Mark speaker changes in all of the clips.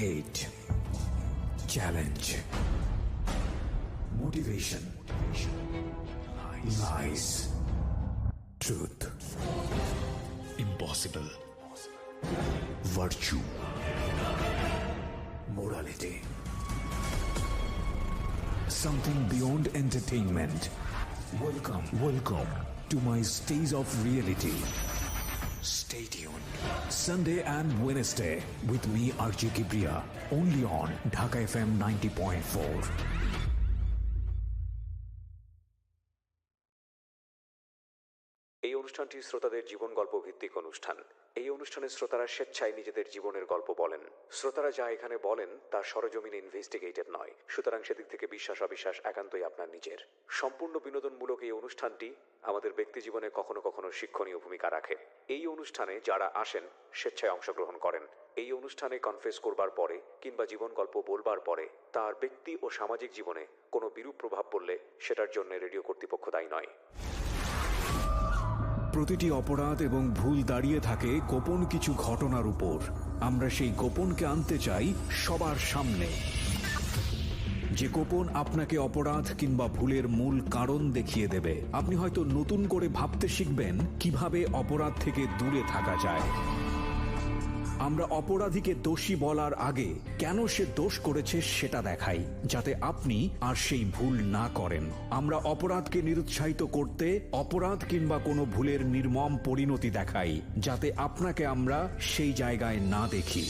Speaker 1: hate, challenge, motivation, lies, truth, impossible, virtue, morality, something beyond entertainment. Welcome to my stage of reality. Stay tuned. Sunday and Wednesday with me RJ Kibriya, only on Dhaka FM 90.4.
Speaker 2: এই অনুষ্ঠানটি শ্রোতাদের জীবন গল্প ভিত্তিক অনুষ্ঠান। এই অনুষ্ঠানে শ্রোতারা স্বেচ্ছায় নিজেদের জীবনের গল্প বলেন। শ্রোতারা যা এখানে বলেন তা সরজমিনে ইনভেস্টিগেটেড নয়, সুতরাং সেদিক থেকে বিশ্বাস অবিশ্বাস একান্তই আপনার নিজের। সম্পূর্ণ বিনোদনমূলক এই অনুষ্ঠানটি আমাদের ব্যক্তি জীবনে কখনো কখনো শিক্ষণীয় ভূমিকা রাখে। এই অনুষ্ঠানে যারা আসেন স্বেচ্ছায় অংশগ্রহণ করেন। এই অনুষ্ঠানে কনফেস করবার পরে কিংবা জীবন গল্প বলবার পরে তার ব্যক্তি ও সামাজিক জীবনে কোনো বিরূপ প্রভাব পড়লে সেটার জন্য রেডিও কর্তৃপক্ষ দায়ী নয়।
Speaker 1: প্রতিটি অপরাধ এবং ভুল দাঁড়িয়ে থাকে গোপন কিছু ঘটনার উপর। আমরা সেই গোপনকে আনতে চাই সবার সামনে, যে গোপন আপনাকে অপরাধ কিংবা ভুলের মূল কারণ দেখিয়ে দেবে। আপনি হয়তো নতুন করে ভাবতে শিখবেন কিভাবে অপরাধ থেকে দূরে থাকা যায়। আমরা অপরাধীকে দোষী বলার আগে কেন সে দোষ করেছে সেটা দেখাই, যাতে আপনি আর সেই ভুল না করেন। আমরা অপরাধকে নিরুৎসাহিত করতে অপরাধ কিংবা কোনো ভুলের নির্মম পরিণতি দেখাই, যাতে আপনাকে আমরা সেই জায়গায় না দেখি।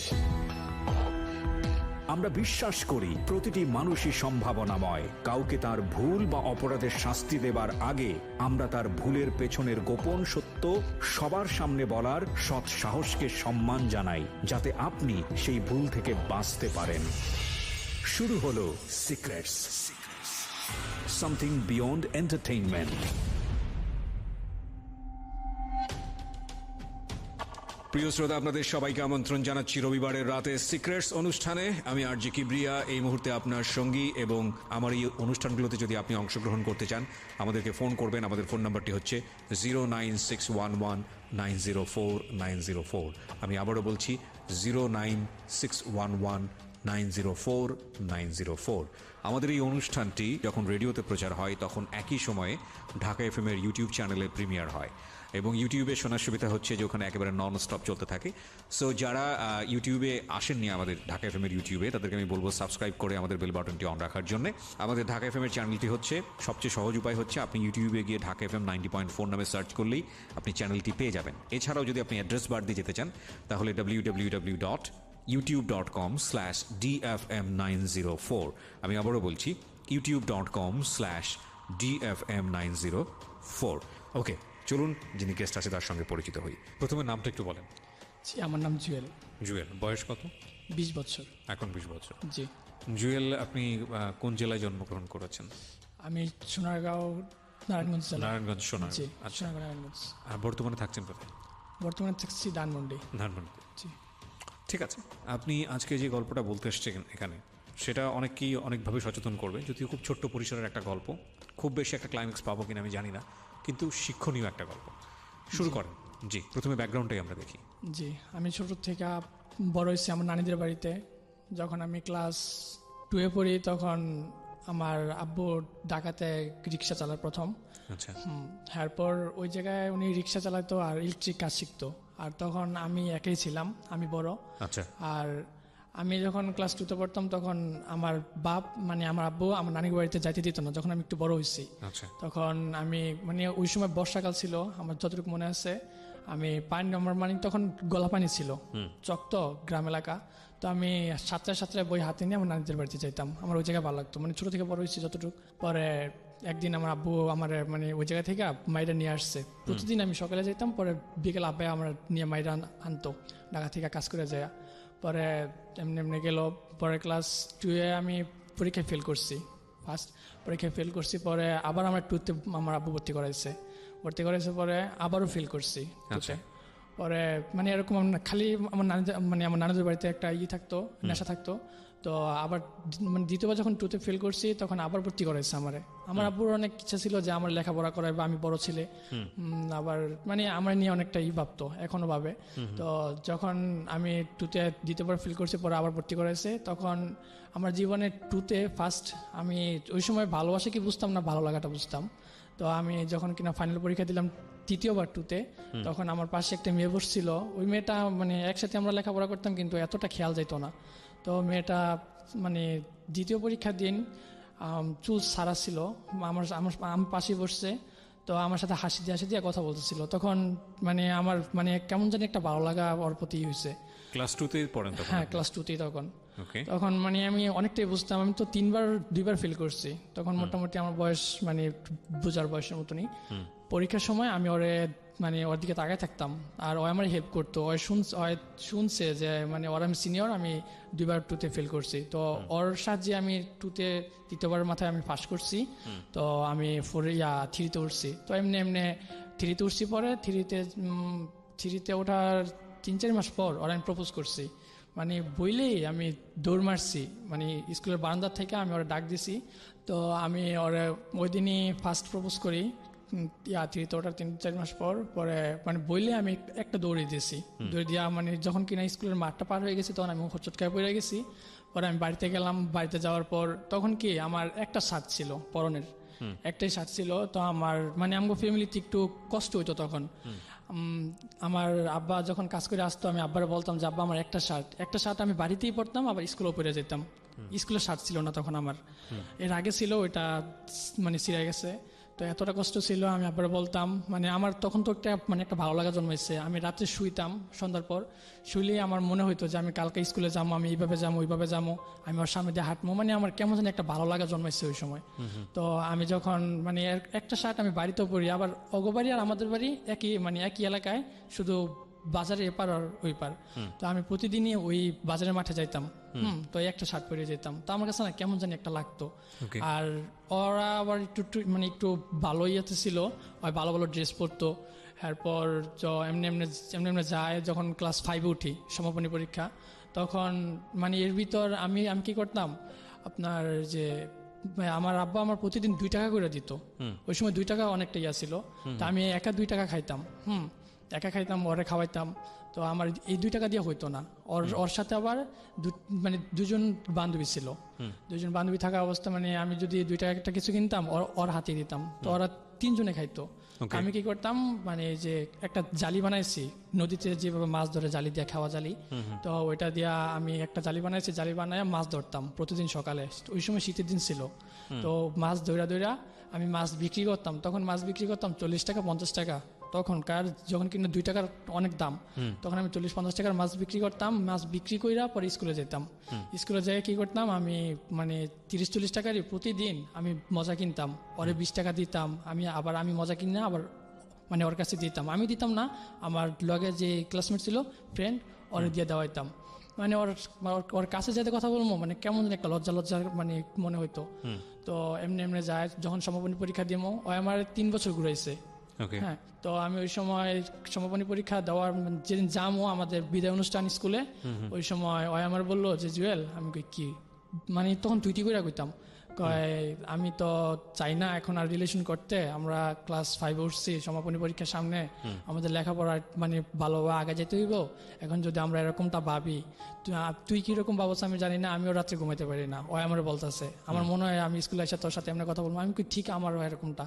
Speaker 1: আমরা বিশ্বাস করি প্রতিটি মানুষই সম্ভাবনাময়। কাউকে তার ভুল বা অপরাধের শাস্তি দেবার আগে আমরা তার ভুলের পেছনের গোপন সত্য সবার সামনে বলার সৎ সাহসকে সম্মান জানাই, যাতে আপনি সেই ভুল থেকে বাঁচতে পারেন। শুরু হলো সিক্রেটস, সামথিং বিয়ন্ড এন্টারটেইনমেন্ট। প্রিয় শ্রোতা, আপনাদের সবাইকে আমন্ত্রণ জানাচ্ছি রবিবারের রাতে সিক্রেটস অনুষ্ঠানে। আমি RJ কিবরিয়া এই মুহূর্তে আপনার সঙ্গী, এবং আমার এই অনুষ্ঠানগুলোতে যদি আপনি অংশগ্রহণ করতে চান আমাদেরকে ফোন করবেন। আমাদের ফোন নাম্বারটি হচ্ছে 09611904904। আমি আবারও বলছি 09611904904। আমাদের এই অনুষ্ঠানটি যখন রেডিওতে প্রচার হয় তখন একই সময়ে ঢাকা FM এর ইউটিউব চ্যানেলে প্রিমিয়ার হয়, এবং ইউটিউবে শোনার সুবিধা হচ্ছে যে ওখানে একেবারে নন স্টপ চলতে থাকে। সো যারা ইউটিউবে আসেননি আমাদের ঢাকা FM এর ইউটিউবে, তাদেরকে আমি বলবো সাবস্ক্রাইব করে আমাদের বেল বাটনটি অন রাখার জন্য। আমাদের ঢাকা FM এর চ্যানেলটি হচ্ছে সবচেয়ে সহজ উপায় হচ্ছে আপনি ইউটিউবে গিয়ে ঢাকা FM 90.4 নামে সার্চ করলেই আপনি চ্যানেলটি পেয়ে যাবেন। এছাড়াও যদি আপনি অ্যাড্রেস বার দিয়ে যেতে চান তাহলে www.youtube.com/dfm904। আমি আবারও বলছি youtube.com/dfm904। ওকে, চলুন যিনি গেস্ট আছে তার সঙ্গে পরিচিত হই। প্রথমে নামটা একটু বলেন।
Speaker 3: জি, আমার নাম জুয়েল।
Speaker 1: জুয়েল, বয়স কত?
Speaker 3: 20 বছর।
Speaker 1: এখন 20 বছর।
Speaker 3: জি।
Speaker 1: জুয়েল, আপনি কোন জেলায় জন্মগ্রহণ করেছেন?
Speaker 3: আমি সোনারগাঁও, নারায়ণগঞ্জ জেলা।
Speaker 1: নারায়ণগঞ্জ, সোনার।
Speaker 3: জি,
Speaker 1: আচ্ছা,
Speaker 3: সোনারগাঁও, নারায়ণগঞ্জ।
Speaker 1: আর বর্তমানে থাকছেন কোথায়?
Speaker 3: বর্তমানে থাকছি ধানমন্ডি।
Speaker 1: ধানমন্ডিতে।
Speaker 3: জি।
Speaker 1: ঠিক আছে, আপনি আজকে যে গল্পটা বলতে এসেছেন এখানে, সেটা অনেককেই অনেকভাবে সচেতন করবে। যদিও খুব ছোট্ট পরিসরের একটা গল্প, খুব বেশি একটা ক্লাইম্যাক্স পাবো কিনা আমি জানি না, কিন্তু শিক্ষণীয় একটা গল্প। শুরু করেন। জি, প্রথমে ব্যাকগ্রাউন্ডটাই আমরা দেখি।
Speaker 3: জি, আমি ছোট থেকে বড় হয়েছি আমার নানিদের বাড়িতে। যখন আমি ক্লাস 2-এ পড়ি তখন আমার আব্বু ঢাকাতে রিক্সা চালার প্রথম।
Speaker 1: আচ্ছা।
Speaker 3: তারপর ওই জায়গায় উনি রিক্সা চালাতো আর ইলেকট্রিক কাজ শিখতো। আর তখন আমি একাই ছিলাম, আমি বড়।
Speaker 1: আচ্ছা।
Speaker 3: আর আমি যখন ক্লাস 2-তে পড়তাম তখন আমার বাপ মানে আমার আব্বু আমার নানির বাড়িতে যাইতে দিত না। যখন আমি একটু বড় হয়েছি তখন আমি মানে ওই সময় বর্ষাকাল ছিল, আমার যতটুকু মনে আছে, আমি পানি আমার মানে তখন গলা পানি ছিল, চক গ্রাম এলাকা। তো আমি সাতটায় বই হাতে নিয়ে আমার নানিদের বাড়িতে যাইতাম। আমার ওই জায়গায় ভালো লাগতো, মানে ছোট থেকে বড় হয়েছি যতটুকু। পরে একদিন আমার আব্বু আমার মানে ওই জায়গা থেকে মাইরা নিয়ে আসছে। প্রতিদিন আমি সকালে যাইতাম, পরে বিকেল আব্বাই আমার নিয়ে মাইরা আনতো ঢাকা থেকে কাজ করে যায়। পরে এমনি এমনি গেল। পরে ক্লাস 2-এ আমি পরীক্ষায় ফেল করছি, ফার্স্ট পরীক্ষায় ফেল করছি। পরে আবার আমার 2-তে আমার আব্বু ভর্তি করাইছে, পরে আবারও ফেল করছি। পরে মানে এরকম খালি আমার নানিদের মানে আমার নানিদের বাড়িতে একটা থাকতো, নেশা থাকতো। তো আবার মানে দ্বিতীয়বার যখন টুতে ফেল করছি তখন আবার ভর্তি করাইছে আমারে। আমার আব্বুর অনেক ইচ্ছা ছিল যে আমার লেখাপড়া করায় বা আমি বড় ছেলে, আবার মানে আমার নিয়ে অনেকটা ভাবতো, এখনো ভাবে। তো যখন আমি টুতে দ্বিতীয়বার ফেল করছি, পরে আবার ভর্তি করাইছে, তখন আমার জীবনে টুতে ফার্স্ট আমি ওই সময় ভালোবাসা কি বুঝতাম না, ভালো লাগাটা বুঝতাম। তো আমি যখন কিনা ফাইনাল পরীক্ষা দিলাম তৃতীয়বার টুতে, তখন আমার পাশে একটা মেয়ে বসছিল। ওই মেয়েটা মানে একসাথে আমরা লেখাপড়া করতাম কিন্তু এতটা খেয়াল যেত না। তো মেয়েটা মানে দ্বিতীয় পরীক্ষার দিন চুল সারা ছিল, আমার আমার পাশে বসছে। তো আমার সাথে হাসি দিয়ে কথা বলতেছিল। তখন মানে আমার মানে কেমন জানি একটা ভালো লাগা ওর প্রতি হয়েছে।
Speaker 4: ক্লাস 2 তে পড়েন তখন?
Speaker 3: হ্যাঁ, ক্লাস 2তেই তখন।
Speaker 4: ওকে।
Speaker 3: তখন মানে আমি অনেকটাই বুঝতাম, আমি তো 2বার ফেল করছি তখন। মোটামুটি আমার বয়স মানে একটু বোঝার বয়সের মতনই। পরীক্ষার সময় আমি ওরে মানে ওর দিকে তাকায় থাকতাম, আর ও আমার হেল্প করতো। ও শুনছে যে মানে ওর আমি সিনিয়র, আমি 2বার টুতে ফেল করছি। তো ওর সাহায্যে আমি টুতে তৃতীয়বারের মাথায় আমি পাস করছি। তো আমি 3তে উঠছি। তো এমনি 3তে উঠছি। পরে থ্রিতে ওঠার 3-4 মাস পর ওরা আমি প্রপোজ করছি। মানে বইলেই আমি দৌড় মারছি, মানে স্কুলের বারান্দার থেকে আমি ওরা ডাক দিছি। তো আমি ওরা ওই দিনই ফার্স্ট প্রপোজ করি থ্রিতে ওঠার 3-4 মাস পরে মানে বইলে আমি একটা দৌড়ে দিয়েছি। দৌড়ে দিয়া মানে যখন কিনা স্কুলের মাঠটা পার হয়ে গেছি তখন আমি হোঁচটকায় পড়ে গেছি। পরে আমি বাড়িতে গেলাম। বাড়িতে যাওয়ার পর তখন কি আমার একটা শার্ট ছিল পরনের, একটাই শার্ট ছিল। তো আমার মানে আমার ফ্যামিলিতে একটু কষ্ট হইতো তখন। আমার আব্বা যখন কাজ করে আসতো, আমি আব্বারে বলতাম যে আব্বা আমার একটা শার্ট আমি বাড়িতেই পরতাম, আবার স্কুলেও পরে যেতাম। স্কুলের শার্ট ছিল না তখন আমার, এর আগে ছিল, ওইটা মানে ছিঁড়ে গেছে। তো এতটা কষ্ট ছিল, আমি আব্বারে বলতাম। মানে আমার তখন তো একটা ভালো লাগা জন্মাইছে। আমি রাত্রে শুইতাম, সন্ধ্যার পর শুইলেই আমার মনে হইতো যে আমি কালকে স্কুলে যাবো, আমি এইভাবে যাবো ওইভাবে যাবো, আমি ওর সামনে দিয়ে হাঁটবো। মানে আমার কেমন যেন একটা ভালো লাগা জন্মাইছে ওই সময়। তো আমি যখন মানে একটা শার্ট আমি বাড়িতেও পরি, আবার অগবাড়ি আর আমাদের বাড়ি একই এলাকায়, শুধু বাজারে এপার আর ওই পার। তো আমি প্রতিদিনই ওই বাজারের মাঠে যাইতাম। তো একটা শার্ট পরে যেতাম। তো আমার কাছে না কেমন জানি একটা লাগতো। আর ওরা আবার একটু ভালো ইয়েতে ছিল, ভালো ভালো ড্রেস পরতো। এরপর এমনি যায়, যখন ক্লাস 5-এ উঠি, সমাপনী পরীক্ষা, তখন মানে এর ভিতর আমি কি করতাম, আপনার যে আমার আব্বা আমার প্রতিদিন 2 টাকা করে দিত। ওই সময় 2 টাকা অনেকটা ছিল। তো আমি একা 2 টাকা খাইতাম। ওরে খাওয়াইতাম। তো আমার এই 2 টাকা দিয়ে হইতো না। ওর সাথে আবার মানে 2জন বান্ধবী ছিল। 2জন বান্ধবী থাকা অবস্থা, মানে আমি যদি 2 টাকা একটা কিছু কিনতাম, ওর হাতে দিতাম। তো ওরা 3জনে খাইতো। আমি কি করতাম, মানে যে একটা জালি বানাইছি, নদীতে যেভাবে মাছ ধরে জালি দিয়ে, খাওয়া জালি। তো ওইটা দিয়া আমি একটা জালি বানাইছি, জালি বানায় মাছ ধরতাম প্রতিদিন সকালে। ওই সময় শীতের দিন ছিল। তো মাছ ধইরা আমি মাছ বিক্রি করতাম। তখন মাছ বিক্রি করতাম 40 টাকা 50 টাকা। তখনকার যখন কিনা 2 টাকার অনেক দাম, তখন আমি 40-50 টাকার মাছ বিক্রি করতাম। মাছ বিক্রি কইরা পরে স্কুলে যেতাম। স্কুলে যাই কি করতাম, আমি মানে 30-40 টাকারই প্রতিদিন আমি মজা কিনতাম। পরে 20 টাকা দিতাম। আমি মজা কিনে আবার মানে ওর কাছে দিতাম। আমি দিতাম না, আমার লগে যে ক্লাসমেট ছিল, ফ্রেন্ড, ওরে দিয়ে দেওয়াইতাম। মানে ওর কাছে যেতে কথা বলবো, মানে কেমন যেন একটা লজ্জা মানে মনে হইতো। তো এমনি যায়, যখন সমাপনী পরীক্ষা দিমো, ও আমার 3 বছর ঘুরাইছে। হ্যাঁ, তো আমি ওই সময় সমাপনী পরীক্ষা দেওয়ার যেদিন যামো আমাদের বিদায় অনুষ্ঠান স্কুলে, ওই সময় ওই আমার বললো যে জুয়েল, আমি কি মানে তখন তুই করে কইতাম, আমি তো চাই না এখন আর রিলেশন করতে, আমরা ক্লাস 5-এ উঠছি, সমাপনী পরীক্ষার সামনে, আমাদের লেখাপড়া মানে ভালোভাবে আগে যেতে হইব। এখন যদি আমরা এরকমটা ভাবি, তুই কিরকম ভাবছ আমি জানি না, আমিও রাত্রে ঘুমাইতে পারি না। ও আমার বলতেছে, আমার মনে হয় আমি স্কুলে এসে তোর সাথে এমন কথা বলবো। আমি ঠিক আমারও এরকমটা।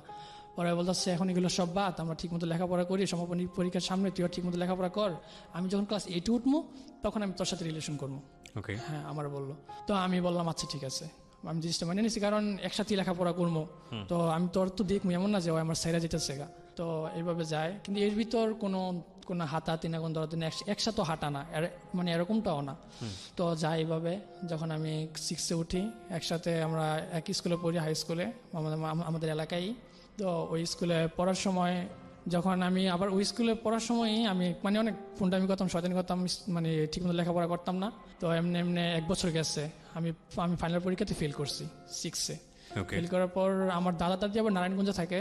Speaker 3: পরে বলতেছে, এখন এগুলো সব বাদ, আমরা ঠিক মতো লেখাপড়া করি, সমাপনী পরীক্ষার সামনে তুইও ঠিক মতো লেখাপড়া কর, আমি যখন ক্লাস 8-এ উঠবো তখন আমি তোর সাথে রিলেশন করবো। হ্যাঁ, আমার বললো। তো আমি বললাম আচ্ছা ঠিক আছে, আমি জিনিসটা মানে নিছি, কারণ একসাথে লেখাপড়া করবো। তো আমি তোর তো দেখবো, এমন না যে ও আমার সাইরা যেতেছে গা। তো এইভাবে যায়, কিন্তু এর ভিতর কোনো হাতাহাতি না, কোনো দরদ না, একসাথে হাঁটা না, মানে এরকমটাও না। তো যাই এইভাবে, যখন আমি 6-এ উঠি, একসাথে আমরা এক স্কুলে পড়ি, হাই স্কুলে আমাদের এলাকায়। তো ওই স্কুলে পড়ার সময়, যখন আমি আবার ওই স্কুলে পড়ার সময়ই আমি মানে অনেক ফোনটামি করতাম, শয়তানি করতাম, মানে ঠিকমতো লেখাপড়া করতাম না। তো এমনি 1 বছর গেছে, আমি ফাইনাল পরীক্ষাতে ফেল করছি 6-এ। ফেল করার পর আমার দাদা দাদি আবার নারায়ণগঞ্জে থাকে।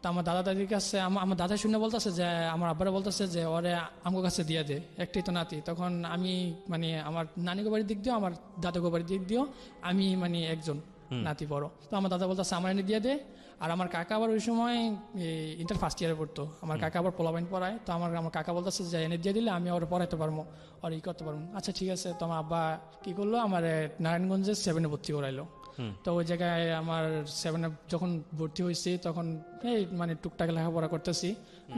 Speaker 3: তো আমার দাদা দাদির কাছে আমার দাদা শুনে বলতেছে যে আমার আব্বারা বলতেছে যে ওরে আমার কাছে দিয়ে দে, একটাই তো নাতি। তখন আমি মানে আমার নানিগো বাড়ির দিক দিয়েও আমার দাদাগো বাড়ির দিক দিয়েও আমি মানে একজন নাতি বড়। তো আমার দাদা বলতেছে আমার এনে দিয়ে দে। আর আমার কাকা আবার ওই সময় ইন্টার ফার্স্ট ইয়ারে পড়তো, আমার কাকা আবার পোলাবাইন পড়ায়। তো আমার কাকা বলতেছে যে এনে দিয়ে দিলে আমি ওরা পড়াইতে পারবো, আর ই করতে পারবো। আচ্ছা ঠিক আছে। তো আমার আব্বা কি করলো, আমার নারায়ণগঞ্জে 7-এ ভর্তি করাইলো। তো ওই জায়গায় আমার 7-এ যখন ভর্তি হয়েছি তখন এই মানে টুকটাক লেখাপড়া করতেছি,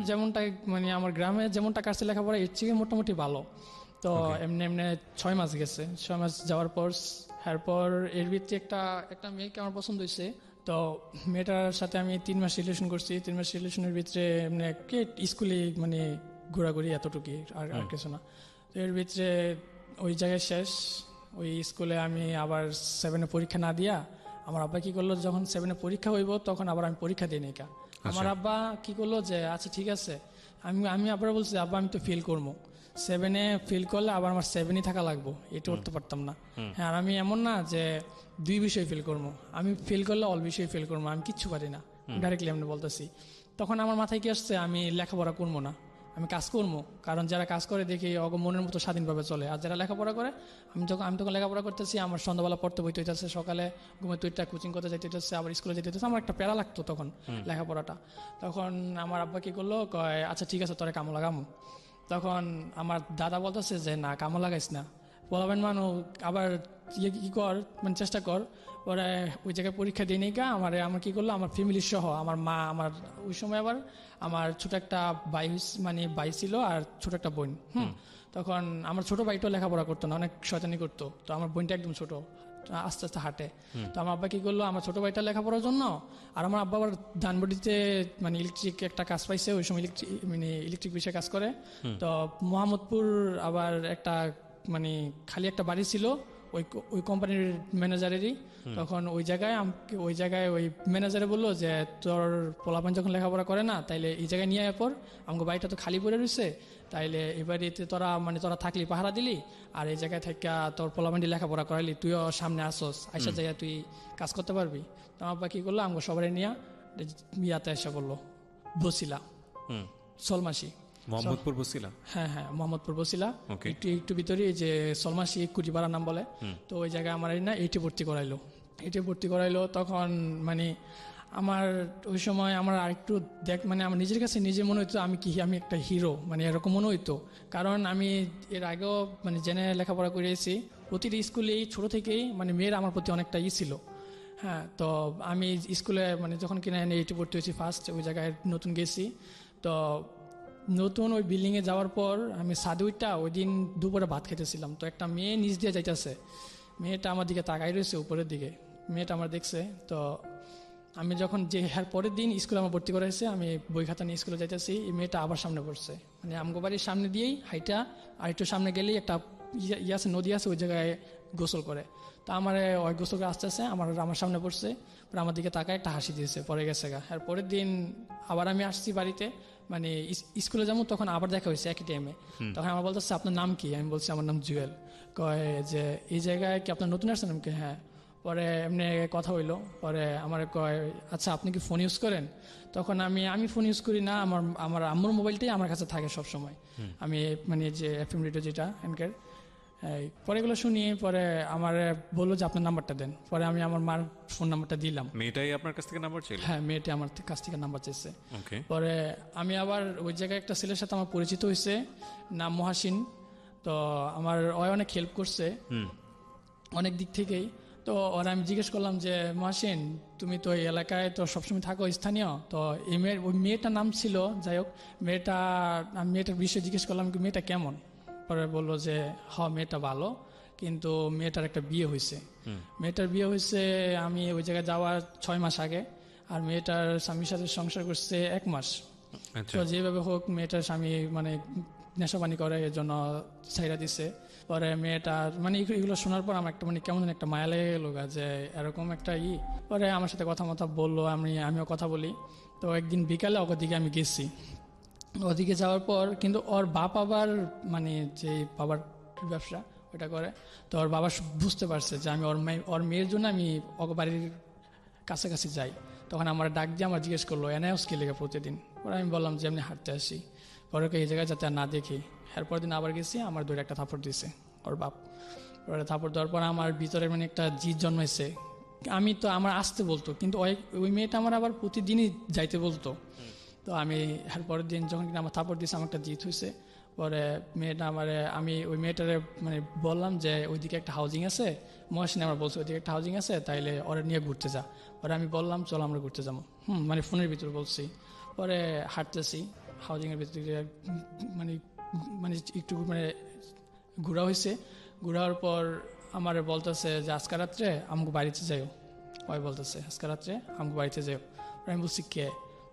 Speaker 3: যেমনটা মানে আমার গ্রামে যেমনটা কাটছে লেখাপড়া এর থেকে মোটামুটি ভালো। তো এমনি 6 মাস গেছে। 6 মাস যাওয়ার পর এরপর এর ভিত্তি একটা মেয়েকে আমার পছন্দ হয়েছে। তো মেয়েটার সাথে আমি 3 মাস রিলেশন করছি। 3 মাস রিলেশনের ভিতরে এমনি স্কুলে মানে ঘোরাঘুরি এতটুকুই, আর কিছু না। তো এর ভিতরে ওই জায়গায় শেষ। ওই স্কুলে আমি আবার 7-এ পরীক্ষা না দিয়া আমার আব্বা কি করলো, যখন 7-এ পরীক্ষা হইব তখন আবার আমি পরীক্ষা দিই নিকা। আমার আব্বা কি করলো যে আচ্ছা ঠিক আছে, আমি আবার বলছি আব্বা আমি তো ফেল করবো, 7-এ ফেল করলে আবার আমার 7-ই থাকা লাগবো, এটা করতে পারতাম না। হ্যাঁ, আর আমি এমন না যে 2 বিষয় ফেল করবো, আমি ফেল করলে অল বিষয় ফেল করবো, আমি কিচ্ছু পারি না, ডাইরেক্টলি আমি বলতেছি। তখন আমার মাথায় কি আসছে, আমি লেখাপড়া করবো না, আমি কাজ করবো। কারণ যারা কাজ করে দেখি অগ মনের মতো স্বাধীনভাবে চলে, আর যারা লেখাপড়া করে আমি তখন লেখাপড়া করতেছি, আমার সন্ধ্যাবেলা পড়তে বইতে হইতেছে, সকালে ঘুমে তুইটা কোচিং করতে যাইতে হইতেছে, আবার স্কুলে যেতে হইতেছে, আমার একটা প্যারা লাগতো তখন লেখাপড়াটা। তখন আমার আব্বা কি করলো, কয় আচ্ছা ঠিক আছে তোরে কামো লাগামো। তখন আমার দাদা বলতেছে যে না কামো লাগাইস না, বলাবেন মানুষ আবার কি কর, মানে চেষ্টা কর। পরে ওই জায়গায় পরীক্ষা দিয়ে নিকা আমার কি করলো, আমার ফ্যামিলির সহ আমার মা, আমার ওই সময় আবার আমার ছোট একটা ভাই ছিল আর ছোট একটা বোন। তখন আমার ছোট ভাইটাও লেখাপড়া করতো না, অনেক শয়তানি করতো। তো আমার বোনটা একদম ছোট, আস্তে আস্তে হাঁটে। তো আমার আব্বা কি করলো, আমার ছোট ভাইটা লেখাপড়ার জন্য, আর আমার আব্বা আবার ধানবাড়িতে মানে ইলেকট্রিক একটা কাজ পাইছে, ওই সময় ইলেকট্রিক বিষয়ে কাজ করে। তো মোহাম্মদপুর আবার একটা মানে খালি একটা বাড়ি ছিল ওই কোম্পানির ম্যানেজারেরই। তখন ওই জায়গায় ওই ম্যানেজারে বললো যে তোর পোলাপান যখন লেখাপড়া করে না, তাইলে এই জায়গায় নিয়ে আয় পর, আমাকে বাড়িটা তো খালি পড়ে রয়েছে, তাইলে এবারে তোরা থাকলি পাহারা দিলি, আর এই জায়গায় থেকে তোর পোলাপানটি লেখাপড়া করাইলি, তুইও সামনে আসস, আইসার জায়গায় তুই কাজ করতে পারবি। তো আমার বাবা কি করলো, আমাকে সবাই নিয়ে ইয়াতে এসে করলো বসিলা সলমাসি,
Speaker 4: মোহাম্মদপুর বসিলা।
Speaker 3: হ্যাঁ, মোহাম্মদপুর বসিলা, একটু ভিতরে যে সলমাসি কুটিপাড়া নাম বলে। তো ওই জায়গায় আমার না এইটে ভর্তি করাইলো। তখন মানে আমার ওই সময় আমার আরেকটু মানে আমার নিজের কাছে নিজে মনে হইতো আমি একটা হিরো, মানে এরকম মনে হইতো। কারণ আমি এর আগেও মানে জেনে লেখাপড়া করেছি, প্রতিটি স্কুলেই ছোট থেকেই মানে মেয়ের আমার প্রতি অনেকটা ছিল। হ্যাঁ, তো আমি স্কুলে মানে যখন কিনা এইটে ভর্তি হয়েছি ফার্স্ট, ওই জায়গায় নতুন গেছি। তো নতুন ওই বিল্ডিংয়ে যাওয়ার পর আমি সাদুইটা ওই দিন দুপুরে ভাত খেতেছিলাম। তো একটা মেয়ে নিচ দিয়ে যাইতেছে, মেয়েটা আমার দিকে তাকাই রয়েছে উপরের দিকে, মেয়েটা আমার দেখছে। তো আমি যখন পরের দিন স্কুলে আমার ভর্তি করেছে, আমি বই খাতা নিয়ে স্কুলে যাইতেছি, এই মেয়েটা আবার সামনে পড়ছে, মানে আমগো বাড়ির সামনে দিয়েই হাইটা আর একটু সামনে গেলেই একটা আছে, নদী আছে, ওই জায়গায় গোসল করে। তো আমার ওই গোসল করে আস্তে আস্তে আমার সামনে পড়ছে, পরে আমার দিকে তাকায় একটা হাসি দিয়েছে, পরে গেছে গা। আর পরের দিন আবার আমি আসছি বাড়িতে, মানে স্কুলে যাবো, তখন আবার দেখা হয়েছে একই টাইমে। তখন আমার বলতেছে আপনার নাম কি, আমি বলছি আমার নাম জুয়েল। কয় যে এই জায়গায় কি আপনার নতুন আসছেন? আমাকে হ্যাঁ। পরে এমনি কথা হইলো, পরে আমার কয় আচ্ছা আপনি কি ফোন ইউজ করেন? তখন আমি ফোন ইউজ করি না, আমার আম্মুর মোবাইলটাই আমার কাছে থাকে সব সময়। আমি মানে যে এফএম রেডিও যেটা এনকের, পরে এগুলো শুনি। পরে আমার বললো যে আপনার নাম্বারটা দেন, পরে আমি আমার মার ফোন নাম্বারটা দিলাম।
Speaker 4: মেয়েটাই আপনার কাছ থেকে নাম্বার চাইল?
Speaker 3: হ্যাঁ, মেয়েটা আমার কাছ থেকে নাম্বার চাইছে। পরে আমি আবার ওই জায়গায় একটা ছেলের সাথে আমার পরিচিত হয়েছে, নাম মহাসিন। তো আমার অনেক হেল্প করছে অনেক দিক থেকেই। তো ওরা আমি জিজ্ঞেস করলাম যে মহাসিন তুমি তো এই এলাকায় তো সবসময় থাকো স্থানীয়, তো এই ওই মেয়েটার নাম ছিল, যাই হোক আমি মেয়েটার বিষয়ে জিজ্ঞেস করলাম কি মেয়েটা কেমন? পরে বললো যে মেয়েটা ভালো, কিন্তু মেয়েটার একটা বিয়ে হয়েছে। মেয়েটার বিয়ে হয়েছে আমি ওই জায়গায় যাওয়ার 6 মাস আগে, আর মেয়েটার স্বামীর সাথে সংসার করছে 1 মাস। তো যেভাবে হোক মেয়েটার স্বামী মানে নেশাবানি করে, এর জন্য ছাইরা দিছে। পরে মেয়েটার মানে এগুলো শোনার পর আমার একটা মানে কেমন একটা মায়া লেগে গেল যে এরকম একটা পরে আমার সাথে কথা বললো, আমিও কথা বলি। তো একদিন বিকালে ওর দিকে আমি গেছি। ওদিকে যাওয়ার পর কিন্তু ওর বাপ আবার মানে যে বাবার ব্যবসা ওটা করে, তো ওর বাবা বুঝতে পারছে যে আমি ওর মেয়ের জন্য আমি ওর বাড়ির কাছাকাছি যাই। তখন আমার ডাক দিয়ে আমার জিজ্ঞেস করলো এনে কি লেগে প্রতিদিন। পরে আমি বললাম যে এমনি হাঁটতে আসি। পরে ওকে এই জায়গায় যাতে আর না দেখি। এরপর দিন আবার গেছি, আমার দূরে একটা থাপড় দিছে ওর বাপ। পরে থাপড় দেওয়ার পর আমার ভিতরে মানে একটা জিদ জন্মাইছে। আমি তো আমার আসতে বলতো, কিন্তু ওই মেয়েটা আমার আবার প্রতিদিনই যাইতে বলতো। তো আমি এরপরের দিন যখন কিনা আমার থাপড় দিছে, আমার একটা জিদ হয়েছে। পরে মেয়েটা আমি ওই মেয়েটারে মানে বললাম যে ওইদিকে একটা হাউজিং আছে, মহাসিনে আমার বলছে ওইদিকে একটা হাউজিং আছে, তাইলে ওরা নিয়ে ঘুরতে যা। পরে আমি বললাম চলো আমরা ঘুরতে যাবো, মানে ফোনের ভিতরে বলছি। পরে হাঁটতেছি হাউজিংয়ের ভিতরে, মানে মানে একটু মানে ঘোরা হয়েছে। ঘোরার পর আমার বলতেছে যে আজকে রাত্রে আমাকে বাড়িতে যাইও। ওই বলতেছে আজকে রাত্রে আমাকে বাড়িতে যাইও। আমি বলছি কে,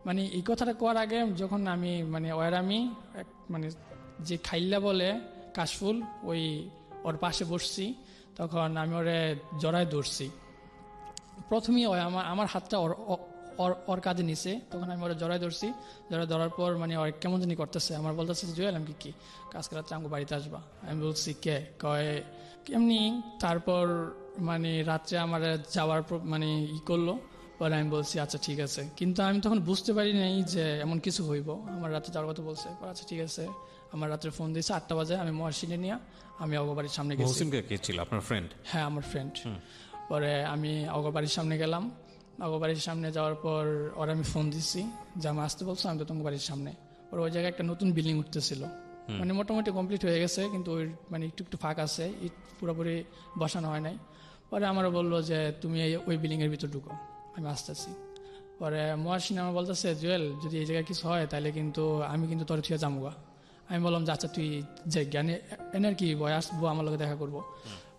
Speaker 3: মানে এই কথাটা করার আগে যখন আমি মানে আমি মানে যে খাইল্লা বলে কাশফুল ওর পাশে বসছি, তখন আমি ওরে জড়ায় ধরছি। প্রথমেই আমার হাতটা ওর কাঁধে নিছে, তখন আমি ওরা জড়ায় ধরছি। জড়ায় ধরার পর মানে ওর কেমন জানি করতেছে, আমার বলতেছে জুয়েল আমি কি আজকে রাত্রে আমাকে বাড়িতে আসবা। আমি বলছি কে, কয় এমনি। তারপর মানে রাত্রে আমার যাওয়ার মানে করলো। পরে আমি বলছি আচ্ছা ঠিক আছে, কিন্তু আমি তখন বুঝতে পারি নাই যে এমন কিছু হইব। আমার রাত্রে যাওয়ার কথা বলছে, আচ্ছা ঠিক আছে। আমার রাত্রে ফোন দিয়েছে 8টা বাজে, আমি মহসিনে নিয়ে আমি অগবাড়ির সামনে গেছি।
Speaker 4: মহসিন কে ছিল আপনার ফ্রেন্ড?
Speaker 3: হ্যাঁ আমার ফ্রেন্ড। পরে আমি অগবাড়ির সামনে গেলাম। অগবাড়ির সামনে যাওয়ার পর ওরা আমি ফোন দিচ্ছি যে আমি আসতে বলছো, আমি তো তোমার বাড়ির সামনে। ওর ওই জায়গায় একটা নতুন বিল্ডিং উঠতেছিল, মানে মোটামুটি কমপ্লিট হয়ে গেছে, কিন্তু ওই মানে একটু একটু ফাঁক আছে, ইট পুরোপুরি বসানো হয় নাই। পরে আমারও বললো যে তুমি ওই বিল্ডিংয়ের ভিতর ঢুকো, আমি আসতেছি। পরে মহাসিন আমার বলতেছে জুয়েল যদি এই জায়গায় কিছু হয় তাহলে কিন্তু আমি কিন্তু তোর থেকে যামুগা। আমি বললাম যে আচ্ছা তুই যে জ্ঞানে এনে আর কি বয় আসবো, আমার লোক দেখা করবো।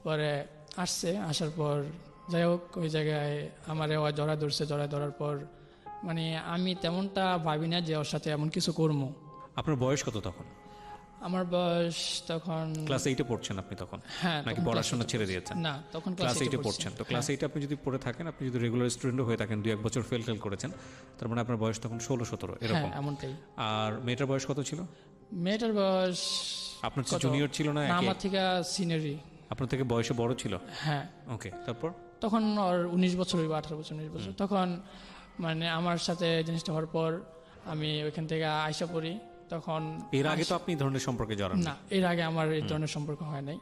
Speaker 3: পরে আসছে, আসার পর যাই হোক ওই জায়গায় আমারে ও জড়া ধরছে। জড়া ধরার পর মানে আমি তেমনটা ভাবি না যে ওর সাথে এমন কিছু করবো।
Speaker 4: আপনার বয়স কত তখন?
Speaker 3: আমার বয়স তখন
Speaker 4: ক্লাস 8-এ পড়ছেন আপনি তখন?
Speaker 3: হ্যাঁ।
Speaker 4: নাকি পড়াশোনা ছেড়ে দিয়েছেন?
Speaker 3: না, তখন
Speaker 4: ক্লাস 8-এ পড়ছেন। তো ক্লাস 8-এ আপনি যদি পড়ে থাকেন, আপনি যদি রেগুলার স্টুডেন্টও হয়ে থাকেন, 2-1 বছর ফেল করেছেন, তার মানে আপনার বয়স তখন 16-17 এরকম।
Speaker 3: এমনটাই।
Speaker 4: আর মেয়েটার বয়স কত ছিল?
Speaker 3: মেয়েটার বয়স
Speaker 4: আপনার চেয়ে জুনিয়র ছিল না?
Speaker 3: আমার থেকে সিনিয়রই।
Speaker 4: আপনার থেকে বয়সে বড় ছিল?
Speaker 3: হ্যাঁ।
Speaker 4: ওকে, তারপর?
Speaker 3: তখন ওর 19 বছর হইব, 18 বছর 19 বছর। তখন মানে আমার সাথে জিনিসটা হওয়ার পর আমি ওইখান থেকে আইসা পড়ি। তখন
Speaker 4: এর আগে তো আপনি এই ধরনের সম্পর্কে জড়ান
Speaker 3: না, এর আগে আমার এই ধরনের সম্পর্ক হয় নাই।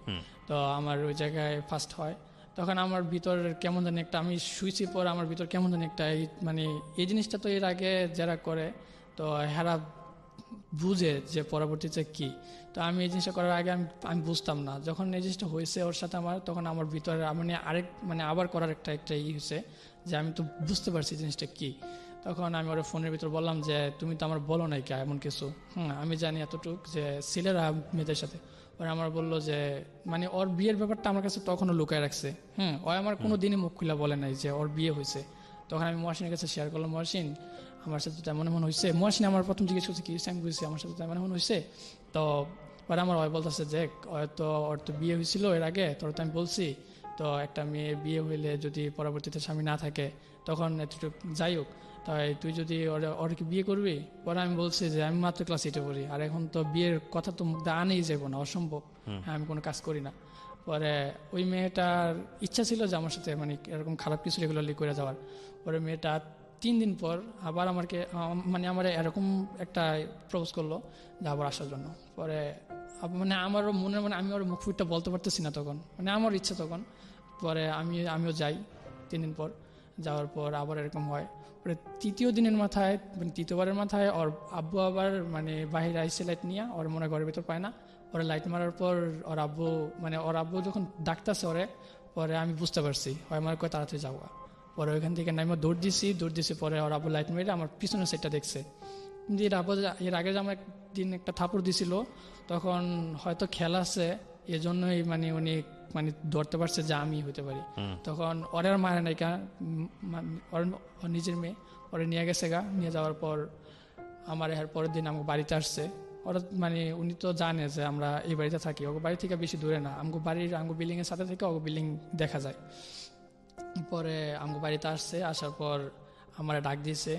Speaker 3: তো আমার ওই জায়গায় ফার্স্ট হয়। তখন আমার ভিতর কেমন জানি একটা, আমি শুয়েছি পর আমার ভিতর কেমন জানি একটা মানে এই জিনিসটা তো এর আগে যারা করে তো হেরা বুঝে যে পরবর্তীতে কি। তো আমি এই জিনিসটা করার আগে আমি বুঝতাম না। যখন এই জিনিসটা হয়েছে ওর সাথে আমার, তখন আমার ভিতরে মানে মানে আবার করার একটা হয়েছে যে আমি তো বুঝতে পারছি জিনিসটা কি। তখন আমি ওর ফোনের ভিতর বললাম যে তুমি তো আমার বলো নাই কে এমন কিছু, আমি জানি এতটুক যে ছেলেরা মেয়েদের সাথে। ওরা আমার বললো যে মানে ওর বিয়ের ব্যাপারটা আমার কাছে তখনও লুকায় রাখছে। ও আমার কোনো দিনই মুখ খুলে বলে নাই যে ওর বিয়ে হয়েছে। তখন আমি মহাসিনের কাছে শেয়ার করলাম, মহাসিন আমার সাথে তো এমন এমন হয়েছে। মহাসিন আমার প্রথম জিজ্ঞেস করছে কি আমি বুঝছি আমার সাথে তো এমন এমন হয়েছে। তো ওরা আমার ওই বলতেছে যে ওর তো বিয়ে হয়েছিল এর আগে, তোর তো আমি বলছি তো একটা মেয়ে বিয়ে হইলে যদি পরবর্তীতে স্বামী না থাকে তখন এতটুকু যাই হোক, তাই তুই যদি ওর কি বিয়ে করবি? পরে আমি বলছি যে আমি মাত্র ক্লাস 8-এ পড়ি, আর এখন তো বিয়ের কথা তো মুখ দিয়ে আনেই যাবো না, অসম্ভব। আমি কোনো কাজ করি না। পরে ওই মেয়েটার ইচ্ছা ছিল যে আমার সাথে মানে এরকম খারাপ কিছু রেগুলারলি করে যাওয়ার। পরে মেয়েটা 3 দিন পর আবার আমাকে মানে আমার এরকম একটা প্রপোজ করলো যে আবার আসার জন্য। পরে মানে আমারও মনে মানে আমি ওর মুখ ফুটটা বলতে পারতেছি না তখন, মানে আমার ইচ্ছা তখন। পরে আমিও যাই 3 দিন পর। যাওয়ার পর আবার এরকম হয়। পরে তৃতীয় দিনের মাথায় মানে তৃতীয়বারের মাথায় ওর আব্বু আবার মানে বাহিরে আইসে লাইট নিয়ে, ওর মনে ঘরের ভিতর পায় না। পরে লাইট মারার পর ওর আব্বু যখন ডাকতেছে ওরে, পরে আমি বুঝতে পারছি হয় আমার কয় তাড়াতাড়ি যাওয়া। পরে ওইখান থেকে আমি দৌড় দিছি। পরে ওর আব্বু লাইট মেরে আমার পিছনের সাইডটা দেখছে। কিন্তু এর আগে যে আমার একদিন একটা থাপড় দিছিল, তখন হয়তো খেলা আছে এজন্যই মানে উনি মানে ধরতে পারছে যে আমি হইতে পারি। তখন ওর আর মারে নাইকা, ওর নিজের মেয়ে ওরে নিয়ে গেছে নিয়ে যাওয়ার পর আমার এর পরের দিন আমাকে বাড়িতে আসছে। ওরা মানে উনি তো জানে যে আমরা এই বাড়িতে থাকি, ওকে বাড়ি থেকে বেশি দূরে না, আমগো বিল্ডিং এর সাথে থেকে ওকে বিল্ডিং দেখা যায়। পরে আমগো বাড়িতে আসছে, আসার পর আমার ডাক দিয়েছে,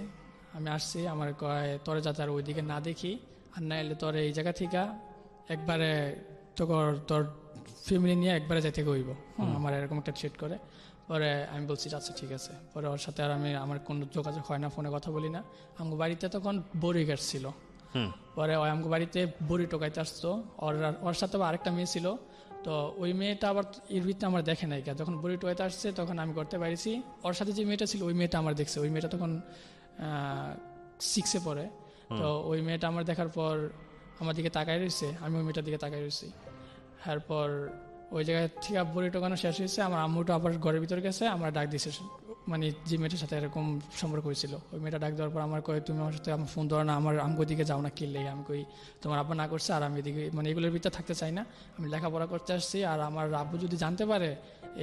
Speaker 3: আমি আসছি। আমার কয় তোরে যাতে আর ওইদিকে না দেখি, আর না এলে তোর এই জায়গা থেকে একবারে তোর ফ্যামিলি নিয়ে একবারে যাইতে হইব। আমার এরকম একটা ট্রিট করে। পরে আমি বলছি আচ্ছা ঠিক আছে। পরে ওর সাথে আর আমার কোনো যোগাযোগ হয় না, ফোনে কথা বলি না। আমার বাড়িতে তখন বড়ি ছিল। পরে ওই আমার বাড়িতে বড়ি টোকাইতে আসতো। ওর সাথে আবার আরেকটা মেয়ে ছিল। তো ওই মেয়েটা আবার এর ভিতরে আমার দেখে নাই, যখন বড়ি টোকাইতে আসছে তখন আমি করতে পারিছি। ওর সাথে যে মেয়েটা ছিল ওই মেয়েটা আমার দেখছে। ওই মেয়েটা তখন 6-এ পড়ে। তো ওই মেয়েটা আমার দেখার পর আমার দিকে তাকাই রয়েছে, আমি ওই মেয়েটার দিকে তাকাই রয়েছি। এরপর ওই জায়গায় থেকে বড়ি টোকানো শেষ হয়েছে, আমার আম্মুটা আবার ঘরের ভিতরে গেছে, আমার ডাক দিয়েছে, মানে যে মেয়েটার সাথে এরকম সম্পর্ক হয়েছিল ওই মেয়েটা ডাক দেওয়ার পর আমার কয় তুমি আমার সাথে আমার ফোন ধরো না, আমার আমগো দিকে যাও না কিনলে। আমি কই তোমার আব্বা না করছে, আর আমি এদিকে মানে এগুলোর ভিতরে থাকতে চাই না, আমি লেখাপড়া করতে আসছি। আর আমার আব্বু যদি জানতে পারে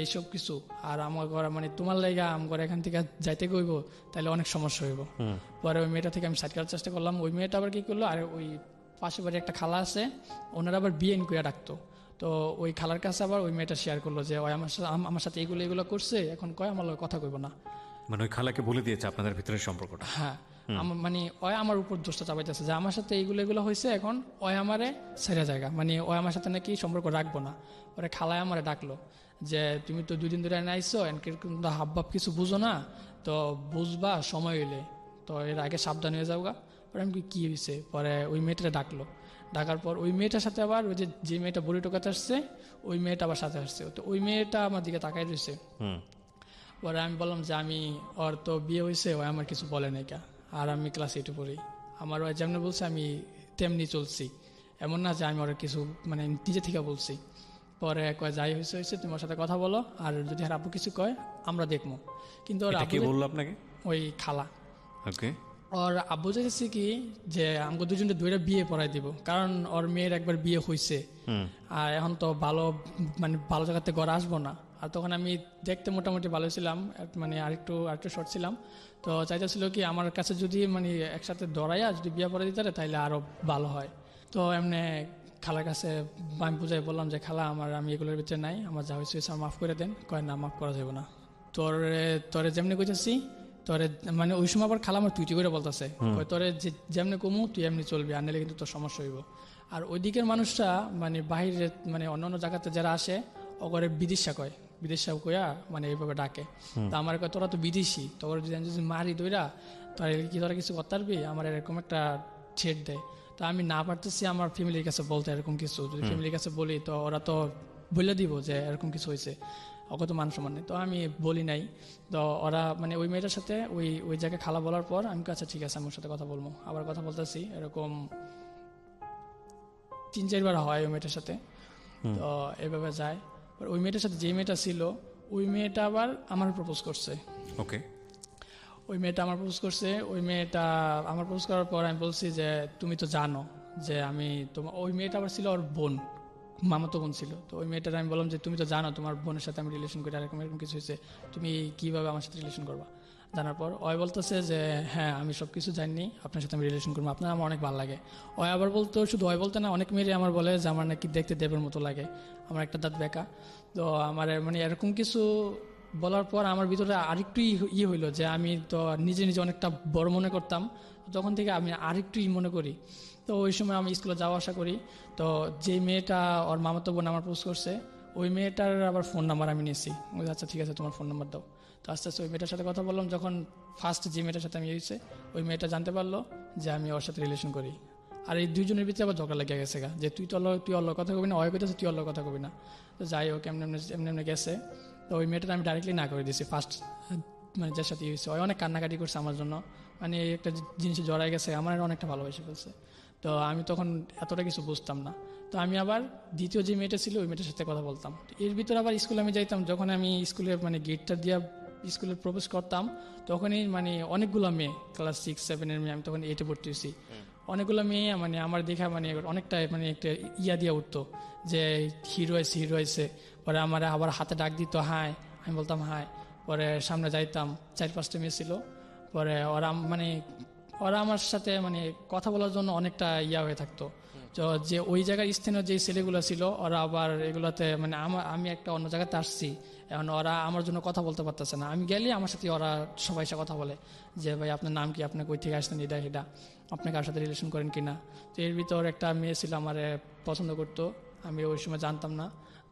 Speaker 3: এইসব কিছু, আর আমার ঘরে মানে তোমার লাইগা আমার এখান থেকে যাইতে কইব, তাহলে অনেক সমস্যা হইব। পরে ওই মেয়েটা থেকে আমি সাইড করার চেষ্টা করলাম। ওই মেয়েটা আবার কি করলো, আর ওই পাশে বাড়ি একটা খালা আছে, ওনারা আবার বিএন কইয়া ডাকতো। তো ওই খালার কাছে আবার ওই মেয়েটা শেয়ার করলো যে ওই আমার সাথে এগুলো করছে, এখন কয় আমার লগে কথা কইব না।
Speaker 4: মানে ওই খালাকে বলে দিয়েছে আপনাদের ভিতরে সম্পর্কটা?
Speaker 3: হ্যাঁ, মানে ওই আমার উপর দোষটা চাপাইতেছে যে আমার সাথে এগুলো হয়েছে, এখন ওই আমারে সেরা জায়গা, মানে ওই আমার সাথে নাকি সম্পর্ক রাখবো না। পরে খালায় আমারে ডাকলো যে তুমি তো 2 দিন ধরে আইসো, কিন্তু হাবভাব কিছু বুঝো না, তো বুঝবা সময় হইলে, তো এর আগে সাবধান হয়ে যাওগা। পরে আমি কি হয়েছে, পরে ওই মেয়েটা ডাকলো। ডাকার পর ওই মেয়েটার সাথে আবার ওই যে মেয়েটা বড়ি টোকাতে আসছে ওই মেয়েটা আবার সাথে আসছে। তো ওই মেয়েটা আমার দিকে তাকাই রয়েছে। পরে আমি বললাম যে আমি ওর তো বিয়ে হয়েছে, ওই আমার কিছু বলে নাই কা, আর আমি ক্লাস 8-এ পড়ি, আমার ওই যেমন বলছে আমি তেমনি চলছি, এমন না যে আমি ওর কিছু মানে নিজে থেকে বলছি। পরে কয় যাই হয়েছে তুমি ওর সাথে কথা বলো, আর যদি আর আব্বু কিছু কয় আমরা দেখবো। কিন্তু ওর আব্বু
Speaker 4: বললো আপনাকে?
Speaker 3: ওই খালা।
Speaker 4: ওকে।
Speaker 3: ওর আব্বু চাইছে কি যে আমাকে দুজনকে দুইটা বিয়ে পড়াই দিব, কারণ ওর মেয়ের একবার বিয়ে হয়েছে, আর এখন তো ভালো জায়গাতে ঘরে আসবো না। আর তখন আমি দেখতে মোটামুটি ভালো ছিলাম, মানে আরেকটু শর্ট ছিলাম। তো চাইতেছিল কি আমার কাছে যদি মানে একসাথে দৌড়াইয়া যদি বিয়ে পড়াই দিতে পারে তাহলে আরো ভালো হয়। তো এমনি খালার কাছে আমি বুঝাই বললাম যে খালা আমি এগুলোর ভিতরে নাই, আমার যা হয়েছে আমার মাফ করে দেন। কয় না, মাফ করা যাবে না। তোরে যেমনি কইতেছি তোরে, মানে ওই সময় আবার খালা আমার তুইটি করে বলতেছে, তোরে যেমনি কমু তুই এমনি চলবি, আর নাহলে কিন্তু তোর সমস্যা হইব। আর ওই দিকের মানুষরা মানে বাহিরে মানে অন্য জায়গাতে যারা আসে ওগরে বিদেশা কয়, বিদেশা কইয়া মানে এইভাবে ডাকে। তা আমার কয় তোরা তো বিদেশি, তোর যদি মারি দইরা তোরা কিছু করতে পারবি, আমার এরকম একটা ছেড় দেয়। তো আমি না পারতেছি আমার ফ্যামিলির কাছে বলতে এরকম কিছু, যদি ফ্যামিলির কাছে বলি তো ওরা তো বলে দিব যে এরকম কিছু হয়েছে, ওকে তো মান সম্মান নেই। তো আমি বলি নাই। তো ওরা মানে ওই মেয়েটার সাথে ওই জায়গায় খালা বলার পর আমি আচ্ছা ঠিক আছে আমার সাথে কথা বলবো। আবার কথা বলতেছি, এরকম 3-4 বার হয় ওই মেয়েটার সাথে। তো এভাবে যায়। ওই মেয়েটার সাথে যে মেয়েটা ছিল ওই মেয়েটা আবার আমার প্রপোজ করছে।
Speaker 4: ওকে।
Speaker 3: ওই মেয়েটা আমার প্রপোজ করছে। ওই মেয়েটা আমার প্রপোজ করার পর আমি বলছি যে তুমি তো জানো যে আমি তোমার, ওই মেয়েটা আবার ছিল ওর বোন, মামাতো বোন ছিল। তো ওই মেয়েটার আমি বললাম যে তুমি তো জানো তোমার বোনের সাথে আমি রিলেশন করি, এরকম কিছু হয়েছে, তুমি কিভাবে আমার সাথে রিলেশন করবা। জানার পর ওই বলতেছে যে হ্যাঁ আমি সব কিছু জানি, আপনার সাথে আমি রিলেশন করবো, আপনার আমার অনেক ভালো লাগে। ওই আবার বলতো, শুধু ওই বলতে না, অনেক মেয়েরই আমার বলে যে আমার নাকি দেখতে দেবের মতো লাগে, আমার একটা দাঁত বেঁকা। তো আমার মানে এরকম কিছু বলার পর আমার ভিতরে আরেকটু হইলো যে আমি তো নিজে অনেকটা বড় মনে করতাম, তখন থেকে আমি আরেকটু মনে করি। তো ওই সময় আমি স্কুলে যাওয়া আসা করি। তো যে মেয়েটা ওর মামাতো বোন আমার পোস্ট করছে ওই মেয়েটার আবার ফোন নাম্বার আমি নিয়েছি। আচ্ছা ঠিক আছে তোমার ফোন নাম্বার দাও। তো আস্তে আস্তে ওই মেয়েটার সাথে কথা বললাম। যখন ফার্স্ট যে মেয়েটার সাথে আমি হয়েছে ওই মেয়েটা জানতে পারলো যে আমি ওর সাথে রিলেশন করি। আর এই দুইজনের ভিতরে আবার ঝগড়া লেগে গেছে যে তুই অল্ল কথা কবি না, ওই কইতেছে তুই অল্ল কথা কবি না। তো যাই হোক এমনি গেছে। তো ওই মেয়েটা আমি ডাইরেক্টলি না করে দিয়েছি ফার্স্ট, মানে যার সাথে হয়েছে। ওই অনেক কান্নাকাটি করছে আমার জন্য, মানে একটা জিনিসে জড়াই গেছে, আমার অনেকটা ভালোবেসে ফেলছে। তো আমি তখন এতটা কিছু বুঝতাম না। তো আমি আবার দ্বিতীয় যে মেয়েটা ছিল ওই মেয়েটার সাথে কথা বলতাম। এর ভিতরে আবার স্কুলে আমি যাইতাম, যখন আমি স্কুলের মানে গেটটা দিয়ে স্কুলে প্রবেশ করতাম তখনই মানে অনেকগুলো মেয়ে, ক্লাস 6-7 মেয়ে, আমি তখন 8-এ ভর্তি হয়েছি, অনেকগুলো মেয়ে মানে আমার দেখা মানে অনেকটা মানে একটা ইয়া দিয়ে উঠতো যে হিরো হয়েছে। পরে আমার আবার হাতে ডাক দিত হাই, আমি বলতাম হাই। পরে সামনে যাইতাম, 4-5টা মেয়ে ছিল। পরে ওরা আমার সাথে মানে কথা বলার জন্য অনেকটা ইয়া হয়ে থাকতো। তো যে ওই জায়গার স্থানীয় যে ছেলেগুলো ছিল ওরা আবার এগুলোতে মানে আমি একটা অন্য জায়গাতে আসছি, এখন ওরা আমার জন্য কথা বলতে পারতেছে না। আমি গেলে আমার সাথে ওরা সবাই সাথে কথা বলে যে ভাই আপনার নাম কি, আপনি কই থেকে আসছেন, এটা আপনি কার সাথে রিলেশন করেন কিনা। তো এর ভিতর একটা মেয়ে ছিল আমার পছন্দ করতো, আমি ওই সময় জানতাম না।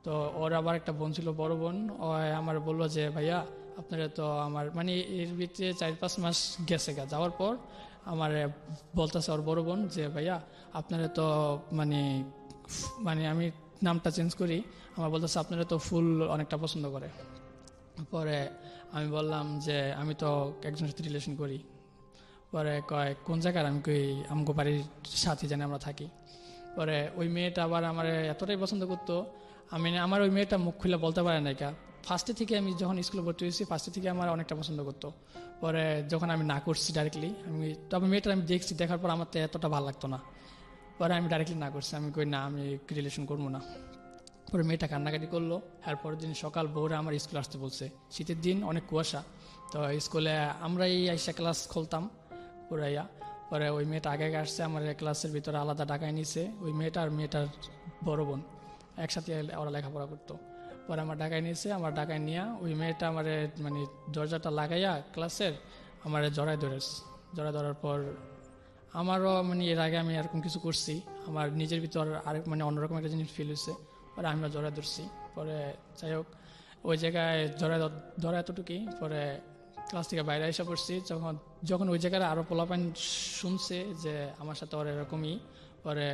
Speaker 3: তো ওর আবার একটা বোন ছিল, বড় বোন, ও আমার বললো যে ভাইয়া আপনারা তো আমার মানে এর ভিতরে 4-5 মাস গেছে যাওয়ার পর আমার বলতেছে ওর বড় বোন যে ভাইয়া আপনারা তো মানে মানে আমি নামটা চেঞ্জ করি, আমার বলতেছে আপনারা তো ফুল অনেকটা পছন্দ করে। পরে আমি বললাম যে আমি তো একজনের সাথে রিলেশন করি। পরে কয় কোন জায়গার, আমি কই আমগো বাড়ির সাথে জানি আমরা থাকি। পরে ওই মেয়েটা আবার আমার এতটাই পছন্দ করতো, আমি আমার ওই মেয়েটা মুখ খুলে বলতে পারে না কা। ফার্স্টে থেকে আমি যখন স্কুলে ভর্তি হয়েছি ফার্স্টে থেকে আমার অনেকটা পছন্দ করতো। পরে যখন আমি না করছি ডাইরেক্টলি, আমি তবে মেয়েটা আমি দেখছি, দেখার পর আমার তো এতটা ভালো লাগতো না। পরে আমি ডাইরেক্টলি না করছি, আমি কই না আমি রিলেশন করবো না। পরে মেয়েটা কান্নাকাটি করলো। এরপরের দিন সকাল ভোরে আমার স্কুলে আসতে বলছে, শীতের দিন অনেক কুয়াশা, তো স্কুলে আমরাই আইসা ক্লাস খুলতাম পুরাইয়া। পরে ওই মেয়েটা আগে আগে আসছে, আমার ক্লাসের ভিতরে আলাদা ডাকায় নিছে। ওই মেয়েটা আর মেয়েটার বড় বোন একসাথে ওরা লেখাপড়া করতো। পরে আমার ডাকায় নিয়েছে, আমার ডাকায় নিয়ে ওই মেয়েটা আমার মানে দরজাটা লাগাইয়া ক্লাসের আমার জড়ায় ধরার পর আমারও মানে এর আগে আমি এরকম কিছু করছি, আমার নিজের ভিতর আরেক মানে অন্যরকম একটা জিনিস ফিল হয়েছে। পরে আমরা জড়ায় ধরছি। পরে যাই হোক ওই জায়গায় ধরা এতটুকুই। পরে ক্লাস থেকে বাইরে এসে পড়ছি, যখন ওই জায়গায় আরও পোলাপান শুনছে যে আমার সাথে ওর এরকমই, পরে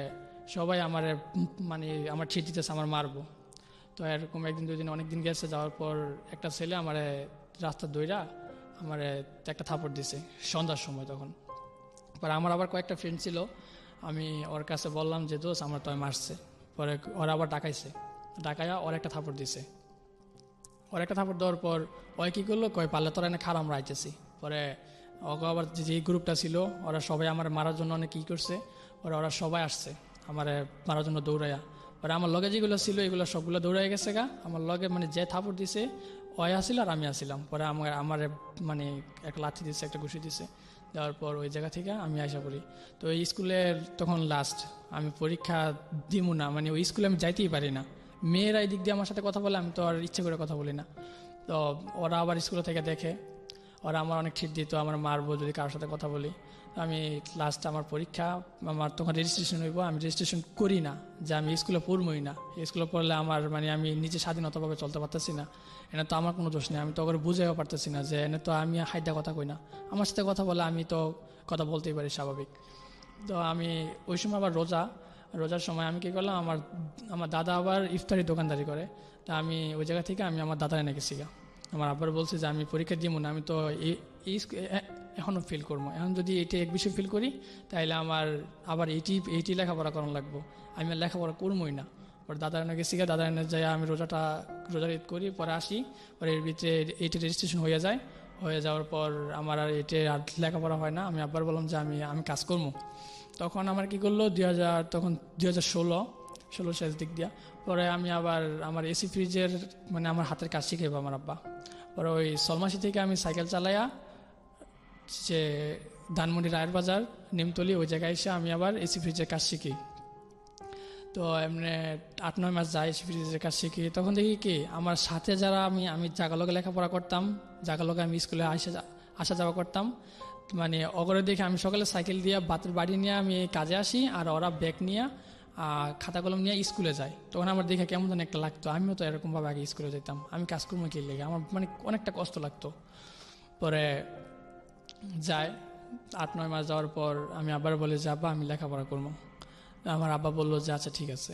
Speaker 3: সবাই আমার মানে আমার ছিট দিতেছে আমার মারবো। তো এরকম একদিন দুই দিন অনেক দিন গেছে, যাওয়ার পর একটা ছেলে আমার রাস্তা দইরা আমার একটা থাপড় দিছে সন্ধ্যার সময়। তখন পরে আমার আবার কয়েকটা ফ্রেন্ড ছিল, আমি ওর কাছে বললাম যে দোষ আমার তো মারছে। পরে ওরা আবার ডাকাইয়া ওর একটা থাপড় দিছে। ওর একটা থাপড় দেওয়ার পর ওই কী করলো, কয় পারলে তোরা এনে খারাপ আমরা আইতেছি। পরে ওকে আবার যে গ্রুপটা ছিল ওরা সবাই আমার মারার জন্য অনেক কী করছে, ওরা সবাই আসছে আমার মারার জন্য দৌড়াইয়া। পরে আমার লগে যেগুলো ছিল এগুলো সবগুলো দৌড়াই গেছে আমার লগে, মানে যে থাপড় দিছে ওই আসিল আর আমি আসিলাম। পরে আমার মানে একটা লাঠি দিছে, একটা ঘুষি দিছে, দেওয়ার পর ওই জায়গা থেকে আমি আশা করি। তো এই স্কুলের তখন লাস্ট আমি পরীক্ষা দিব না, মানে ওই স্কুলে আমি যাইতেই পারি না। মেয়েরা এই দিক দিয়ে আমার সাথে কথা বলে, আমি তো আর ইচ্ছে করে কথা বলি না। তো ওরা আবার স্কুলে থেকে দেখে, ওরা আমার অনেক ঠিক দিত, আমার মারবো যদি কারোর সাথে কথা বলি। আমি লাস্ট আমার পরীক্ষা, আমার তখন রেজিস্ট্রেশন হইব, আমি রেজিস্ট্রেশন করি না যে আমি স্কুলে পড়বই না। স্কুলে পড়লে আমার মানে আমি নিজে স্বাধীনতাভাবে চলতে পারতেছি না, এনে তো আমার কোনো দোষ নেই। আমি তো ওকে বুঝাইও পারতেছি না যে এনে তো আমি হাইদা কথা কই না, আমার সাথে কথা বলে আমি তো কথা বলতেই পারি স্বাভাবিক। তো আমি ওই সময় আবার রোজার সময় আমি কী করলাম, আমার দাদা আবার ইফতারি দোকানদারি করে, তা আমি ওই জায়গা থেকে আমি আমার দাদার এনে গেছি। আমার আব্বার বলছে যে আমি পরীক্ষা দিব না, আমি তো এখনও ফিল করবো, এখন যদি এইটি এক বিষয় ফিল করি তাহলে আমার আবার এইটি লেখাপড়া করানো লাগবো, আমি আর লেখাপড়া করবোই না। পরে দাদার এনে গেছি, দাদার এনে যাই আমি রোজার ঈদ করি, পরে আসি, পরে এর ভিতরে এইটি রেজিস্ট্রেশন হয়ে যাওয়ার পর আমার আর এটি আর লেখাপড়া হয় না। আমি আব্বার বললাম যে আমি কাজ করবো। তখন আমার কি করলো 2016 শেষ দিক দিয়া, পরে আমি আবার আমার এসি ফ্রিজের মানে আমার হাতের কাজ শিখাইবো আমার আব্বা। পরে ওই সলমাসি থেকে আমি সাইকেল চালাইয়া যে ধানমন্ডি রায়ের বাজার নিমতলি ওই জায়গায় এসে আমি আবার এসি ফ্রিজের কাজ শিখি। তো এমনি 8-9 মাস যাই এসি ফ্রিজের কাজ শিখি। তখন দেখি কি আমার সাথে যারা আমি জাগালগে লেখাপড়া করতাম, জাগালগে আমি স্কুলে আসা যাওয়া করতাম, মানে অগরে দেখে আমি সকালে সাইকেল দিয়ে বাতের বাড়ি নিয়ে আমি কাজে আসি, আর ওরা ব্যাগ নিয়ে খাতা কলম নিয়ে স্কুলে যায়। তখন আমার দেখে কেমন যেন একটা লাগতো, আমিও তো এরকমভাবে আগে স্কুলে যেতাম, আমি কাজকর্ম কি লেগে আমার মানে অনেকটা কষ্ট লাগতো। পরে যায় 8-9 মাস যাওয়ার পর আমি আবার বলি যে আব্বা আমি লেখাপড়া করবো। আমার আব্বা বললো যে আচ্ছা ঠিক আছে,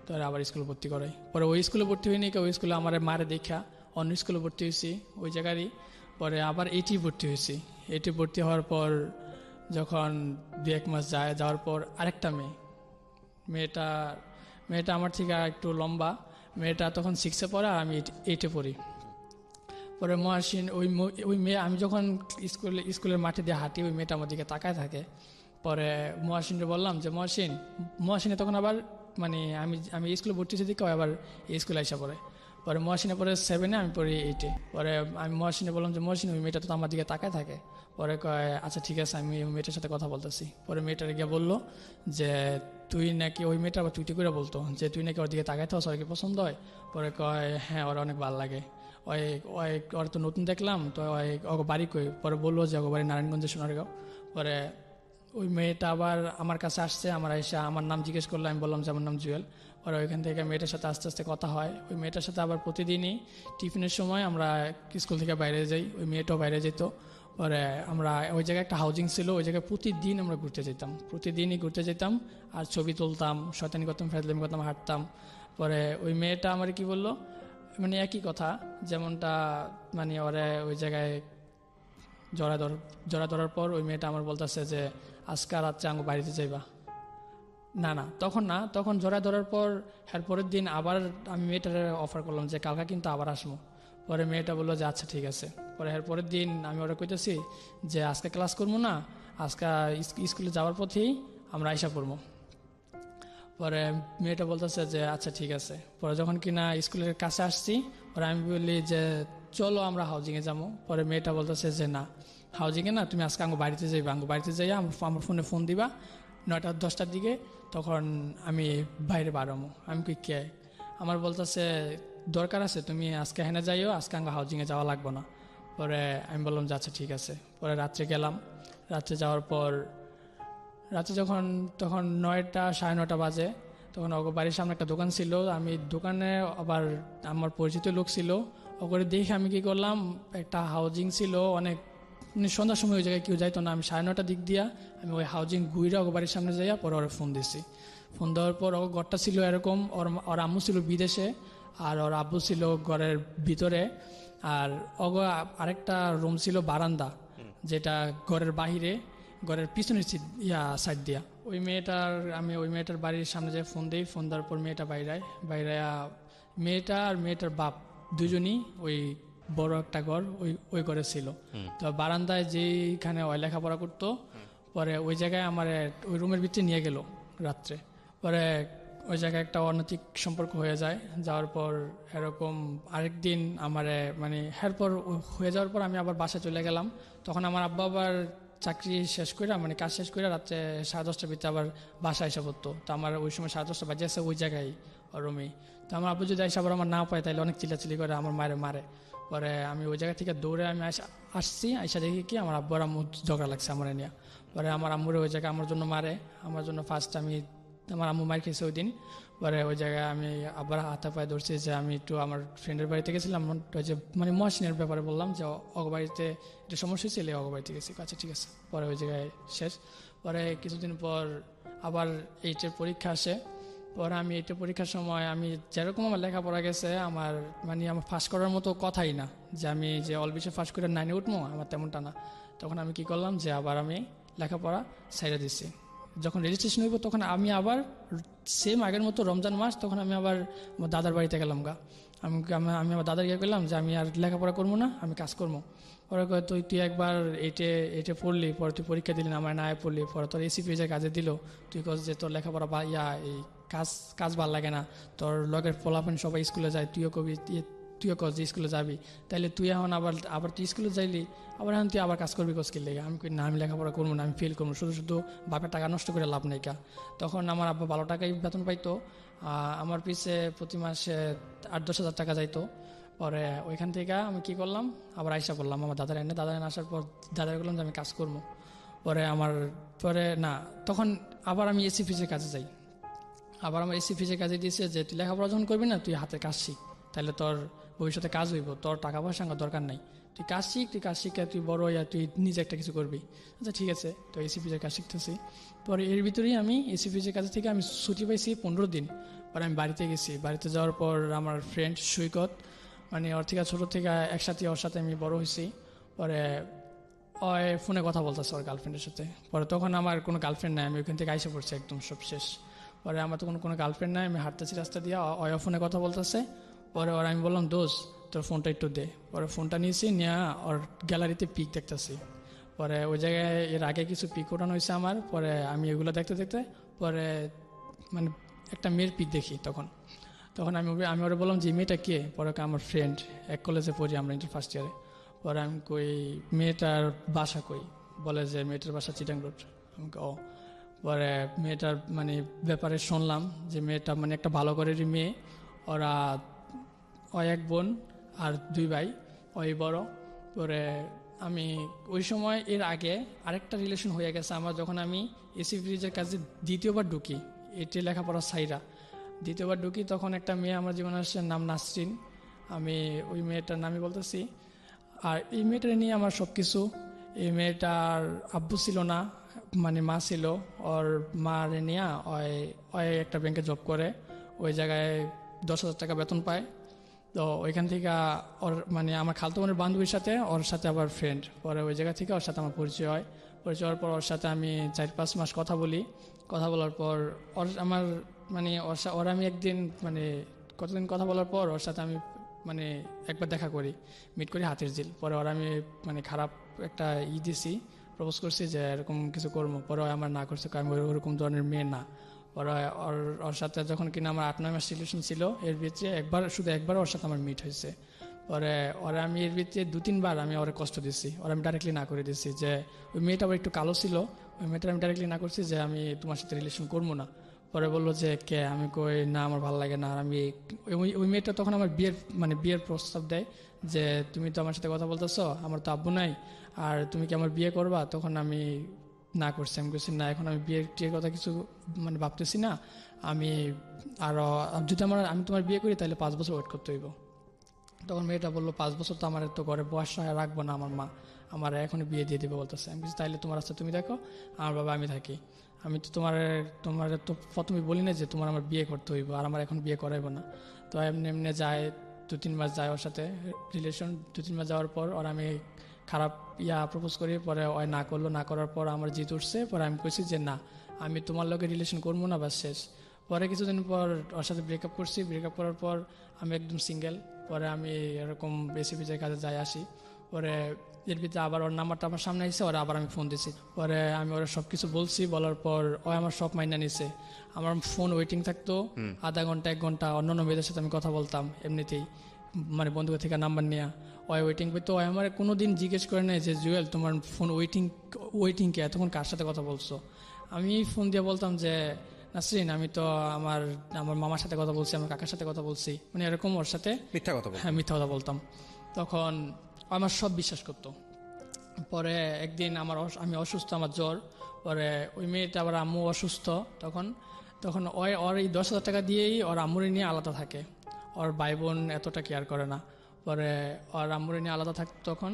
Speaker 3: তো আবার স্কুলে ভর্তি করাই। পরে ওই স্কুলে ভর্তি হয়নি, ওই স্কুলে আমার মারে দেখা অন্য স্কুলে ভর্তি হয়েছি ওই জায়গারই। পরে আবার এইটি ভর্তি হয়েছি। এটি ভর্তি হওয়ার পর যখন 2-1 মাস যাওয়ার পর আরেকটা মেয়েটা আমার থেকে একটু লম্বা, মেয়েটা তখন 6-এ পড়ে আর আমি 8-এ পড়ি। পরে মহাসিন ওই মেয়ে, আমি যখন স্কুলের মাঠে দিয়ে হাঁটি ওই মেয়েটা আমার দিকে তাকায় থাকে। পরে মহাসিনকে বললাম যে মহাসিনে তখন আবার মানে আমি স্কুলে ভর্তি হয়েছি দিকে আবার এই স্কুলে আসা পড়ে। পরে মহাসিনে পরে 7-এ আমি পড়ি 8-এ। পরে আমি মহাসিনে বললাম যে মহাসিন ওই মেয়েটা তো আমার দিকে তাকায় থাকে। পরে কয় আচ্ছা ঠিক আছে আমি ওই মেয়েটার সাথে কথা বলতেছি। পরে মেয়েটার গিয়ে বললো যে তুই নাকি, ওই মেয়েটা আবার টুইটি করে বলতো যে তুই নাকি ওর দিকে তাকাইতে সবাইকে পছন্দ হয়। পরে কয় হ্যাঁ ওর অনেক ভালো লাগে, ওর তো নতুন দেখলাম তো ওকে বাড়ি কই। পরে বললো যে ওকে বাড়ি নারায়ণগঞ্জে সোনারগাঁও। পরে ওই মেয়েটা আবার আমার কাছে আসছে, আমার এসে আমার নাম জিজ্ঞেস করলো, আমি বললাম যে আমার নাম জুয়েল। পরে ওইখান থেকে মেয়েটার সাথে আস্তে আস্তে কথা হয়। ওই মেয়েটার সাথে আবার প্রতিদিনই টিফিনের সময় আমরা স্কুল থেকে বাইরে যাই, ওই মেয়েটাও বাইরে যেত। পরে আমরা ওই জায়গায় একটা হাউজিং ছিল, ওই জায়গায় প্রতিদিন আমরা ঘুরতে যেতাম, প্রতিদিনই ঘুরতে যেতাম আর ছবি তুলতাম, শয়তানি করতাম, ফেজলামি করতাম, হাঁটতাম। পরে ওই মেয়েটা আমার কি বললো, মানে একই কথা যেমনটা মানে ওরা ওই জায়গায় জড়া ধরার পর ওই মেয়েটা আমার বলতেছে যে আজকে রাত্রে আঙ্গু বাড়িতে যাইবা। না তখন জড়া ধরার পর এর পরের দিন আবার আমি মেয়েটার অফার করলাম যে কালকে কিন্তু আবার আসবো। পরে মেয়েটা বললো যে আচ্ছা ঠিক আছে। পরে এর পরের দিন আমি ওরা কইতেছি যে আজকে ক্লাস করবো না, আজকে স্কুলে যাওয়ার পথেই আমরা আইসা পড়বো। পরে মেয়েটা বলতেছে যে আচ্ছা ঠিক আছে। পরে যখন কিনা স্কুলের কাছে আসছি, পরে আমি বলি যে চলো আমরা হাউজিংয়ে যাবো। পরে মেয়েটা বলতেছে যে না, হাউজিংয়ে না, তুমি আজকে আঙ্গু বাড়িতে যাইবা, আঙ্গু বাড়িতে যাইয়া আমার ফোনে ফোন দিবা 9টা-10টার দিকে, তখন আমি বাইরে বাড়াবো। আমি কি কে, আমার বলতেছে দরকার আছে, তুমি আজকে হেনে যাইও, আজকে আঙ্গু হাউজিংয়ে যাওয়া লাগবো না। পরে আমি বললাম যে আচ্ছা ঠিক আছে। পরে রাত্রে গেলাম, রাত্রে যাওয়ার পর রাতে তখন 9টা-9:30 বাজে। তখন ওর বাড়ির সামনে একটা দোকান ছিল, আমি দোকানে আবার আমার পরিচিত লোক ছিল, ওকে দেখে আমি কি করলাম, একটা হাউজিং ছিল অনেক, মানে সন্ধ্যার সময় ওই জায়গায় কেউ যাইতো না, আমি 9:30 দিক দিয়া আমি ওই হাউজিং ঘুরে ওর বাড়ির সামনে যাইয়া পরে ওরা ফোন দিছি। ফোন দেওয়ার পর ওর ঘরটা ছিল এরকম, ওর আম্মু ছিল বিদেশে আর ওর আব্বু ছিল ঘরের ভিতরে, আর আরেকটা রুম ছিল বারান্দা, যেটা ঘরের বাহিরে, ঘরের পিছনের সাইড দিয়া। ওই মেয়েটার বাড়ির সামনে যাই ফোন দিই, ফোন দেওয়ার পর মেয়েটা বাইরে মেয়েটা আর মেয়েটার বাপ দুজনই ওই বড় একটা ঘর ওই ঘরে ছিল। তো বারান্দায় যেখানে ওই লেখাপড়া করতো, পরে ওই জায়গায় আমার ওই রুমের ভিতরে নিয়ে গেল রাত্রে। পরে ওই জায়গায় একটা অনৈতিক সম্পর্ক হয়ে যায়। যাওয়ার পর এরকম আরেকদিন আমার মানে এরপর হয়ে যাওয়ার পর আমি আবার বাসায় চলে গেলাম। তখন আমার আব্বা আবার চাকরি শেষ করে, মানে কাজ শেষ করে রাত্রে 10:30টার ভিতরে আবার বাসায় এসে পড়তো। তো আমার ওই সময় 10:30 বাজে আছে ওই জায়গায় রুমেই। তো আমার আব্বু যদি এসে আবার আমার না পায় তাহলে অনেক চিল্লাচিল্লি করে, আমার মারে। পরে আমি ওই জায়গা থেকে দৌড়ে আমি আসছি, আইসা দেখি কি আমার আব্বুর আম্মু ঝগড়া লাগছে আমার নিয়ে। পরে আমার আম্মুরে ওই জায়গায় আমার জন্য মারে, আমার জন্য ফার্স্ট আমার আম্মু মার খেয়েছে ওই দিন। পরে ওই জায়গায় আমি আবার হাতে পায়ে ধরছি যে আমি একটু আমার ফ্রেন্ডের বাড়িতে গেছিলাম, যে মানে মহাসিনের ব্যাপারে বললাম যে অগ বাড়িতে একটু সমস্যা ছিল, অগ বাড়িতে গেছি। আচ্ছা ঠিক আছে। পরে ওই জায়গায় শেষ। পরে কিছুদিন পর আবার 8-এর পরীক্ষা আসে। পরে আমি 8-এর পরীক্ষার সময় আমি যেরকম আমার লেখাপড়া গেছে, আমার ফার্স্ট করার মতো কথাই না যে আমি যে অল বিশ্বে ফার্স্ট করে 9-এ উঠবো, আমার তেমনটা না। তখন আমি কি করলাম যে আবার আমি লেখাপড়া ছেড়ে দিচ্ছি। যখন রেজিস্ট্রেশন হইব তখন আমি আবার সেম আগের মতো রমজান মাস, তখন আমি আবার আমার দাদার বাড়িতে গেলাম আমি আমার দাদার গিয়ে করলাম যে আমি আর লেখাপড়া করবো না, আমি কাজ করবো। পরে তুই একবার এইটে পড়লি, পরে তুই পরীক্ষা দিলি না, আমার না পড়লি, পরে তোর এসিপিএসের কাজে দিল, তুই কস যে তোর লেখাপড়া বা এই কাজ ভাল লাগে না, তোর লগের পোলাপেন সবাই স্কুলে যায়, তুইও কস যে স্কুলে যাবি, তাইলে তুই এখন আবার তুই স্কুলে যাইলি, আবার এখন তুই আবার কাজ করবি কসকির লেগে। আমি কই না, আমি লেখাপড়া করবো না, আমি ফেল করবো, শুধু বাপের টাকা নষ্ট করে লাভ নেই কা। তখন আমার আব্বা ভালো টাকাই বেতন পাইতো, আমার পিছে প্রতি মাসে 8-10 হাজার টাকা যাইতো। পরে ওইখান থেকে আমি কি করলাম, আবার আইসা পড়লাম আমার দাদার এনে আসার পর দাদার বললাম যে আমি কাজ করবো। তখন আবার আমি এসি ফিজের কাজে যাই। আবার আমার এসি ফিজের কাজে দিয়েছে যে তুই লেখাপড়া যখন করবি না, তুই হাতে কাজ শিখ, তাহলে তোর ভবিষ্যতে কাজ হইব, তোর টাকা পয়সা দরকার নাই, তুই কাজ শিখে তুই বড় হইয়া তুই নিজে একটা কিছু করবি। আচ্ছা ঠিক আছে। তো এসি ফিজের কাজ শিখতেছি। পরে এর ভিতরেই আমি এসি ফিজের কাজ থেকে আমি ছুটি পাইছি 15 দিন। পরে আমি বাড়িতে গেছি। বাড়িতে যাওয়ার পর আমার ফ্রেন্ড সৈকত, মানে ওর থেকে ছোটো থেকে ওর সাথে আমি বড় হয়েছি। পরে ফোনে কথা বলতেছে ওর গার্লফ্রেন্ডের সাথে। পরে তখন আমার কোনো গার্লফ্রেন্ড নাই, আমি ওইখান থেকে আইসা পড়ছি একদম সব শেষ। পরে আমার তো কোনো গার্লফ্রেন্ড নাই, আমি হাঁটতেছি রাস্তা দিয়ে, ফোনে কথা বলতেছে। পরে আমি বললাম দোস্ত তোর ফোনটা একটু দে। পরে ফোনটা নিয়েছি, নিয়ে ওর গ্যালারিতে পিক দেখতেছি। পরে ওই জায়গায় এর আগে কিছু পিক ওঠানো হয়েছে আমার। পরে আমি এগুলো দেখতে পরে মানে একটা মেয়ের পিক দেখি। তখন আমি ওরা বললাম যে মেয়েটা কে? পরে আমার ফ্রেন্ড, এক কলেজে পড়ি আমরা, ইন্টার ফার্স্ট ইয়ারে। পরে আমি কই মেয়েটার বাসা কই? বলে যে মেয়েটার বাসা চিটাং রোড। আমি ও। পরে মেয়েটার মানে ব্যাপারে শুনলাম যে মেয়েটা মানে একটা ভালো ঘরেরই মেয়ে, ওরা এক বোন আর 2 ভাই, ওই বড়। পরে আমি ওই সময় এর আগে আরেকটা রিলেশন হয়ে গেছে আমার, যখন আমি এসি ফ্রিজের কাছে দ্বিতীয়বার ঢুকি, এটি লেখাপড়া সাইরা দ্বিতীয়বার ঢুকি তখন একটা মেয়ে আমার জীবনে আসছে, নাম নাসরিন। আমি ওই মেয়েটার নামই বলতেছি। আর এই মেয়েটা নিয়ে আমার সব কিছু। এই মেয়েটার আব্বু ছিল না, মানে মা ছিল। ওর মা নিয়ে ওই একটা ব্যাংকে জব করে, ওই জায়গায় 10,000 টাকা বেতন পায়। তো ওইখান থেকে ওর মানে আমার খালতো বোনের বান্ধবীর সাথে ওর সাথে আবার ফ্রেন্ড, পরে ওই জায়গা থেকে ওর সাথে আমার পরিচয় হয়। পরিচয় হওয়ার পর ওর সাথে আমি 4-5 মাস কথা বলি। কথা বলার পর ওর আমার মানে ওর আমি একদিন মানে কতদিন কথা বলার পর ওর সাথে আমি মানে একবার দেখা করি, মিট করি হাতের ঝিল। পরে ওর আমি মানে খারাপ একটা দিছি, প্রপোজ করছি যে এরকম কিছু করবো। পরে আমার না করছে, আমি ওরকম ধরনের মেয়ে না। ওর ওর সাথে যখন কিনা আমার 8-9 মাস রিলেশন ছিল, এর ভিতরে শুধু একবার ওর সাথে আমার মিট হয়েছে। পরে ওরা আমি এর ভিতরে 2-3 বার আমি ওরা কষ্ট দিচ্ছি, ওরা আমি ডাইরেক্টলি না করে দিচ্ছি যে ওই মেয়েটা আবার একটু কালো ছিল, ওই মেয়েটা আমি ডাইরেক্টলি না করছি যে আমি তোমার সাথে রিলেশন করবো না। পরে বললো যে কে, আমি কই না আমার ভালো লাগে না। আর আমি ওই মেয়েটা তখন আমার বিয়ের প্রস্তাব দেয় যে তুমি তো আমার সাথে কথা বলতেছো, আমার তো আব্বু নাই, আর তুমি কি আমার বিয়ে করবা? তখন আমি না করছি, আমি বলছি না, এখন আমি বিয়ের কথা কিছু মানে ভাবতেছি না। আমি আরও যদি আমি তোমার বিয়ে করি তাহলে 5 বছর ওয়েট করতে হইব। তখন মেয়েটা বললো 5 বছর তো আমার তো ঘরে বয়স রাখবো না, আমার মা আমার এখনই বিয়ে দিয়ে দেবে বলতেছে। আমি বলছি তাইলে তোমার রাস্তা তুমি দেখো, আমার বাবা আমি থাকি। আমি তো তোমার তো প্রথমে বলি না যে তোমার আমার বিয়ে করতে হইব, আর আমার এখন বিয়ে করাইব না। তো এমনি এমনি যায়, 2-3 মাস যায় ওর সাথে রিলেশন। 2-3 মাস যাওয়ার পর ওর আমি খারাপ প্রপোজ করি। পরে ওই না করলো, না করার পর আমার জিত উঠছে। পরে আমি কইছি যে না, আমি তোমার লোকে রিলেশন করবো না, বাস শেষ। পরে কিছুদিন পর ওর সাথে ব্রেকআপ করছি। ব্রেকআপ করার পর আমি একদম সিঙ্গেল। পরে আমি এরকম বেশি কাজে যাই আসি। পরে এর ভিতরে আবার ওর নাম্বারটা আমার সামনে এসে ওরা আবার আমি ফোন দিছি। পরে আমি ওরা সব কিছু বলছি, বলার পর ও আমার সব মাইনা নিছে। আমার ফোন ওয়েটিং থাকতো আধা ঘন্টা 1 ঘন্টা, অন্যান্য মেয়েদের সাথে আমি কথা বলতাম এমনিতেই, মানে বন্ধুদের থেকে নাম্বার নেওয়া। ওই ওয়েটিং পেতো। ওই আমার কোনো দিন জিজ্ঞেস করে নাই যে জুয়েল তোমার ফোন ওয়েটিং কে, এতক্ষণ কার সাথে কথা বলছো? আমি ফোন দিয়ে বলতাম যে নাসরিন, আমি তো আমার মামার সাথে কথা বলছি, আমার কাকার সাথে কথা বলছি, মানে এরকম ওর সাথে
Speaker 4: মিথ্যা কথা বল।
Speaker 3: হ্যাঁ, মিথ্যা কথা বলতাম। তখন আমার সব বিশ্বাস করতো। পরে একদিন আমি অসুস্থ, আমার জ্বর। পরে ওই মেয়েটা আবার আম্মু অসুস্থ। তখন ওর এই 10,000 টাকা দিয়েই ওর আম্মুরে নিয়ে আলাদা থাকে। ওর ভাই বোন এতটা কেয়ার করে না। পরে ওর আম্মুরে নিয়ে আলাদা থাকতো। তখন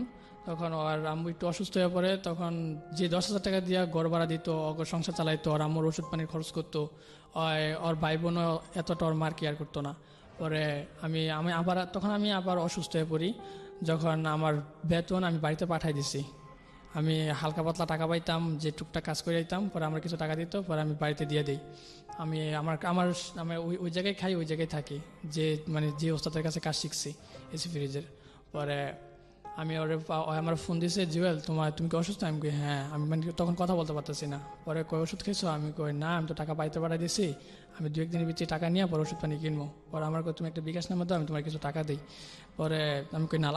Speaker 3: ওর আম্মু একটু অসুস্থ হয়ে পড়ে। তখন যে 10,000 টাকা দিয়ে ঘর ভাড়া দিত, ওর সংসার চালাইতো, ওর আম্মুর ওষুধ পানির খরচ করতো। ওর ভাই বোনও এতটা ওর মার কেয়ার করতো না। পরে আমি আবার অসুস্থ হয়ে পড়ি। যখন আমার বেতন আমি বাড়িতে পাঠাই দিছি, আমি হালকা পাতলা টাকা পাইতাম, যে টুকটাক কাজ করে দিতাম। পরে আমার কিছু টাকা দিত, পরে আমি বাড়িতে দিয়ে দিই। আমি ওই জায়গায় খাই, ওই জায়গায় থাকি, যে ওস্তাদের কাছে কাজ শিখছি এসি ফ্রিজের। পরে আমি আমার ফোন দিয়েছে, জুয়েল তুমি কি অসুস্থ? আমি কই হ্যাঁ। আমি তখন কথা বলতে পারতেছি না। পরে কই ওষুধ খেয়েছো? আমি কই না, আমি তো টাকা পাইতে পাঠাই দিছি, আমি 2-1 দিনের ভিতরে টাকা নিয়ে পরে ওষুধ পানি কিনবো। পরে আমার তুমি একটা বিকাশ নাম্বার দাও, আমি তোমার কিছু টাকা দিই। পরে আমি কই না,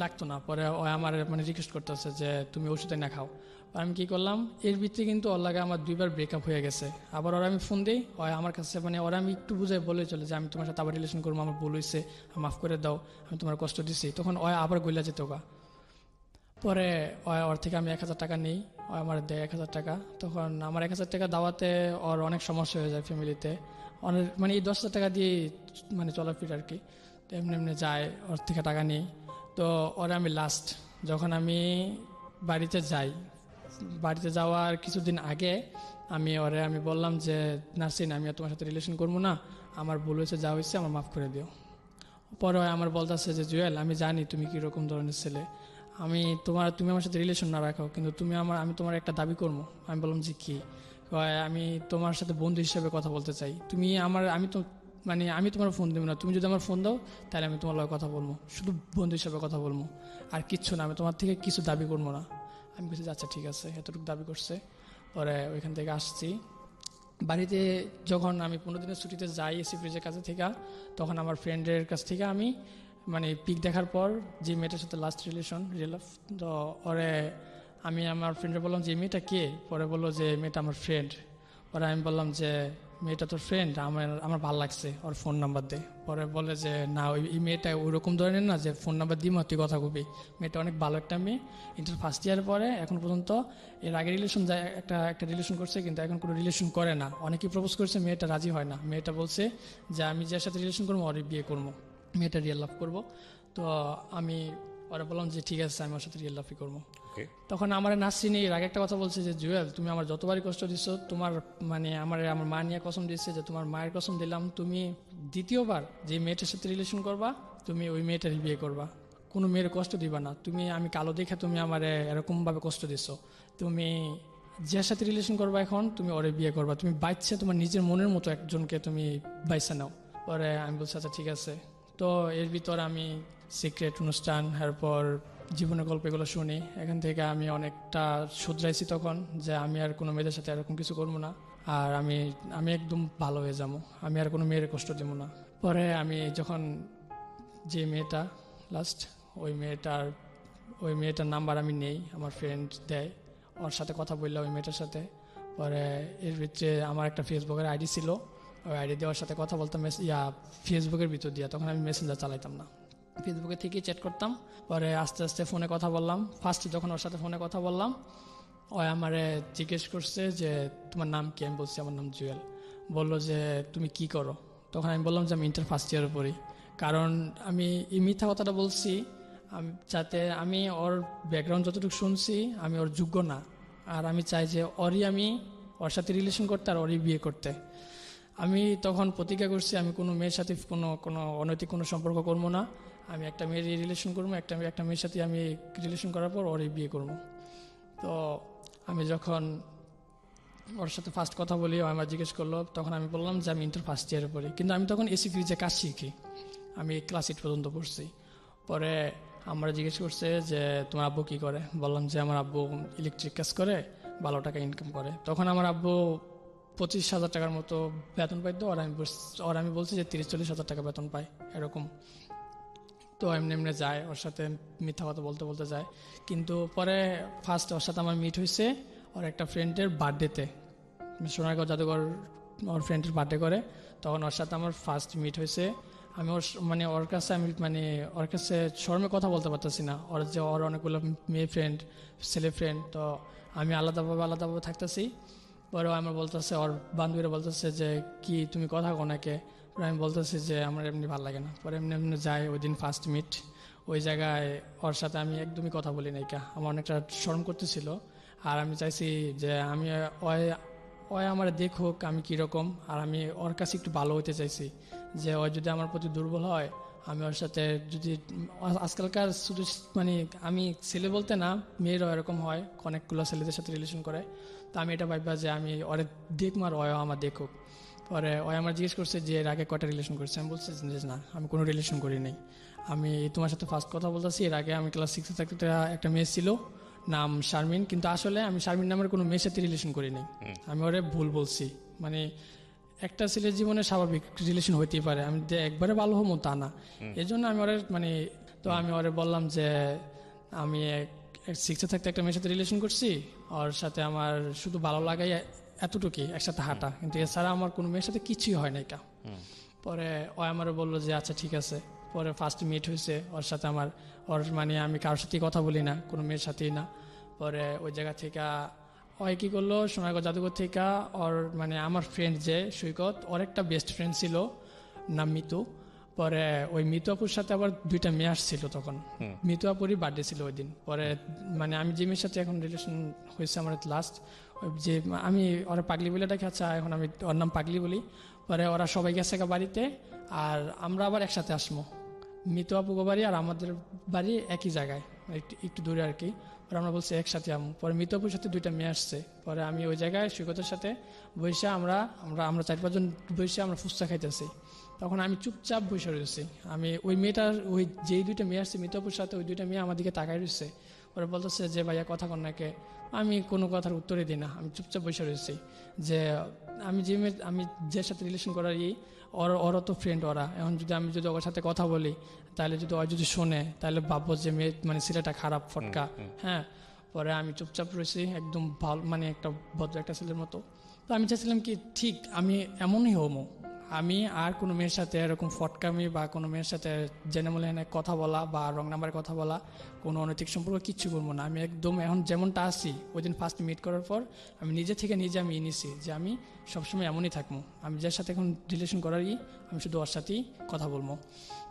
Speaker 3: লাগতো না। পরে আমার রিকোয়েস্ট করতেছে যে তুমি ওষুধ না খাও। আমি কি করলাম, এর ভিতরে কিন্তু ওর লাগে আমার 2 বার ব্রেকআপ হয়ে গেছে। আবার ওরা আমি ফোন দিই, আমার কাছে ওরা আমি একটু বুঝাই বলে চলে যে আমি তোমার সাথে আবার রিলেশন করবো, আমার ভুল হয়েছে, মাফ করে দাও, আমি তোমার কষ্ট দিছি। তখন আবার গইলা যেত গা। পরে ওর থেকে আমি 1,000 টাকা নিই, আমার দেয় 1,000 টাকা। তখন আমার 1,000 টাকা দাওয়াতে ওর অনেক সমস্যা হয়ে যায় ফ্যামিলিতে। অনেক এই 10,000 টাকা দিয়ে চলাফেরা আর কি। তো এমনি যায়, ওর থেকে টাকা নিই। তো ওরা আমি লাস্ট যখন আমি বাড়িতে যাওয়ার কিছুদিন আগে আমি বললাম যে নাসরিন, আমি তোমার সাথে রিলেশন করবো না, আমার ভুল হয়েছে, যা হয়েছে আমার মাফ করে দিও। পরে আমার বলতেছে যে জুয়েল, আমি জানি তুমি কীরকম ধরনের ছেলে, তুমি আমার সাথে রিলেশন না রাখো, কিন্তু আমি তোমার একটা দাবি করবো। আমি বললাম যে কি? আমি তোমার সাথে বন্ধু হিসেবে কথা বলতে চাই। আমি তোমার ফোন দেবো না, তুমি যদি আমার ফোন দাও তাহলে আমি তোমার লগে কথা বলবো, শুধু বন্ধু হিসেবে কথা বলবো, আর কিচ্ছু না, আমি তোমার থেকে কিছু দাবি করবো না। আমি বলছি আচ্ছা ঠিক আছে, এতটুকু দাবি করছে। পরে ওইখান থেকে আসছি বাড়িতে। যখন আমি 15 দিনের ছুটিতে যাই এসি ফ্রিজের কাছে থেকে, তখন আমার ফ্রেন্ডের কাছ থেকে আমি পিক দেখার পর যে মেয়েটার সাথে লাস্ট রিলেশন তো আমি আমার ফ্রেন্ডে বললাম যে মেয়েটা কে? পরে বললো যে মেয়েটা আমার ফ্রেন্ড। পরে আমি বললাম যে মেয়েটা তোর ফ্রেন্ড, আমার ভালো লাগছে, ওর ফোন নাম্বার দে। পরে বলে যে না, এই মেয়েটা ওইরকম ধরনের না যে ফোন নাম্বার দিই তুই কথা কবি। মেয়েটা অনেক ভালো একটা মেয়ে, ইন্টার ফার্স্ট ইয়ার পরে এখন পর্যন্ত, এর আগে রিলেশন যায় একটা রিলেশন করছে, কিন্তু এখন কোনো রিলেশন করে না। অনেকেই প্রপোজ করছে, মেয়েটা রাজি হয় না। মেয়েটা বলছে যে আমি যার সাথে রিলেশন করবো ওরই বিয়ে করবো, মেয়েটা রিয়েল লাভ করবো। তো আমি ওরা বললাম যে ঠিক আছে, আমি ওর সাথে রিয়েল লাভই করবো। তখন আমার নাসরিন এর আগে একটা কথা বলছে যে জুয়েল, তুমি আমার যতবারই কষ্ট দিচ্ছ, তোমার মানে আমার মা নিয়ে কসম দিচ্ছে যে তোমার মায়ের কসম দিলাম, তুমি দ্বিতীয়বার যে মেয়েটার সাথে রিলেশন করবা তুমি ওই মেয়েটারই বিয়ে করবা, কোনো মেয়ের কষ্ট দিবা না। আমি কালো দেখে তুমি আমার এরকমভাবে কষ্ট দিচ্ছ, তুমি যার সাথে রিলেশন করবা এখন তুমি ওরে বিয়ে করবা, তুমি বাইচ্ছে তোমার নিজের মনের মতো একজনকে তুমি বাইছে নাও। পরে আমি বলছি আচ্ছা ঠিক আছে। তো এর ভিতর আমি সিক্রেট অনুষ্ঠান, এরপর জীবনের গল্প এগুলো শুনি। এখান থেকে আমি অনেকটা শুধরাইছি তখন, যে আমি আর কোনো মেয়েদের সাথে এরকম কিছু করবো না, আর আমি একদম ভালো হয়ে যাবো, আমি আর কোনো মেয়ের কষ্ট দেবো না। পরে আমি যখন যে মেয়েটা লাস্ট, ওই মেয়েটার নাম্বার আমি নেই, আমার ফ্রেন্ড দেয়, ওর সাথে কথা বললাম ওই মেয়েটার সাথে। পরে এর ভিতরে আমার একটা ফেসবুকের আইডি ছিল, ওই আইডি দিয়ে ওর সাথে কথা বলতাম ফেসবুকের ভিতর দিয়ে। তখন আমি মেসেঞ্জার চালাইতাম না, ফেসবুকে থেকেই চ্যাট করতাম। পরে আস্তে আস্তে ফোনে কথা বললাম। ফার্স্টে যখন ওর সাথে ফোনে কথা বললাম, ও আমারে জিজ্ঞেস করছে যে তোমার নাম কি? আমি বলছি আমার নাম জুয়েল। বললো যে তুমি কি করো? তখন আমি বললাম যে আমি ইন্টার ফার্স্ট ইয়ারে পড়ি। কারণ আমি এই মিথ্যা কথাটা বলছি যাতে আমি ওর ব্যাকগ্রাউন্ড যতটুকু শুনছি আমি ওর যোগ্য না, আর আমি চাই যে ওর সাথে রিলেশন করতে আর ওরই বিয়ে করতে। আমি তখন প্রতিজ্ঞা করছি আমি কোনো মেয়ের সাথে কোনো অনৈতিক কোনো সম্পর্ক করবো না, আমি একটা মেয়ের রিলেশন করবো, একটা মেয়ের সাথে আমি রিলেশন করার পর ওরই বিয়ে করবো। তো আমি যখন ওর সাথে ফার্স্ট কথা বলি, ও আমার জিজ্ঞেস করলো, তখন আমি বললাম যে আমি ইন্টার ফার্স্ট ইয়ারে পড়ি, কিন্তু আমি তখন এসি ফ্রিজে কাজ শিখি, আমি ক্লাস 8 পর্যন্ত পড়ছি। পরে আমরা জিজ্ঞেস করছে যে তোমার আব্বু কী করে? বললাম যে আমার আব্বু ইলেকট্রিক কাজ করে, ভালো টাকা ইনকাম করে। তখন আমার আব্বু 25,000 টাকার মতো বেতন পাইতো, আর আমি বলছি যে 30-40 হাজার টাকা বেতন পাই এরকম। তো এমনি যায়, ওর সাথে মিথ্যা কথা বলতে বলতে যায়। কিন্তু পরে ফার্স্ট ওর সাথে আমার মিট হয়েছে ওর একটা ফ্রেন্ডের বার্থডেতে, সোনারগাঁও জাদুঘর ওর ফ্রেন্ডের বার্থডে করে, তখন ওর সাথে আমার ফার্স্ট মিট হয়েছে। আমি ওর কাছে শর্মে কথা বলতে পারতেছি না, ওর অনেকগুলো মেয়ে ফ্রেন্ড, ছেলে ফ্রেন্ড, তো আমি আলাদাভাবে থাকতেছি। পরেও আমার বলতেছে, ওর বান্ধবীরা বলতেছে যে কি তুমি কথা কোনাকে? আমি বলতেছি যে আমার এমনি ভালো লাগে না। পরে এমনি যাই, ওই দিন ফার্স্ট মিট, ওই জায়গায় ওর সাথে আমি একদমই কথা বলি নাই, আমার অনেকটা শরম করতেছিল। আর আমি চাইছি যে আমি ওই আমার দেখুক আমি কীরকম, আর আমি ওর কাছে একটু ভালো হতে চাইছি, যে ও যদি আমার প্রতি দুর্বল হয়, আমি ওর সাথে যদি আজকালকার শুধু আমি ছেলে বলতে না, মেয়েরাও এরকম হয়, অনেকগুলো ছেলেদের সাথে রিলেশন করে। তো আমি এটা ভাববা যে আমি ওরে দেখবো আর ওয় আমার দেখুক। পরে ওই আমার জিজ্ঞেস করছে যে এর আগে কয়টা রিলেশন করছে? আমি বলছি যে না, আমি কোনো রিলেশন করি নাই, আমি তোমার সাথে ফার্স্ট কথা বলতেছি। এর আগে আমি ক্লাস 6-এ থাকতে একটা মেয়ে ছিল, নাম শারমিন, কিন্তু আসলে আমি শারমিন নামের কোনো মেয়ের সাথে রিলেশন করি নাই, আমি ওরে ভুল বলছি। একটা ছেলের জীবনে স্বাভাবিক রিলেশন হইতেই পারে, আমি যে একবারে ভালো হবো তা না, এই জন্য আমি ওরে তো আমি ওরে বললাম যে আমি 6-এ থাকতে একটা মেয়ের সাথে রিলেশন করছি, ওর সাথে আমার শুধু ভালো লাগাই এতটুকুই, একসাথে হাঁটা, কিন্তু এছাড়া আমার কোনো মেয়ের সাথে কিছুই হয় না এটা। পরে ও আমার বললো যে আচ্ছা ঠিক আছে। পরে ফার্স্ট মিট হয়েছে ওর সাথে আমার, আমি কারোর সাথেই কথা বলি না, কোনো মেয়ের সাথেই না। পরে ওই জায়গা থেকে ওই কী করলো, সোনারগাঁও জাদুঘর থেকে আমার ফ্রেন্ড যে সৈকত, ওর একটা বেস্ট ফ্রেন্ড ছিল নাম মিতু। পরে ওই মিতু আপুর সাথে আবার 2টা মেয়ে আসছিল, তখন মিতু আপুরই বার্থডে ছিল ওই দিন। পরে আমি যে মেয়ের সাথে এখন রিলেশন হয়েছে আমার লাস্ট, যে আমি ওরা পাগলি বলে ডাকি, আচ্ছা এখন আমি ওর নাম পাগলি বলি। পরে ওরা সবাই গেছে বাড়িতে, আর আমরা আবার একসাথে আসবো, মিতু আপু বাড়ি আর আমাদের বাড়ি একই জায়গায়, একটু দূরে আর কি। পরে আমরা বলছি একসাথে আমু। পরে মিতু আপুর সাথে 2টা মেয়ে আসছে। পরে আমি ওই জায়গায় সৈকতের সাথে বসে আমরা 4-5 জন বসে আমরা ফুচকা খাইতেছি। তখন আমি চুপচাপ বসে রয়েছি, আমি ওই মেয়েটার যেই 2টা মেয়ে আসছে মিতু আপুর সাথে, ওই 2টা মেয়ে আমার দিকে তাকাই রয়েছে। পরে বলতেছে যে ভাইয়া কথা কন্যাকে, আমি কোনো কথার উত্তরে দিই না, আমি চুপচাপ বসে রয়েছি। যে আমি যে সাথে রিলেশন করার ওরও তো ফ্রেন্ড ওরা, এখন আমি যদি ওর সাথে কথা বলি, তাহলে যদি ও যদি শোনে তাহলে ভাববো যে মেয়ে ছেলেটা খারাপ ফটকা। হ্যাঁ, পরে আমি চুপচাপ রয়েছি একদম ভালো, একটা ভদ্র একটা ছেলের মতো। তো আমি চাইছিলাম কি ঠিক আমি এমনই হবো, আমি আর কোনো মেয়ের সাথে এরকম ফটকামি বা কোনো মেয়ের সাথে জেনে মনে হয় কথা বলা বা রং নাম্বারে কথা বলা, কোনো অনৈতিক সম্পর্ক কিচ্ছু করবো না। আমি একদম এখন যেমনটা আছি ওই দিন ফার্স্ট মিট করার পর আমি নিজে থেকে নিজে আমি নিছি যে আমি সবসময় এমনই থাকবো, আমি যার সাথে এখন রিলেশন করারই আমি শুধু ওর সাথেই কথা বলবো।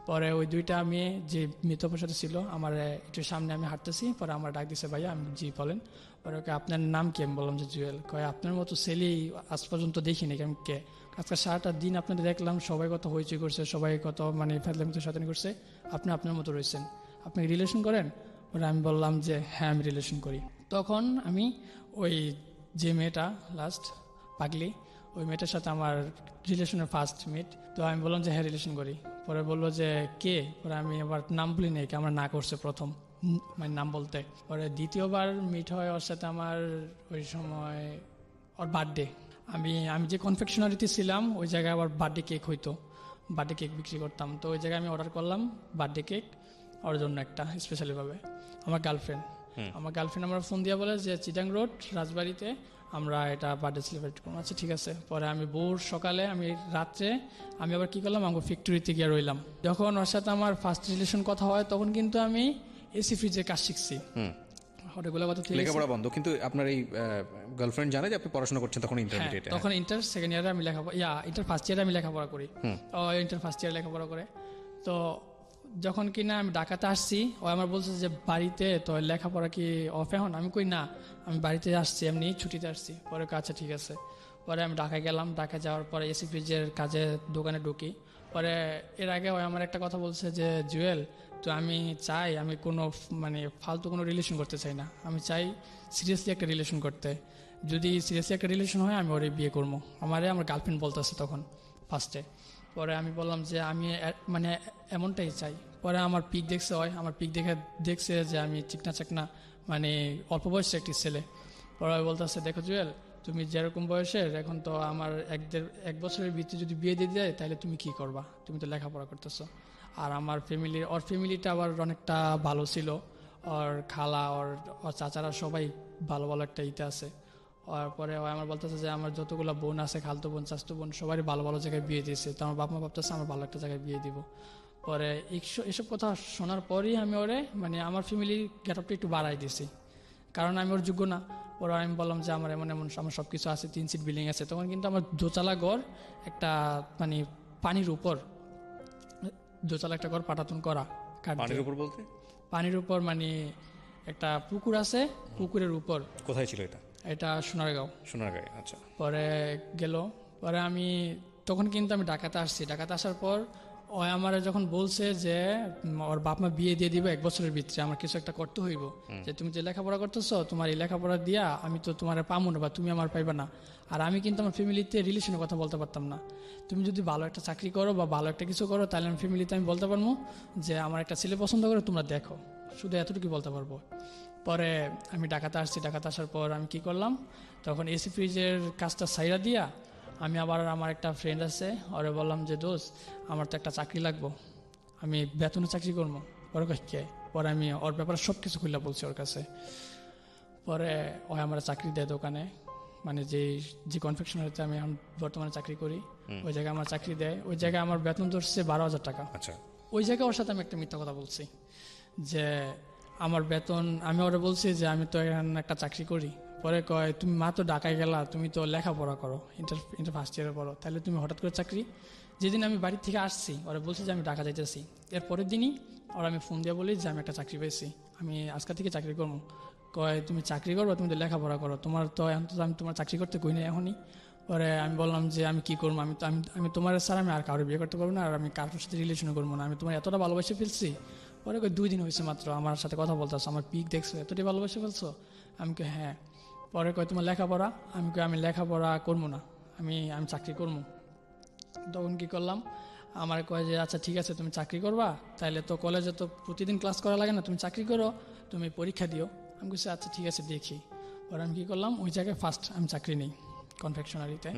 Speaker 3: পরে ওই দুইটা মেয়ে যে মৃতপের সাথে ছিল আমার একটু সামনে আমি হাঁটতেছি, পরে আমার ডাক দিছে ভাইয়া, আমি জি বলেন। পরে ওকে আপনার নাম কি? আমি বললাম যে জুয়েল। কয় আপনার মতো ছেলেই আজ পর্যন্ত দেখিনি। আমি কে? আজকে সারাটা দিন আপনাদের দেখলাম, সবাই কত হইচই করছে, সবাই কত মানে ফেদলামিতে শয়তানি করছে, আপনি আপনার মতো রয়েছেন, আপনি রিলেশন করেন? ওরা আমি বললাম যে হ্যাঁ আমি রিলেশন করি। তখন আমি ওই যে মেয়েটা লাস্ট পাগলি, ওই মেয়েটার সাথে আমার রিলেশনের ফার্স্ট মিট। তো আমি বললাম যে হ্যাঁ রিলেশন করি। পরে বললো যে কে? পরে আমি আবার নাম বলি নাই, আমার না করছে প্রথম মানে নাম বলতে। পরে দ্বিতীয়বার মিট হয় ওর সাথে আমার ওই সময় ওর বার্থডে। আমি যে কনফেকশনারিতে ছিলাম ওই জায়গায় আবার বার্থডে কেক হইতো, বার্থডে কেক বিক্রি করতাম। তো ওই জায়গায় আমি অর্ডার করলাম বার্থডে কেক ওর জন্য একটা স্পেশালিভাবে। আমার গার্লফ্রেন্ড আমার ফোন দিয়ে বলে যে চিটাং রোড রাজবাড়িতে আমরা এটা বার্থডে সেলিব্রেট করবো। আচ্ছা ঠিক আছে। পরে আমি ভোর সকালে আমি রাত্রে আমি আবার কি করলাম, আমার ফ্যাক্টরিতে গিয়ে রইলাম। যখন ওর সাথে আমার ফার্স্ট রিলেশন কথা হয় তখন কিন্তু আমি এসি ফ্রিজের কাজ শিখছি।
Speaker 5: লেখাপড়া বন্ধ, কিন্তু আপনার এই গার্লফ্রেন্ড জানে যে আপনি পড়াশোনা করছেন তখন ইন্টারমিডিয়েটে?
Speaker 3: তখন ইন্টার সেকেন্ড ইয়ারে আমি ইন্টার ফার্স্ট ইয়ারে আমি লেখাপড়া করি। ইন্টার ফার্স্ট ইয়ার লেখাপড়া করে তো যখন কিনা আমি ঢাকাতে আসছি, ও আমার বলছে যে বাড়িতে তো লেখাপড়া কি অফ এখন? আমি কই না, আমি বাড়িতে আসছি, এমনি ছুটিতে আসছি। পরে আচ্ছা ঠিক আছে। পরে আমি ঢাকায় গেলাম, ঢাকা যাওয়ার পরে এসি ফ্রিজের কাজে দোকানে ঢুকি। পরে এর আগে ও আমার একটা কথা বলছে যে জুয়েল, তো আমি চাই আমি কোনো মানে ফালতু কোনো রিলেশন করতে চাই না, আমি চাই সিরিয়াসলি একটা রিলেশন করতে। যদি সিরিয়াসলি একটা রিলেশন হয় আমি ওরে বিয়ে করবো। আমার গার্লফ্রেন্ড বলতেছে তখন ফার্স্টে। পরে আমি বললাম যে আমি মানে এমনটাই চাই। পরে আমার পিক দেখছে হয়, আমার পিক দেখছে যে আমি চিকনা চাকনা মানে অল্প বয়সে একটি ছেলে। পরে বলতেছে দেখো জুয়েল, তুমি যেরকম বয়সের, এখন তো আমার এক বছরের ভিতরে যদি বিয়ে দিয়ে দেয় তাহলে তুমি কি করবা? তুমি তো লেখাপড়া করতেছো। আর আমার ওর ফ্যামিলিটা আবার অনেকটা ভালো ছিল, ওর খালা ওর চাচারা সবাই ভালো ভালো একটা ইতে আছে। আর পরে ও আমার বলতেছে যে আমার যতগুলো বোন আছে, খালতো বোন চাচতো বোন সবাই ভালো ভালো জায়গায় বিয়ে দিয়েছে, তো আমার বাপ মা ভাবতেছে আমার ভালো একটা জায়গায় বিয়ে দিব। পরে এসব কথা শোনার পরই আমি ওরে মানে আমার ফ্যামিলির গেট আপটা একটু বাড়াই দিয়েছি, কারণ আমি ওর যোগ্য না। পরে আমি বললাম যে আমার এমন আমার সব কিছু আছে, 3 সিট বিল্ডিং আছে। তখন কিন্তু আমার দোতলা ঘর একটা মানে পানির উপর, দোতলা একটা ঘর পাটাতন করা।
Speaker 5: পানির উপর বলতে?
Speaker 3: পানির উপর মানে একটা পুকুর আছে, পুকুরের উপর।
Speaker 5: কোথায় ছিল এটা?
Speaker 3: এটা সোনারগাঁও।
Speaker 5: আচ্ছা।
Speaker 3: পরে পরে আমি তখন কিন্তু আমি ঢাকাতে আসছি। ঢাকাতে আসার পর ও আমার যখন বলছে যে ওর বাপ মা বিয়ে দিয়ে দিবে 1 বছরের ভিতরে, আমার কিছু একটা করতে হইব, যে তুমি যে লেখাপড়া করতেছো তোমার এই লেখাপড়া দিয়া আমি তো তোমার পাবো না বা তুমি আমার পাইবা না। আর আমি কিন্তু আমার ফ্যামিলিতে রিলেশনের কথা বলতে পারতাম না। তুমি যদি ভালো একটা চাকরি করো বা ভালো একটা কিছু করো তাহলে আমি ফ্যামিলিতে আমি বলতে পারবো যে আমার একটা ছেলে পছন্দ করে, তোমরা দেখো, শুধু এতটুকু বলতে পারবো। পরে আমি ঢাকাতে আসছি। ঢাকাতে আসার পর আমি কি করলাম, তখন এসি ফ্রিজের কাজটা সাইরা দিয়া আমি আবার আমার একটা ফ্রেন্ড আছে ওরে বললাম যে দোস্ত আমার তো একটা চাকরি লাগবো, আমি বেতনে চাকরি করবো। পরে কে? পরে আমি ওর ব্যাপারে সব কিছু খুলে বলছি ওর কাছে। পরে ও আমার চাকরি দেয় দোকানে, মানে যে কনফেকশনারিতে আমি এখন বর্তমানে চাকরি করি ওই জায়গায় আমার চাকরি দেয়। ওই জায়গায় আমার বেতন ধরছে 12,000 টাকা।
Speaker 5: আচ্ছা।
Speaker 3: ওই জায়গায় ওর সাথে আমি একটা মিথ্যা কথা বলছি যে আমার বেতন, আমি ওরা বলছি যে আমি তো এখানে একটা চাকরি করি। পরে কয় তুমি মাত্র ঢাকায় গেলা, তুমি তো লেখাপড়া করো, ইন্টার ফার্স্ট ইয়ারে পড়ো, তাহলে তুমি হঠাৎ করে চাকরি? যেদিন আমি বাড়ি থেকে আসছি ওরা বলছে যে আমি ঢাকা যাইতেছি, এর পরের দিনই ওরা আমি ফোন দিয়ে বলি যে আমি একটা চাকরি পেয়েছি, আমি আজকে থেকে চাকরি করবো। কয় তুমি চাকরি করবো, তুমি তো লেখাপড়া করো, তোমার তো এখন তো আমি তোমার চাকরি করতে কই না এখনই। পরে আমি বললাম যে আমি কি করবো, আমি তোমার স্যার আমি আর কারো বিয়ে করতে পারবো না, আর আমি কারোর সাথে রিলেশনও করবো না, আমি তোমার এতটা ভালোবাসে ফেলছি। পরে 2 দিন হয়েছে মাত্র আমার সাথে কথা বলতেছো, আমার পিক দেখছো, এতটাই ভালোবাসে ফেলছো? আমি কে হ্যাঁ। পরে কয় তোমার লেখাপড়া? আমি লেখাপড়া করবো না, আমি চাকরি করবো। তখন কি করলাম, আমার কয় যে আচ্ছা ঠিক আছে তুমি চাকরি করবা, তাইলে তো কলেজে তো প্রতিদিন ক্লাস করা লাগে না, তুমি চাকরি করো, তুমি পরীক্ষা দিও। আমি বলছি আচ্ছা ঠিক আছে দেখি। পরে আমি কি করলাম, ওই জায়গায় ফার্স্ট আমি চাকরি নিই কনফেকশনারিতে।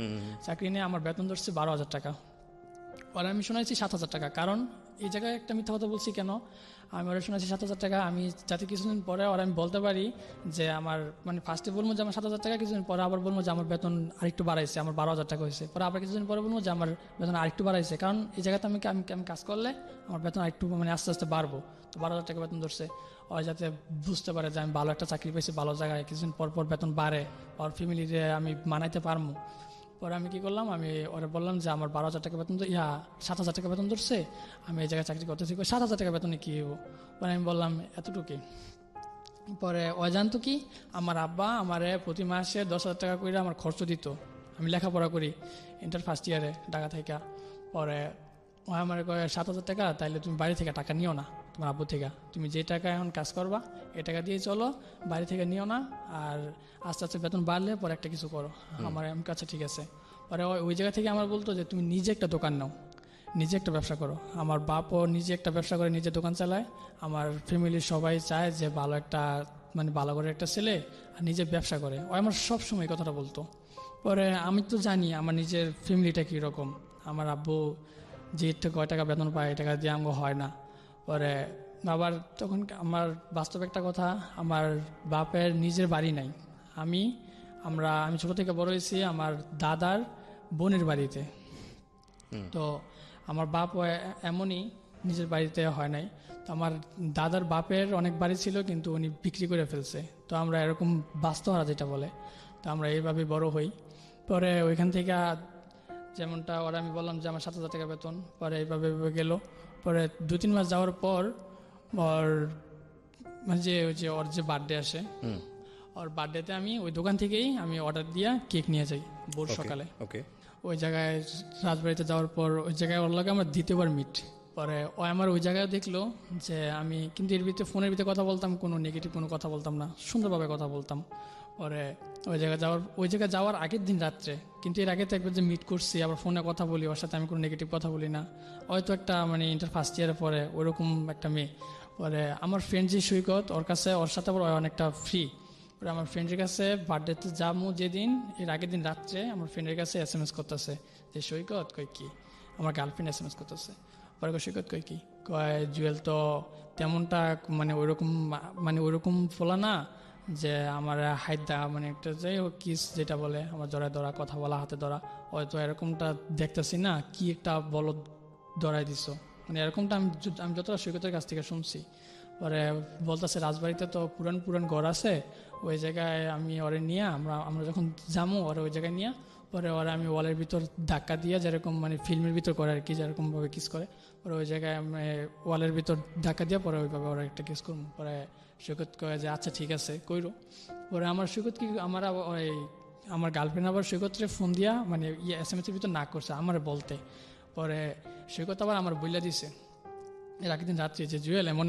Speaker 3: চাকরি নিয়ে আমার বেতন ধরছে 12,000 টাকা। পরে আমি শোনাইছি 7,000 টাকা, কারণ এই জায়গায় একটা মিথ্যা কথা বলছি কেন, আমি ওরা শুনেছি 7,000 টাকা, আমি যাতে কিছুদিন পরে ওরা আমি বলতে পারি যে আমার মানে ফার্স্টে বলবো যে আমার 7,000 টাকা, কিছুদিন পরে আবার বলবো যে আমার বেতন আরেকটু বাড়াইছে, আমার 12,000 টাকা হয়েছে, পরে আবার কিছুদিন পরে বলবো যে আমার বেতন আরেকটু বাড়াইছে, কারণ এই জায়গাতে আমি আমি কাজ করলে আমার বেতন আরেকটু মানে আস্তে আস্তে বাড়বো। তো 12,000 টাকা বেতন ধরছে, ওরা যাতে বুঝতে পারে যে আমি ভালো একটা চাকরি পেয়েছি ভালো জায়গায়, কিছুদিন পর পর বেতন বাড়ে, ওর ফ্যামিলিতে আমি মানাইতে পারবো। পরে আমি কি করলাম, আমি ওরা বললাম যে আমার 12,000 টাকা বেতন, 7,000 টাকা বেতন ধরছে, আমি এই জায়গায় চাকরি করতেছি, 7,000 টাকা বেতনে কী হবো? পরে আমি বললাম এতটুকুই। পরে ও জানতো কি, আমার আব্বা আমারে প্রতি মাসে 10,000 টাকা করে আমার খরচ দিত, আমি লেখাপড়া করি ইন্টার ফার্স্ট ইয়ারে ঢাকা থেকে। পরে ও আমার কয়ে 7,000 টাকা, তাইলে তুমি বাড়ি থেকে টাকা নিও না, তোমার আব্বু থেকে তুমি যে টাকা এখন কাজ করবা এই টাকা দিয়ে চলো, বাড়ি থেকে নিও না, আর আস্তে আস্তে বেতন বাড়লে পরে একটা কিছু করো। আমার এমন কাছে ঠিক আছে। পরে ওই জায়গা থেকে আমার বলতো যে তুমি নিজে একটা দোকান নাও, নিজে একটা ব্যবসা করো। আমার বাপও নিজে একটা ব্যবসা করে নিজে দোকান চালায়, আমার ফ্যামিলির সবাই চায় যে ভালো একটা মানে ভালো করে একটা ছেলে আর নিজে ব্যবসা করে, ও আমার সবসময় কথাটা বলতো। পরে আমি তো জানি আমার নিজের ফ্যামিলিটা কীরকম, আমার আব্বু যে কয় টাকা বেতন পায় এই টাকা দিয়ে আমাকে হয় না। পরে আবার তখন আমার বাস্তব একটা কথা, আমার বাপের নিজের বাড়ি নাই, আমি ছোটো থেকে বড় হয়েছি আমার দাদার বোনের বাড়িতে। তো আমার বাপ এমনই নিজের বাড়িতে হয় নাই, তো আমার দাদার বাপের অনেক বাড়ি ছিল কিন্তু উনি বিক্রি করে ফেলছে, তো আমরা এরকম বাস্তবহারা যেটা বলে, তো আমরা এইভাবে বড় হই। পরে ওইখান থেকে যেমনটা ওরা আমি বললাম যে আমার 7,000 টাকা বেতন, পরে এইভাবে গেল। পরে 2-3 মাস যাওয়ার পর ওর মানে যে ওর যে বার্থডে আসে, ওর বার্থডেতে আমি ওই দোকান থেকেই আমি অর্ডার দিয়ে কেক নিয়ে যাই ভোর সকালে। ওই জায়গায় রাজবাড়িতে যাওয়ার পর ওই জায়গায় ওর লাগে আমার দ্বিতীয়বার মিট। পরে ও আমার ওই জায়গায় দেখলো যে আমি কিন্তু এর ভিতরে ফোনের ভিতরে কথা বলতাম, কোনো নেগেটিভ কোনো কথা বলতাম না, সুন্দরভাবে কথা বলতাম। পরে ওই জায়গায় যাওয়ার আগের দিন রাত্রে, কিন্তু এর আগে তো একবার যে মিট করছি আবার ফোনে কথা বলি, ওর সাথে আমি কোনো নেগেটিভ কথা বলি না, হয়তো একটা মানে ইন্টার ফার্স্ট ইয়ারে পরে ওইরকম একটা মেয়ে। পরে আমার ফ্রেন্ড যে সৈকত, ওর সাথে আবার অনেকটা ফ্রি। পরে আমার ফ্রেন্ডের কাছে বার্থডেতে যাবো যেদিন, এর আগের দিন রাত্রে আমার ফ্রেন্ডের কাছে SMS করতেছে যে সৈকত কই কি, আমার গার্লফ্রেন্ড SMS করতেছে। পরে সৈকত কই কি, কয় জুয়েল তো তেমনটা মানে ওইরকম ফোলা না, যে আমার হাইদা মানে একটা যাই হোক কিস যেটা বলে আমার জড়ায় ধরা, কথা বলা, হাতে ধরা, হয়তো এরকমটা দেখতেছি না, কি একটা বলো ধরাই দিছ, মানে এরকমটা আমি যতটা সৈকতের কাছ থেকে শুনছি। পরে বলতেছে রাজবাড়িতে তো পুরান ঘর আছে, ওই জায়গায় আমি ওরে নিয়ে আমরা যখন যাবো ওরা ওই জায়গায় নিয়ে, পরে ওরা আমি ওয়ালের ভিতর ধাক্কা দিয়ে যেরকম মানে ফিল্মের ভিতর করে আর কি, যেরকমভাবে কিস করে, পরে ওই জায়গায় আমি ওয়ালের ভিতর ধাক্কা দিয়ে পরে ওইভাবে ওরা একটা কিস করবো। পরে সৈকত কয়ে যে আচ্ছা ঠিক আছে কইরো। পরে আমার সৈকত কি আমার গার্লফ্রেন্ড আবার সৈকতরে ফোন দিয়া মানে SMS-এর ভিতর না করছে আমার বলতে। পরে সৈকত আবার আমার বইলা দিছে এর আগের দিন রাত্রে যে জুয়েল এমন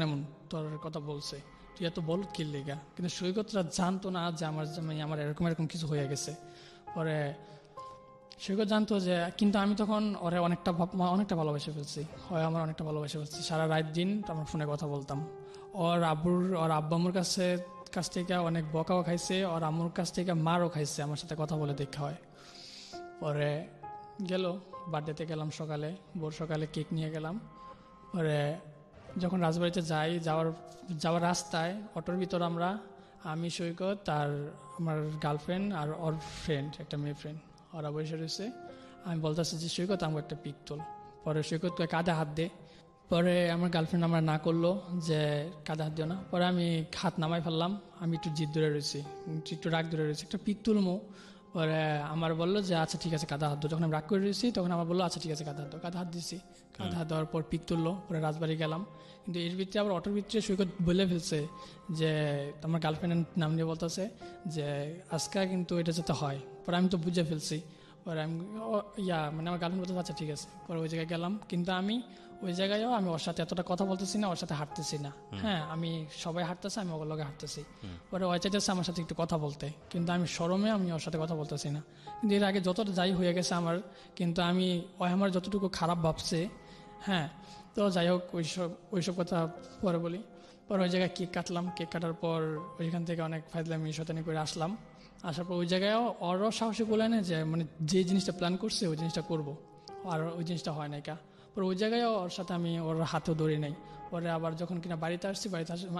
Speaker 3: তোর কথা বলছে, তুই এত বল কি লেগা, কিন্তু সৈকতরা জানতো না যে আমার এরকম কিছু হয়ে গেছে। পরে সৈকত জানতো যে, কিন্তু আমি তখন ওরে অনেকটা ভালোবেসে ফেলছি, হয় আমার অনেকটা ভালোবেসে ফেলছি, সারা রাত দিন আমার ফোনে কথা বলতাম। ওর আব্বা আম্মুর কাছ থেকে অনেক বকাও খাইছে, ওর আম্মুর কাছ থেকে মারও খাইছে, আমার সাথে কথা বলে দেখা হয়। পরে গেল বার্থডেতে গেলাম সকালে, ভোর সকালে কেক নিয়ে গেলাম। পরে যখন রাজবাড়িতে যাওয়ার রাস্তায় অটোর ভিতর আমি সৈকত আর আমার গার্লফ্রেন্ড আর ওর ফ্রেন্ড একটা মেয়ে ফ্রেন্ড, ওরা বসে রয়েছে। আমি বলতেছি যে সৈকত আমাকে একটা পিক তোল। পরে সৈকত কাঁধে হাত দে। পরে আমার গার্লফ্রেন্ড আমার না করলো যে কাঁধে হাত দিও না। পরে আমি হাত নামাই ফেললাম, আমি একটু জিদ ধরে রয়েছি, একটু রাগ ধরে রয়েছি, একটা পিক তুলমো। পরে আমার বললো যে আচ্ছা ঠিক আছে কাঁধে হাত দো। যখন আমি রাগ করে রয়েছি তখন আমার বললো আচ্ছা ঠিক আছে কাঁধে হাত দো। কাঁধে হাত দিছি, কাঁধে হাত দেওয়ার পর পিক তুললো। পরে রাজবাড়ি গেলাম, কিন্তু এর ভিতরে আবার অটোর ভিতরে সৈকত বলে ফেলছে যে আমার গার্লফ্রেন্ডের নাম নিয়ে বলতেছে যে আজকে কিন্তু এটা যাতে হয়। পরে আমি তো বুঝে ফেলছি। পরে আমি মানে আমার গার্লফ্রেন্ড বলতে আচ্ছা ঠিক আছে। পরে ওই জায়গায় গেলাম, কিন্তু আমি ওই জায়গায়ও আমি ওর সাথে এতটা কথা বলতেছি না, ওর সাথে হাঁটতেছি না। হ্যাঁ, আমি সবাই হাঁটতেছে, আমি ওর লগে হাঁটতেছি। পরে ওই চাইতেছে আমার সাথে একটু কথা বলতে, কিন্তু আমি শরমে আমি ওর সাথে কথা বলতেছি না। কিন্তু এর আগে যতটা যাই হয়ে গেছে আমার, কিন্তু আমার যতটুকু খারাপ ভাবছে। হ্যাঁ, তো যাই হোক ওইসব কথা পরে বলি। পরে ওই জায়গায় কেক কাটলাম, কেক কাটার পর ওইখান থেকে অনেক ফাইজলামি শয়তানি করে আসলাম। আসার পর ওই জায়গায়ও ওরও সাহসী বলে না যে মানে যে জিনিসটা প্ল্যান করছে ওই জিনিসটা করবো, আর ওই জিনিসটা হয় না। পরে ওই জায়গায় ওর সাথে আমি ওর হাতেও ধরি নাই। পরে আবার যখন কিনা বাড়িতে আসছি,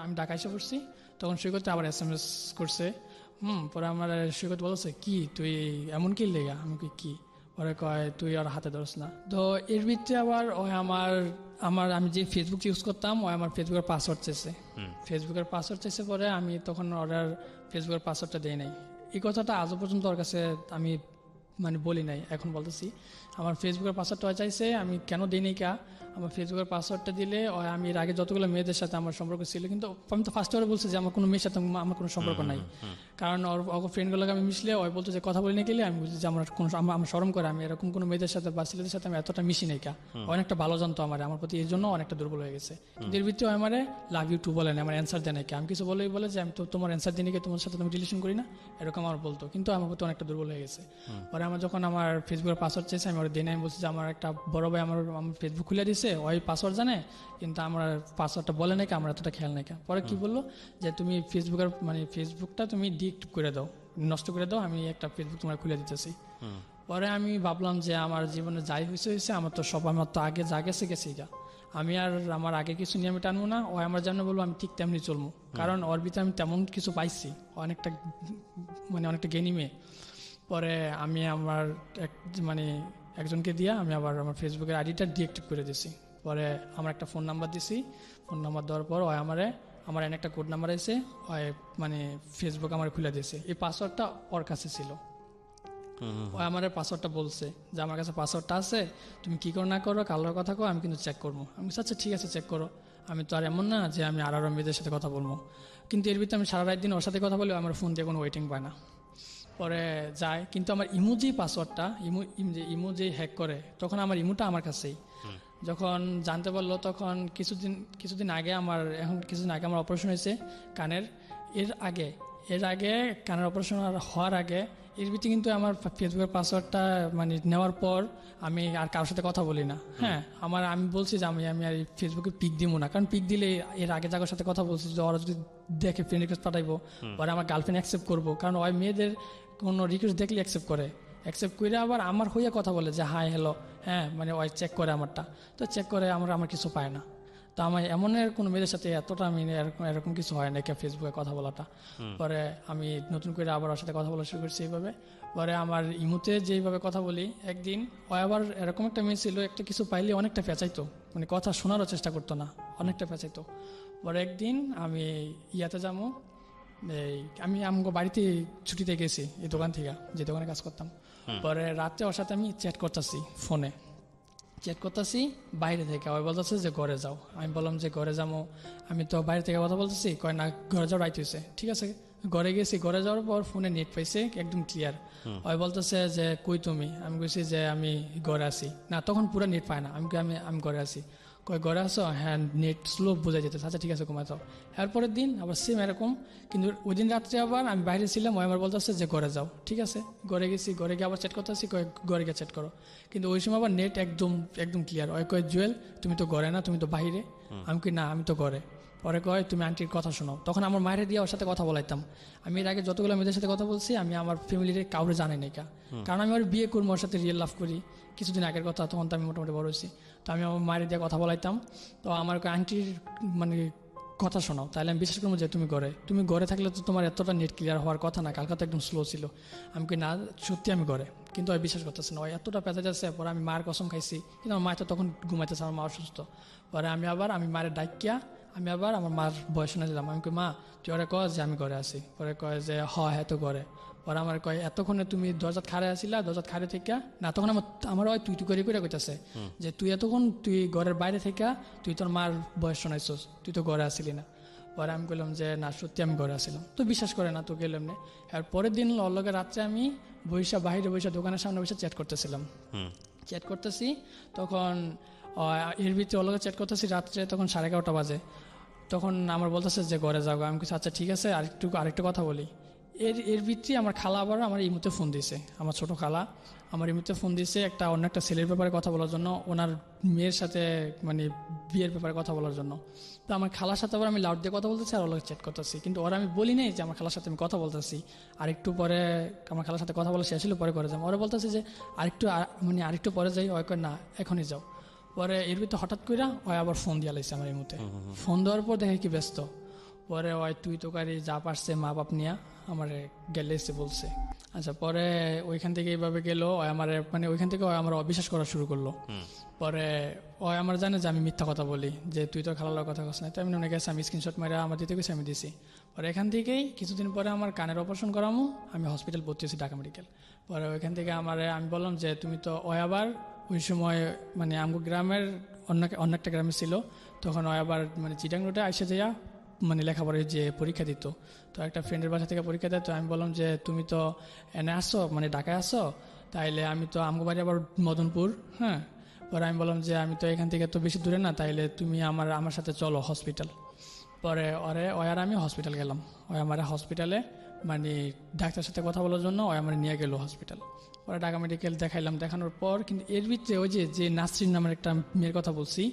Speaker 3: আমি ঢাকা এসে পড়ছি, তখন সৈকত আবার SMS করছে। পরে আমার সৈকত বলছে কি তুই এমন কি লেগা, আমি কি পরে কয় তুই আর হাতে ধরস না। তো এর ভিতরে আবার ওই আমি যে ফেসবুক ইউজ করতাম, ওই আমার ফেসবুকের পাসওয়ার্ড চাইছে। ফেসবুকের পাসওয়ার্ড চাইছে, পরে আমি তখন ওর ফেসবুকের পাসওয়ার্ডটা দেই নাই। এই কথাটা আজও পর্যন্ত ওর কাছে আমি মানে বলি নাই, এখন বলতেছি। আমার ফেসবুকের পাসওয়ার্ডটা চাইছে, আমি কেন দিই নাই কা, আমার ফেসবুকের পাসওয়ার্ডটা দিলে আমি এর আগে যতগুলো মেয়েদের সাথে আমার সম্পর্ক ছিল, কিন্তু আমি তো ফার্স্টে ওরা বলছি যে আমার কোনো মেয়ের সাথে আমার কোনো সম্পর্ক নাই, কারণ ওর ফ্রেন্ডগুলোকে আমি মিশলে ওই বলতো যে কথা বলি না গেলে আমি বুঝি যে আমার কোনো আমার শরম করে, আমি এরকম কোনো মেয়েদের সাথে বা ছেলেদের সাথে আমি এতটা মিশি নাই কা। অনেকটা ভালো জানতো আমার প্রতি, এর জন্য অনেকটা দুর্বল হয়ে গেছে। কিন্তু এর ভিতরে আমার লাভ ইউ টু বলে না, আমার অ্যান্সার দেয় নাকি, আমি কিছু বলেই বলে যে আমি তো তোমার অ্যান্সার দিই নাকি, তোমার সাথে আমি রিলেশন করি না, এরকম আমার বলতো। কিন্তু আমার প্রতি অনেকটা দুর্বল হয়ে গেছে। পরে আমার যখন আমার ফেসবুকের পাসওয়ার্ড চেয়েছে, আমি ওর দিনে আমি বলছি যে আমার একটা বড় ভাই আমার ফেসবুক খুলে দিয়েছে, ওই পাসওয়ার্ড জানে, কিন্তু আমার পাসওয়ার্ডটা বলে নাকি, আমার এতটা খেয়াল নাকি। পরে কি বললো যে তুমি ফেসবুকটা তুমি ডিএক্টিভ করে দাও, নষ্ট করে দাও, আমি একটা ফেসবুক তোমার খুলে দিতেছি। পরে আমি ভাবলাম যে আমার জীবনে যাই হয়েছে আমার তো আগে যা গেছে গা, আমি আর আমার আগে কিছু নিয়ে আমি টানবো না। ও আমার জন্য বলবো আমি ঠিক তেমনি চলবো, কারণ ওর ভিতরে আমি তেমন কিছু পাইছি, অনেকটা জ্ঞানী মেয়ে। পরে আমি আমার একজনকে দিয়ে আমি আবার আমার ফেসবুকের আইডিটা ডিএক্টিভ করে দিছি। পরে আমার একটা ফোন নাম্বার দিছি, ফোন নাম্বার দেওয়ার পর আমার এনে একটা কোড নাম্বার এসে ফেসবুক আমার খুলে দিয়েছে। এই পাসওয়ার্ডটা ওর কাছে ছিল, আমার পাসওয়ার্ডটা বলছে যে আমার কাছে পাসওয়ার্ডটা আছে, তুমি কি করো না করো কালোর কথা কো, আমি কিন্তু চেক করবো। আমি আচ্ছা ঠিক আছে চেক করো, আমি তো আর এমন না যে আমি আরো মেয়েদের সাথে কথা বলবো। কিন্তু এর ভিতরে আমি সারা রাত দিন ওর সাথে কথা বলি, আমার ফোন দিয়ে কোনো ওয়েটিং পায় না। পরে যায়, কিন্তু আমার ইমোজি পাসওয়ার্ডটা ইমোজি হ্যাক করে, তখন আমার ইমোটা আমার কাছেই। যখন জানতে পারলো, তখন কিছুদিন আগে আমার অপারেশন হয়েছে কানের। এর আগে কানের অপারেশন হওয়ার আগে এর ভিতরে কিন্তু আমার ফেসবুকের পাসওয়ার্ডটা নেওয়ার পর আমি আর কারোর সাথে কথা বলি না। হ্যাঁ, আমি বলছি যে আমি আর ফেসবুকে পিক দিব না, কারণ পিক দিলে এর আগে যাদের সাথে কথা বলছি যে ওরা যদি দেখে ফ্রেন্ড রিকোয়েস্ট পাঠাইবো, ওরা আমার গার্লফ্রেন্ড অ্যাকসেপ্ট করবো, কারণ ওই মেয়েদের কোনো রিকোয়েস্ট দেখলে অ্যাকসেপ্ট করে আবার আমার হইয়া কথা বলে যে হাই হ্যালো, হ্যাঁ ওই চেক করে আমারটা, তো চেক করে আমার কিছু পায় না। তো আমার এমনের কোনো মেয়েদের সাথে এতটা এরকম কিছু হয় না ফেসবুকে কথা বলাটা। পরে আমি নতুন করে আবার ওর সাথে কথা বলা শুরু করছি এইভাবে। পরে আমার ইমুতে যেইভাবে কথা বলি, একদিন ও আবার এরকম একটা মেয়ে ছিল, একটা কিছু পাইলে অনেকটা পেঁচাইতো, কথা শোনারও চেষ্টা করতো না, অনেকটা পেঁচাইতো। পরে একদিন আমি ইয়াতে যাবো, আমি আমগো বাড়িতে ছুটিতে গেছি এই দোকান থেকে, যে দোকানে কাজ করতাম। পরে রাতে ওর সাথে আমি চ্যাট করতেছি, ফোনে চ্যাট করতেছি বাইরে থেকে। ওই বলতেছে যে ঘরে যাও, আমি বললাম যে ঘরে যাবো, আমি তো বাইরে থেকে কথা বলতেছি, কয় না ঘরে যাও রাইত হয়েছে, ঠিক আছে ঘরে গেছি। ঘরে যাওয়ার পর ফোনে নেট পাইছে একদম ক্লিয়ার। ওই বলতেছে যে কই তুমি, আমি বলছি যে আমি ঘরে আছি। না, তখন পুরো নেট পায় না, আমি ঘরে আছি। কয় ঘরে আসো, হ্যাঁ নেট স্লো বোঝা যেতেছে, আচ্ছা ঠিক আছে ঘুমাতো। এরপরের দিন আবার সেম এরকম, কিন্তু ওই দিন রাত্রে আবার আমি বাইরে ছিলাম, ওই আমার বলতেছে যে ঘরে যাও, ঠিক আছে ঘরে গেছি। ঘরে গিয়ে আবার চ্যাট করতেছি, ঘরে গিয়ে চ্যাট করো, কিন্তু ওই সময় আবার নেট একদম ক্লিয়ার। ওই কয় জুয়েল তুমি তো ঘরে না, তুমি তো বাইরে। আমি কি না, আমি তো ঘরে। পরে কয় তুমি আন্টির কথা শোনো। তখন আমার মায়ের দিয়ে ওর সাথে কথা বলাইতাম। আমি এর আগে যতগুলো মেয়েদের সাথে কথা বলছি, আমি আমার ফ্যামিলির কাউরে জানাই নাই, কারণ আমি ওর বিয়ে করবো, ওর সাথে রিয়েল লাভ করি, কিছুদিন আগের কথা, তখন তো আমি মোটামুটি বড় হয়েছি। তো আমি আমার মায়ের দিয়ে কথা বলাইতাম। তো আমার আন্টির কথা শোনাও, তাহলে আমি বিশ্বাস করবো যে তুমি ঘরে থাকলে তো তোমার এতটা নেট ক্লিয়ার হওয়ার কথা না, কালকে তো একদম স্লো ছিল। আমি কি না, সত্যি আমি ঘরে, কিন্তু ওই বিশ্বাস করতেছে না, ওই এতটা পেঁচা যাচ্ছে। পরে আমি মায়ের কসম খাইছি, কিন্তু আমার মা তো তখন ঘুমাইতেছে, আমার মা অসুস্থ। পরে আমি মায়ের ডাকিয়া আমি আবার আমার মার বয়স শুনে দিলাম। আমি কই মা তুই ওরা কয় যে আমি ঘরে আছি। পরে কয় যে হ্যাঁ তো ঘরে। পরে আমার কয় এতক্ষণে তুমি দরজাত খাড়ে আসিলা, দরজাত খাড়ে থেকে না, তখন আমার ওই তুই করে কইতেছে যে তুই এতক্ষণ তুই ঘরের বাইরে থেকে তুই তোর মার বয়স শোনাইছস, তুই তো ঘরে আসিলি না। পরে আমি বললাম যে না সত্যি আমি ঘরে আসছিলাম, তো বিশ্বাস করে না, তো গেলাম না। আর পরের দিন লগে রাত্রে আমি বাইরে দোকানের সামনে বসে চ্যাট করতেছিলাম, চ্যাট করতেছি। তখন এর ভিতরে অলগে চ্যাট করতেছি রাত্রে, তখন 11:30 বাজে। তখন আমার বলতেছে যে ঘরে যাবো। আমি কিছু আচ্ছা ঠিক আছে, আরেকটু কথা বলি। এর ভিতরে আমার খালা আবার আমার এই মুহূর্তে ফোন দিয়েছে, আমার ছোট খালা আমার এই মুহূর্তে ফোন দিয়েছে অন্য একটা ছেলের ব্যাপারে কথা বলার জন্য, ওনার মেয়ের সাথে বিয়ের ব্যাপারে কথা বলার জন্য। তো আমার খালার সাথে আবার আমি লাউড দিয়ে কথা বলতেছি আর ওর চ্যাট করতেছি, কিন্তু ওরা আমি বলি নাই যে আমার খালার সাথে আমি কথা বলতেছি। আরেকটু পরে আমার খালার সাথে কথা বলা শেষ হলো, পরে করে যাবো। ওরা বলতেছে যে আরেকটু পরে যাই, ওই না এখনই যাও। পরে এর ভিতরে হঠাৎ করে ওই আবার ফোন দিয়ে লাইছে আমার এই মুহূর্তে। ফোন দেওয়ার পর দেখে কি ব্যস্ত, পরে ওই তুই তোকারি যা পারছে মা বাপ নিয়ে আমার গেলে এসে বলছে। আচ্ছা, পরে ওইখান থেকে এইভাবে গেল, ওই আমার মানে ওইখান থেকে ওই আমার অবিশ্বাস করা শুরু করলো। পরে ওই আমার জানে যে আমি মিথ্যা কথা বলি, যে তুই তো খালার কথা কস না, তো আমি অনেক গেছে, আমি স্ক্রিনশট মেরে আমার দিতে গেছি, আমি দিছি। পরে এখান থেকেই কিছুদিন পরে আমার কানের অপারেশন করামো, আমি হসপিটাল ভর্তি হয়েছি ঢাকা মেডিকেল। পরে ওইখান থেকে আমি বললাম যে তুমি তো ওই আবার ওই সময় মানে আমগো গ্রামের অন্য একটা গ্রামে ছিল, তখন ওই আবার মানে চিটাং রোডে আইসা যাইয়া মানে লেখাপড়ার যে পরীক্ষা দিত, তো একটা ফ্রেন্ডের বাসা থেকে পরীক্ষা দেয়। তো আমি বললাম যে তুমি তো এনে আসো, মানে ঢাকায় আসো, তাইলে আমি তো আমগো বাড়ি আবার মদনপুর, হ্যাঁ। পরে আমি বললাম যে আমি তো এখান থেকে তো বেশি দূরে না, তাইলে তুমি আমার সাথে চলো হসপিটাল। পরে ওই আর আমি হসপিটাল গেলাম। ওই আমার হসপিটালে মানে ডাক্তারের সাথে কথা বলার জন্য ওই আমার নিয়ে গেল হসপিটাল। পরে ঢাকা মেডিকেল দেখাইলাম, দেখানোর পর কিন্তু এর ভিতরে ওই যে নাসরিন নামের একটা মেয়ের কথা বলছি,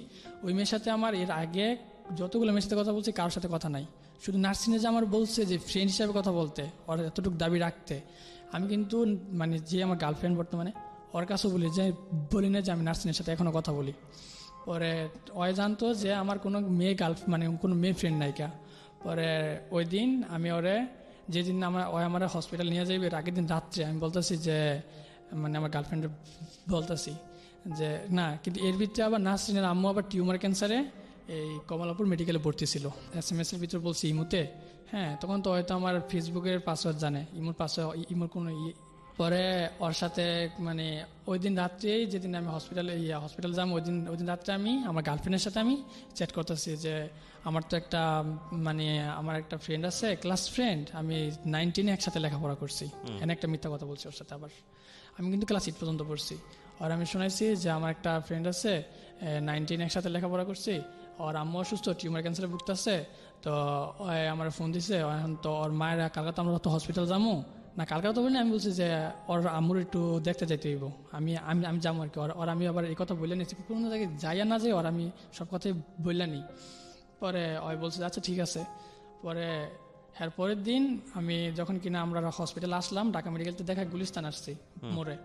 Speaker 3: ওই মেয়ের সাথে আমার এর আগে যতগুলো মেয়ের সাথে কথা বলছি কারোর সাথে কথা নাই। শুধু নাসরিনে যে আমার বলছে যে ফ্রেন্ড হিসাবে কথা বলতে, ওর এতটুকু দাবি রাখতে, আমি কিন্তু মানে যে আমার গার্লফ্রেন্ড বর্তমানে, ওর কাছেও বলি না যে আমি নাসরিনের সাথে এখনও কথা বলি। পরে ওই জানতো যে আমার কোনো মেয়ে মানে কোনো মেয়ে ফ্রেন্ড নাইকা। পরে ওই দিন আমি যেদিন আমার হসপিটাল নিয়ে যাইবে, আগের দিন রাত্রে আমি বলতেছি যে মানে আমার গার্লফ্রেন্ড বলতেছি যে না, কিন্তু এর ভিতরে আবার নাসরিনের আম্মু আবার টিউমার ক্যান্সারে এই কমলাপুর মেডিকেলে ভর্তি ছিল। SMS এর ভিতরে বলছি ইমুতে, হ্যাঁ। তখন তো হয়তো আমার ফেসবুকের পাসওয়ার্ড জানে, ইমুর কোনো পরে ওর সাথে মানে ওই দিন রাত্রেই যেদিন আমি হসপিটাল যাম, ওই দিন রাত্রে আমি আমার গার্লফ্রেন্ডের সাথে আমি চ্যাট করতেছি যে আমার তো আমার একটা ফ্রেন্ড আছে, ক্লাস ফ্রেন্ড, আমি 19 একসাথে লেখাপড়া করছি, এনে একটা মিথ্যা কথা বলছি ওর সাথে। আবার আমি কিন্তু ক্লাস 8 পর্যন্ত পড়ছি। আর আমি শোনাইছি যে আমার একটা ফ্রেন্ড আছে, 19 একসাথে লেখাপড়া করছি, ওর আম্মু অসুস্থ, টিউমার ক্যান্সারে ভুগতেছে, তো আমার ফোন দিছে, এখন তো ওর মায়ের কালকে তো আমরা তো হসপিটাল যাবো না, কালকে তো বলিনি, আমি বলছি যে ওর আম্মুর একটু দেখতে যাইতে হইব, আমি যাবো আর কি। ওর আমি আবার এই কথা বললে নিচ্ছি, কোনো জায়গায় যাই আর না যাই, ওর আমি সব কথাই বললে নিই। পরে ওই বলছে আচ্ছা ঠিক আছে। পরে এর পরের দিন আমি যখন কিনা আমরা হসপিটাল আসলাম, ঢাকা মেডিকেলতে দেখা গুলিস্তান আসছি মোড়ে।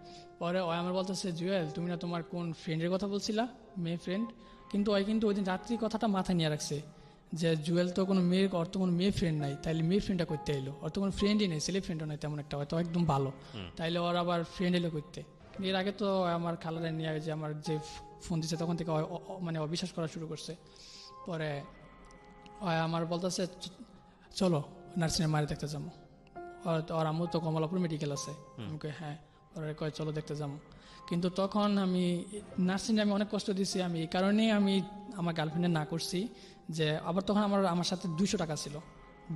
Speaker 3: পরে ওই আমার বলতেছে জুয়েল, তুমি না তোমার কোন ফ্রেন্ডের কথা বলছিলা, মেয়ে ফ্রেন্ড, কিন্তু ওই দিন রাত্রি কথাটা মাথায় নিয়ে রাখছে যে জুয়েল তো কোনো ওর তো কোনো মেয়ে ফ্রেন্ড নাই, তাইলে মেয়ে ফ্রেন্ডটা করতে এলো, ওর তো কোনো ফ্রেন্ডই নেই, ছেলে ফ্রেন্ডও নাই তেমন একটা, হয়তো একদম ভালো, তাইলে ওর আবার ফ্রেন্ড এলো করতে। এর আগে তো আমার খালারে নিয়ে যে আমার যে ফোন দিচ্ছে তখন থেকে মানে অবিশ্বাস করা শুরু করছে। পরে আমার বলতেছে চলো নার্সিংয়ের মায়ের দেখতে যাবো, ওর আম্মু তো কমলাপুর মেডিকেল আছে। আমি কই হ্যাঁ। পরে কয় চলো দেখতে যাবো। কিন্তু তখন আমি নার্সিংয়ে আমি অনেক কষ্ট দিয়েছি, আমি এই কারণেই আমি আমার গার্লফ্রেন্ডের না করছি যে আবার তখন আমার সাথে 200 টাকা ছিল,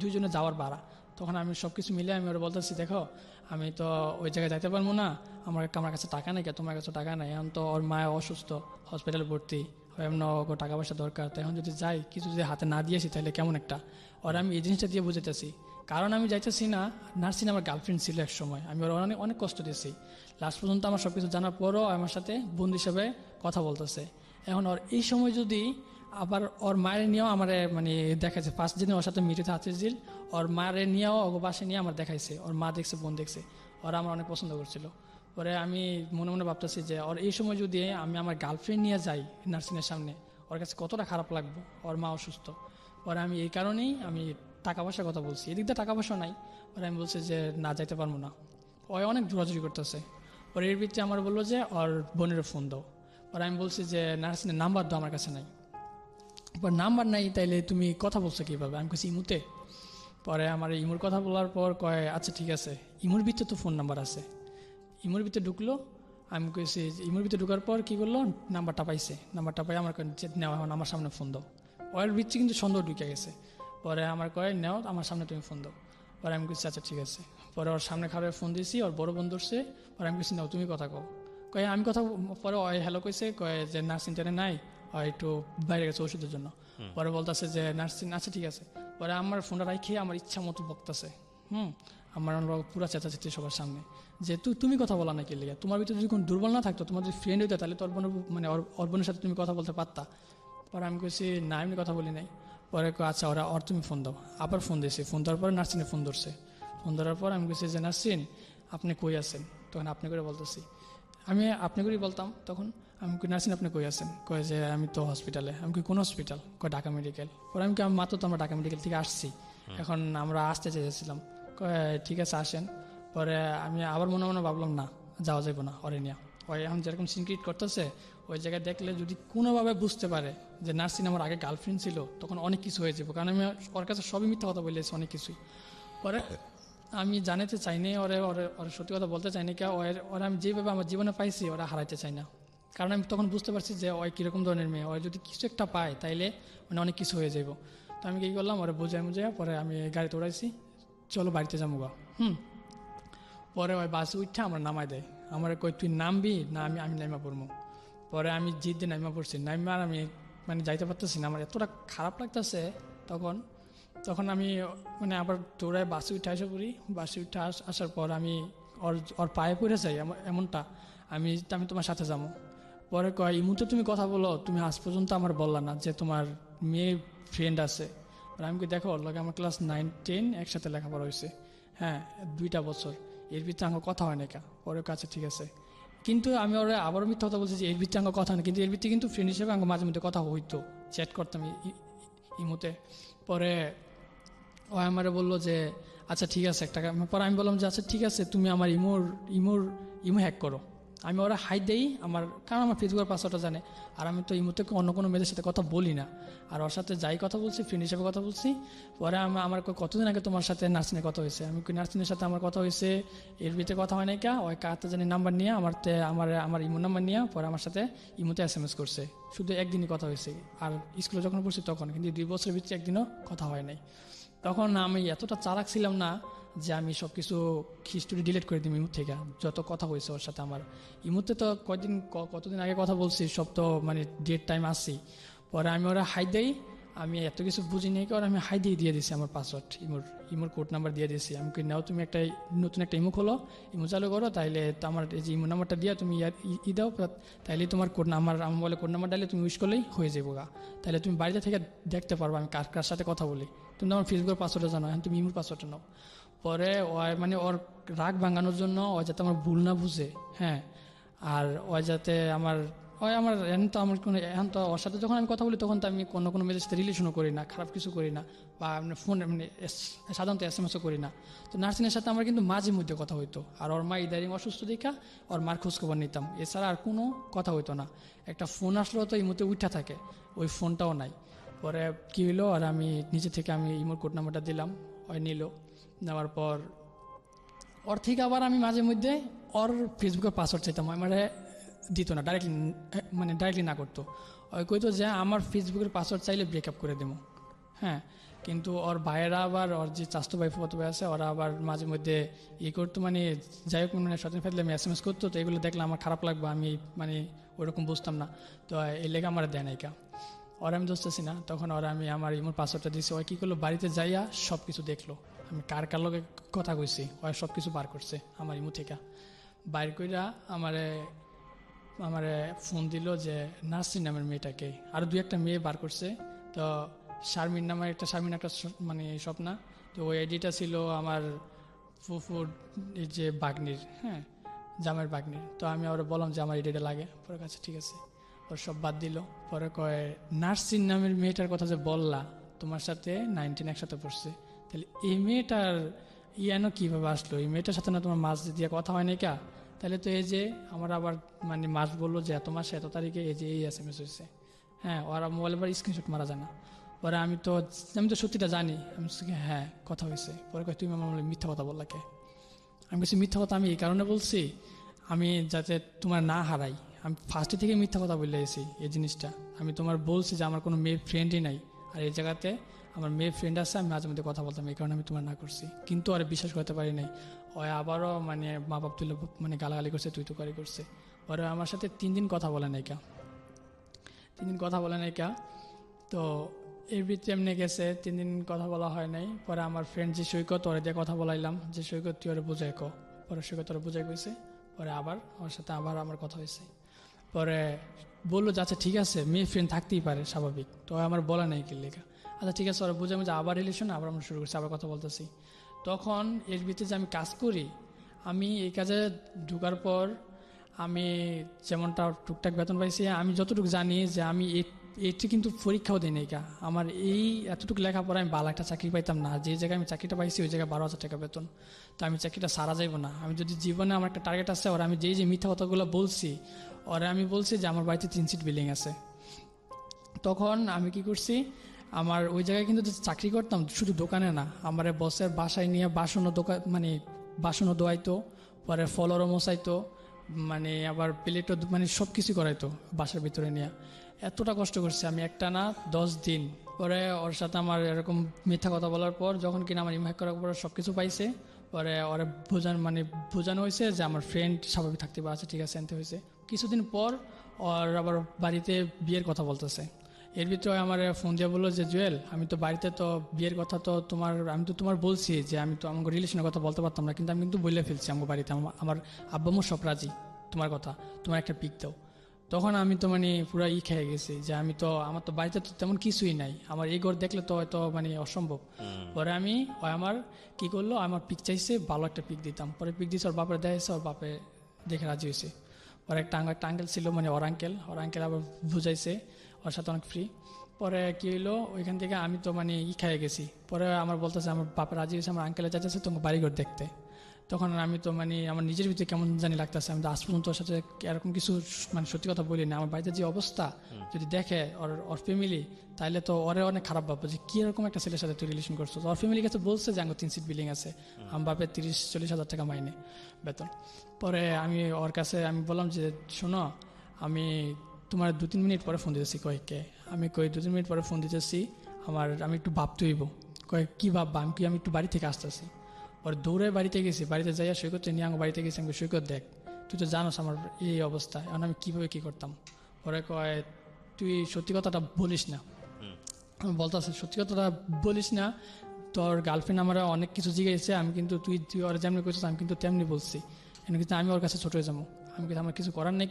Speaker 3: দুইজনে যাওয়ার ভাড়া। তখন আমি সব কিছু মিলে আমি ওরা বলতেছি দেখো আমি তো ওই জায়গায় যাইতে পারবো না, আমার কাছে টাকা নেই, তোমার কাছে টাকা নেই, এখন তো ওর মায় অসুস্থ, হসপিটালে ভর্তি, এমন টাকা পয়সা দরকার, তো এখন যদি যাই কিছু যদি হাতে না দিয়েছি তাহলে কেমন একটা। ওর আমি এই জিনিসটা দিয়ে বুঝাইতেছি, কারণ আমি যাইতেছি না, নার্সিং আমার গার্লফ্রেন্ড ছিল এক সময়, আমি ওর অনেক কষ্ট দিয়েছি। লাস্ট পর্যন্ত আমার সব কিছু জানার পরও আমার সাথে বন্ধু হিসাবে কথা বলতেছে। এখন ওর এই সময় যদি আবার ওর মায়ের নিয়েও আমার মানে দেখাইছে, ফার্স্ট দিনে ওর সাথে মিটিতে হাতির ওর মায়ের নিয়েও ওর বাসে নিয়ে আমার দেখাইছে, ওর মা দেখছে, বোন দেখছে, ওরা আমার অনেক পছন্দ করছিল। পরে আমি মনে মনে ভাবতেছি যে ওর এই সময় যদি আমি আমার গার্লফ্রেন্ড নিয়ে যাই নার্সিংয়ের সামনে, ওর কাছে কতটা খারাপ লাগবে, ওর মা অসুস্থ। পরে আমি এই কারণেই আমি টাকা পয়সার কথা বলছি, এদিক দিয়ে টাকা পয়সা নাই। পরে আমি বলছি যে না যাইতে পারবো না, ওই অনেক জোরাজুরি করতেছে। পরে এর ভিত্তিতে আমার বললো যে ওর বোনের ফোন দাও। পরে আমি বলছি যে নার্সিংয়ের নাম্বার দাও, আমার কাছে নাই। পর নাম্বার নাই, তাইলে তুমি কথা বলছো কীভাবে? আমি কাছে ইমুতে। পরে আমার ইমুর কথা বলার পর কয় আচ্ছা ঠিক আছে, ইমুর ভিতরে তো ফোন নাম্বার আছে। ইমুর ভিতরে ঢুকলো, আমি কইছি ইমুর ভিতরে ঢুকার পর কী করলো, নাম্বারটা পাইছে, নাম্বারটা পাই আমার নেওয়া, এখন আমার সামনে ফোন দাও। ওর ভিতরে কিন্তু সন্দেহ ঢুকে গেছে। পরে আমার কয় নেও, আমার সামনে তুমি ফোন দাও। পরে আমি কইছি আচ্ছা ঠিক আছে। পরে ওর সামনে খারাপ ফোন দিয়েছি, ওর বড় বোন ধরছে। পরে আমি কইছি নাও তুমি কথা কও। কয়ে আমি কথা, পরে ওই হ্যালো কইছে, কয়ে যে নার্সিং টেনে নাই, একটু বাইরে গেছে ওষুধের জন্য। পরে বলতেছে যে নার্সিং আচ্ছা ঠিক আছে। পরে আমার ফোনটা রাখে আমার ইচ্ছা মতো বকতেছে, আমার পুরা চেঁচাচেঁচি সবার সামনে যে তুমি কথা বলা নাকি লেগে, তোমার ভিতরে যদি কোনো দুর্বল না থাকতো, তোমার যদি ফ্রেন্ড হইতো তাহলে তোর বোনের মানে ওর বোনের সাথে তুমি কথা বলতে পারতা। পরে আমি কইছি না এমনি কথা বলি নাই। পরে আচ্ছা ওর তুমি ফোন দাও। আবার ফোন দিয়েছি, ফোন দেওয়ার পরে নার্সিংয়ে ফোন ধরছে। ফোন ধরার পর আমি কইছি যে নার্সিং আপনি কই আছেন, তখন আপনি করে বলতেছি, আমি আপনি করেই বলতাম তখন। আমি কি নার্সিং আপনি কই আছেন? কয় যে আমি তো হসপিটালে। আমি কি কোন হসপিটাল? কয় ঢাকা মেডিকেল। পরে আমি কি আমি মাত্র তো আমরা ঢাকা মেডিকেল থেকে আসছি, এখন আমরা আসতে চেয়েছিলাম। কয় ঠিক আছে আসেন। পরে আমি আবার মনে মনে ভাবলাম না যাওয়া যাবে না ওরে নিয়ে। ওই এখন যেরকম সিনক্রিট করতেছে ওই জায়গায় দেখলে যদি কোনোভাবে বুঝতে পারে যে নার্সিন আমার আগে গার্লফ্রেন্ড ছিল তখন অনেক কিছু হয়ে যাবে, কারণ আমি ওর কাছে সবই মিথ্যা কথা বলেছি অনেক কিছুই। পরে আমি জানাতে চাইনি ওরে ওরে ওর সত্যি কথা বলতে চাইনি কে ওরা আমি যেভাবে আমার জীবনে পাইছি ওরা হারাইতে চাই না, কারণ আমি তখন বুঝতে পারছি যে ওই কীরকম ধরনের মেয়ে, ওই যদি কিছু একটা পায় তাইলে মানে অনেক কিছু হয়ে যাইব। তো আমি কী করলাম ওরা বুঝাই পরে আমি গাড়িতে উড়াইছি, চলো বাড়িতে যাবো গা। পরে ওই বাসে উঠে আমার নামাই দেয়, আমার কই তুই নামবি না আমি আমি নাইমা পড়বো। পরে আমি জিদ দিয়ে নাইমা পড়ছি, নাইমা আর আমি মানে যাইতে পারতেছি না, আমার এতটা খারাপ লাগতেছে তখন আমি মানে আবার দৌড়ায় বাসে উঠে আসা পড়ি। বাসে উঠে আসার পর আমি ওর পায়ে পড়ে যাই এমনটা আমি তোমার সাথে যাবো। পরে কয় ইমুতে তুমি কথা বলো, তুমি আজ পর্যন্ত আমার বললা না যে তোমার মেয়ে ফ্রেন্ড আছে। আমি কি দেখো ওর লগে আমার ক্লাস 9-10 একসাথে লেখাপড়া হয়েছে, হ্যাঁ 2টা বছর, এর ভিতরে আমার কথা হয় না কা। পরে কাছে ঠিক আছে, কিন্তু আমি ওরা আবারও মিথ্যা কথা বলছি যে এর ভিতরে আমার কথা হয় না, কিন্তু এর ভিতরে কিন্তু ফ্রেন্ড হিসেবে আমার মাঝে মধ্যে কথা হইতো, চ্যাট করতাম ইমুতে। পরে ও আমারে বললো যে আচ্ছা ঠিক আছে একটা, পরে আমি বললাম যে আচ্ছা ঠিক আছে তুমি আমার ইমো হ্যাক করো। আমি ওরা হাই দেই আমার, কারণ আমার ফেসবুকের পাসওয়ার্ডটা জানে, আর আমি তো ইমোতে অন্য কোনো মেয়েদের সাথে কথা বলি না, আর ওর সাথে যাই কথা বলছি ফ্রেন্ড হিসেবে কথা বলছি। পরে আমার কতদিন আগে তোমার সাথে নার্সিংয়ের কথা হয়েছে, আমি কি নার্সিংয়ের সাথে আমার কথা হয়েছে, এর ভিতরে কথা হয় নাই কা, ওই কাতে জানি নাম্বার নিয়ে আমার ইমো নাম্বার নিয়ে পরে আমার সাথে ইমোতে SMS করছে, শুধু একদিনই কথা হয়েছে, আর স্কুলে যখন পড়ছি তখন, কিন্তু 2 বছরের ভিতরে একদিনও কথা হয় নাই। তখন আমি এতটা চালাক ছিলাম না যে আমি সব কিছু হিস্টোরি ডিলিট করে দিই ইমুর থেকে, যত কথা হয়েছে ওর সাথে আমার। ইমুতে তো কতদিন আগে কথা বলছি, সব তো মানে ডেট টাইম আসছি। পরে আমি ওরা হাই দেই, আমি এত কিছু বুঝি নেই, কারণ আমি হাই দিয়ে দিয়েছি আমার পাসওয়ার্ড, ইমোর কোড নাম্বার দিয়ে দিয়েছি। আমি কি নাও তুমি একটা নতুন একটা ইমো খোলো, ইমো চালু করো, তাইলে তো আমার এই যে ইমো নাম্বারটা দিয়ে তুমি দাও, তাইলে তোমার কোড নাম্বার আমি বলে কোড নাম্বার ডালে তুমি ইউজ করলেই হয়ে যাবো গা, তাহলে তুমি বাড়িতে থেকে দেখতে পারবো আমি কার সাথে কথা বলি। তুমি আমার ফেসবুকের পাসওয়ার্ডটা জানো, এখন তুমি ইমোর পাসওয়ার্ডটা নাও। পরে মানে ওর রাগ ভাঙানোর জন্য ও যাতে আমার ভুল না বুঝে, হ্যাঁ, আর ও যাতে আমার এখন তো ওর সাথে যখন আমি কথা বলি তখন তো আমি কোনো মেয়েদের সাথে রিলেশনও করি না, খারাপ কিছু করি না, বা ফোন মানে সাধারণত SMS-ও করি না। তো নার্সিনের সাথে আমার কিন্তু মাঝে মধ্যে কথা হইতো, আর ওর মা ইদারিং অসুস্থ দেখা ওর মার খোঁজখবর নিতাম, এছাড়া আর কোনো কথা হইতো না। একটা ফোন আসলেও তো ইমোতে উঠা থাকে, ওই ফোনটাও নাই। পরে কী হইলো, আর আমি নিজে থেকে আমি ইমোর কোড নাম্বারটা দিলাম, ওই নিল, নেওয়ার পর ওর থেকে আবার আমি মাঝে মধ্যে ওর ফেসবুকের পাসওয়ার্ড চাইতাম, আমার দিত না, ডাইরেক্টলি না করতো। ওই কইতো যে আমার ফেসবুকের পাসওয়ার্ড চাইলে ব্রেকআপ করে দেবো, হ্যাঁ। কিন্তু ওর ভাইয়েরা আবার, ওর যে চাস্তো ভাই ফুফাতো ভাই আছে, ওরা আবার মাঝে মধ্যে করতো, মানে যাই হোক মানে সচেতন ফেললে আমি SMS করতো, তো এগুলো দেখলে আমার খারাপ লাগবে, আমি মানে ওইরকম বুঝতাম না, তো এই লেগে আমার দেয় নাইকা। ওরা আমি দোষতেছি না, তখন ওরা আমি আমার ইমোর পাসওয়ার্ডটা দিয়েছি, ওই কী করলো বাড়িতে যাইয়া সব কিছু দেখলো, আমি কার লগে কথা কইছি, ওই সব কিছু বার করছে আমার ইমো থেকে। বাইর কইরা আমারে ফোন দিল যে নার্সিন নামের মেয়েটাকে, আরও 2-1টা মেয়ে বার করছে। তো শারমিন একটা মানে স্বপ্না, তো ওই আইডিটা ছিল আমার ফুফুর এই যে বাগনির, হ্যাঁ জামের বাগনির। তো আমি ওরা বললাম যে আমার আইডিটা লাগে, পরে কাছে ঠিক আছে, ওর সব বাদ দিল। পরে কয় নার্সিন নামের মেয়েটার কথা যে বললা তোমার সাথে 9-10 একসাথে পড়ছে, তাহলে এই মেয়েটার ইয়ানো কীভাবে আসলো, এই মেয়েটার সাথে না তোমার মাস দিয়ে কথা হয় নাই কা, তাহলে তো এই যে আমার আবার মানে মাস বললো যে এত মাসে এত তারিখে এই যে এই SMS হয়েছে, হ্যাঁ, ওরা মোবাইল আবার স্ক্রিনশট মারা যায় না। পরে আমি তো সত্যিটা জানি, আমি হ্যাঁ কথা হয়েছে। পরে তুমি আমার মিথ্যা কথা বললা কে? আমি বলছি মিথ্যা কথা আমি এই কারণে বলছি, আমি যাতে তোমার না হারাই, আমি ফার্স্টে থেকে মিথ্যা কথা বলে এসেছি এই জিনিসটা। আমি তোমার বলছি যে আমার কোনো মেয়ে ফ্রেন্ডই নাই, আর এই জায়গাতে আমার মেয়ে ফ্রেন্ড আছে, আমি মাঝে মধ্যে কথা বলতাম, এই কারণে আমি তোমার না করছি। কিন্তু আর বিশ্বাস করতে পারি নাই, ওই আবারও মানে মা বাপ তুলে মানে গালাগালি করছে, তুই তুকারি করছে। পরে আমার সাথে 3 দিন কথা বলে নাই কা, 3 দিন কথা বলে নাই কা। তো এর ভিতরে এমনি গেছে, 3 দিন কথা বলা হয় নাই। পরে আমার ফ্রেন্ড যে সৈকত, ওরা দিয়ে কথা বলাইলাম যে সৈকত তুই ওরা বুঝাই কো, পরে সৈকত ওরা বুঝাই গেছে। পরে আবার ওর সাথে আবার আমার কথা হয়েছে। পরে বললো যে আচ্ছা ঠিক আছে, মেয়ে ফ্রেন্ড থাকতেই পারে স্বাভাবিক, তো আমার বলা নেই কি লেখা, আচ্ছা ঠিক আছে, ওরা বুঝে আবার রিলেশন, আবার আমরা শুরু করছি, আবার কথা বলতেছি। তখন এর ভিতরে যে আমি কাজ করি, আমি এই কাজে ঢোকার পর আমি যেমনটা টুকটাক বেতন পাইছি, আমি যতটুকু জানি যে আমি এটি কিন্তু পরীক্ষাও দিই নাই কা। আমার এই এতটুকু লেখাপড়া আমি ভালো একটা চাকরি পাইতাম না। যে জায়গায় আমি চাকরিটা পাইছি ওই জায়গায় 12,000 টাকা বেতন। তো আমি চাকরিটা সারা যাইব না। আমি যদি জীবনে আমার একটা টার্গেট আছে, ওরা আমি যে মিথ্যা কথাগুলো বলছি, ওরা আমি বলছি যে আমার বাড়িতে 3 সিট বিল্ডিং আছে। তখন আমি কি করছি, আমার ওই জায়গায় কিন্তু যে চাকরি করতাম শুধু দোকানে না, আমার বসের বাসায় নিয়ে বাসনও দোকান মানে বাসনও ধোয়াইতো, পরে ফলরও মশাইতো, মানে আবার প্লেটও মানে সব কিছু করাইতো বাসার ভিতরে নিয়ে। এতটা কষ্ট করছি আমি একটা না 10 দিন। পরে ওর সাথে আমার এরকম মিথ্যা কথা বলার পর যখন কিনা আমার ইনভাইট করার পর সব কিছু পাইছে, পরে ওরা বোঝানো হয়েছে যে আমার ফ্রেন্ড স্বাভাবিক থাকতে পারে, আচ্ছা ঠিক আছে আনতে হয়েছে। কিছুদিন পর ওর আবার বাড়িতে বিয়ের কথা বলতেছে। এর ভিতরে আমার ফোন দিয়ে বললো যে জুয়েল, আমি তো বাড়িতে তো বিয়ের কথা তো আমি তো তোমার বলছি যে আমি তো আমাকে রিলেশনের কথা বলতে পারতাম না, কিন্তু আমি কিন্তু বলে ফেলছি আমার বাড়িতে। আমার আব্বা আম্মু সব রাজি, তোমার কথা, তোমার একটা পিক দাও। তখন আমি তো মানে পুরো খেয়ে গেছি যে আমার তো বাড়িতে তো তেমন কিছুই নাই, আমার এই ঘর দেখলে তো হয়তো মানে অসম্ভব। পরে আমার কি করলো, আমার পিক চাইছে, ভালো একটা পিক দিতাম। পরে পিক দিয়েছে, ওর বাপের দেখেছে, ওর বাপে দেখে রাজি হয়েছে। পরে একটা আঙ্কেল ছিল, মানে ওর আঙ্কেল আবার বুঝাইছে, ওর সাথে অনেক ফ্রি। পরে কি হইলো, ওইখান থেকে আমি তো মানে খেয়ে গেছি। পরে আমার বলতেছে, আমার বাপের রাজি হয়েছে, আমার আঙ্কেলের চাইছে তোমার বাড়িঘর দেখতে। তখন আমি তো মানে আমার নিজের ভিতরে কেমন জানি লাগতেছে, আমি তো আজ পর্যন্ত ওর সাথে এরকম কিছু মানে সত্যি কথা বলি না। আমার বাড়িতে যে অবস্থা যদি দেখে ওর ফ্যামিলি, তাহলে তো ওরে অনেক খারাপ ভাববো যে কি এরকম একটা ছেলের সাথে তুই রিলেশন করছো। ওর ফ্যামিলির কাছে বলছে যে আমার 3 সিট বিল্ডিং আছে, আমার বাপের 30-40 হাজার টাকা মাইনে বেতন। পরে আমি ওর কাছে আমি বললাম যে শোনো, আমি তোমার 2-3 মিনিট পরে ফোন দিতেছি। কয়েককে আমি 2-3 মিনিট পরে ফোন দিতেছি, আমি একটু ভাবতে হইব। কি ভাববা, আমি একটু বাড়ি থেকে আসতেছি। পরে দৌড়ে বাড়িতে গেছি, বাড়িতে যাইয়া সৈকত নিয়ে আমার বাড়িতে গেছি। আমি সৈকত দেখ, তুই তো জানোস আমার এই অবস্থা, এখন আমি কীভাবে কী করতাম। পরে কয় তুই সত্যি কথাটা বলিস না। আমি বলতেছি সত্যি কথাটা বলিস না, তোর গার্লফ্রেন্ড আমার অনেক কিছু জিজ্ঞেসে, আমি কিন্তু তুই ওর যেমনি করছিস আমি কিন্তু তেমনি বলছি, কিন্তু আমি ওর কাছে ছোট হয়ে যাবো, আমি কিন্তু আমার কিছু করার নেই।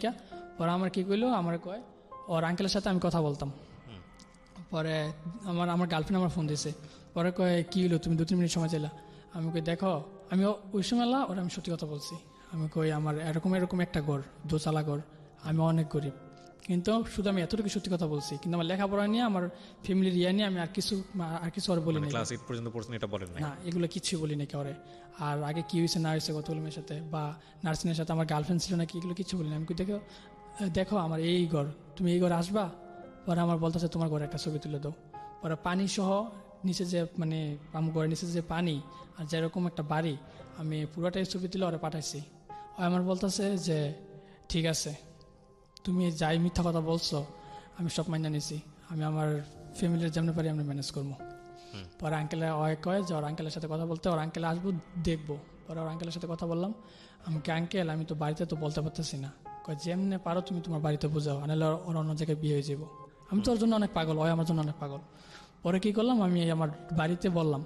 Speaker 3: পরে আমার কী করলো, আমার কয় ওর আঙ্কেলের সাথে আমি কথা বলতাম। পরে আমার গার্লফ্রেন্ড আমার ফোন দিয়েছে। পরে কয় কী হলো, তুমি 2-3 মিনিট সময় চাইলা। আমি কই দেখো, আমি ওই সময় ওরা আমি সত্যি কথা বলছি। আমি কই আমার এরকম একটা ঘর, দোতলা ঘর, আমি অনেক গরিব, কিন্তু শুধু আমি এতটুকু সত্যি কথা বলছি। কিন্তু আমার লেখাপড়া নিয়ে, আমার ফ্যামিলির নিয়ে আমি আর কিছু আর বলি না।
Speaker 4: ক্লাস 8 পর্যন্ত পড়ছেন এটা বলেন
Speaker 3: না, এগুলো কিছুই বলি না কাউরে। আর আগে কি হয়েছে না হয়েছে কতগুলো মেয়ের সাথে বা নার্সিংয়ের সাথে আমার গার্লফ্রেন্ড ছিল নাকি, এগুলো কিছু বলি না। আমি দেখো আমার এই ঘর, তুমি এই ঘরে আসবা। পরে আমার বলতেছে তোমার ঘরে একটা ছবি তুলে দাও। পরে পানি সহ নিচে যে মানে আমার ঘরের নিচে যে পানি আর যেরকম একটা বাড়ি, আমি পুরোটাই ছবি তুলে ওরা পাঠাইছি। আমার বলতেছে যে ঠিক আছে, তুমি যাই মিথ্যা কথা বলছো আমি সব মাইনা নিছি, আমি আমার ফ্যামিলির যেমন পারি আমি ম্যানেজ করবো। পরে আঙ্কেলে কয় যে ওর আঙ্কেলের সাথে কথা বলতে, ওর আঙ্কেলে আসবো দেখবো। পরে ওর আঙ্কেলের সাথে কথা বললাম, আমাকে আঙ্কেল আমি তো বাড়িতে তো বলতে পারতেছি না। কয় যেমনি পারো তুমি তোমার বাড়িতে বোঝাও, নাহলে ওর অন্য জায়গায় বিয়ে হয়ে যাবো। আমি তো ওর জন্য অনেক পাগল, আমার জন্য অনেক পাগল। পরে কী করলাম, আমি আমার বাড়িতে বললাম,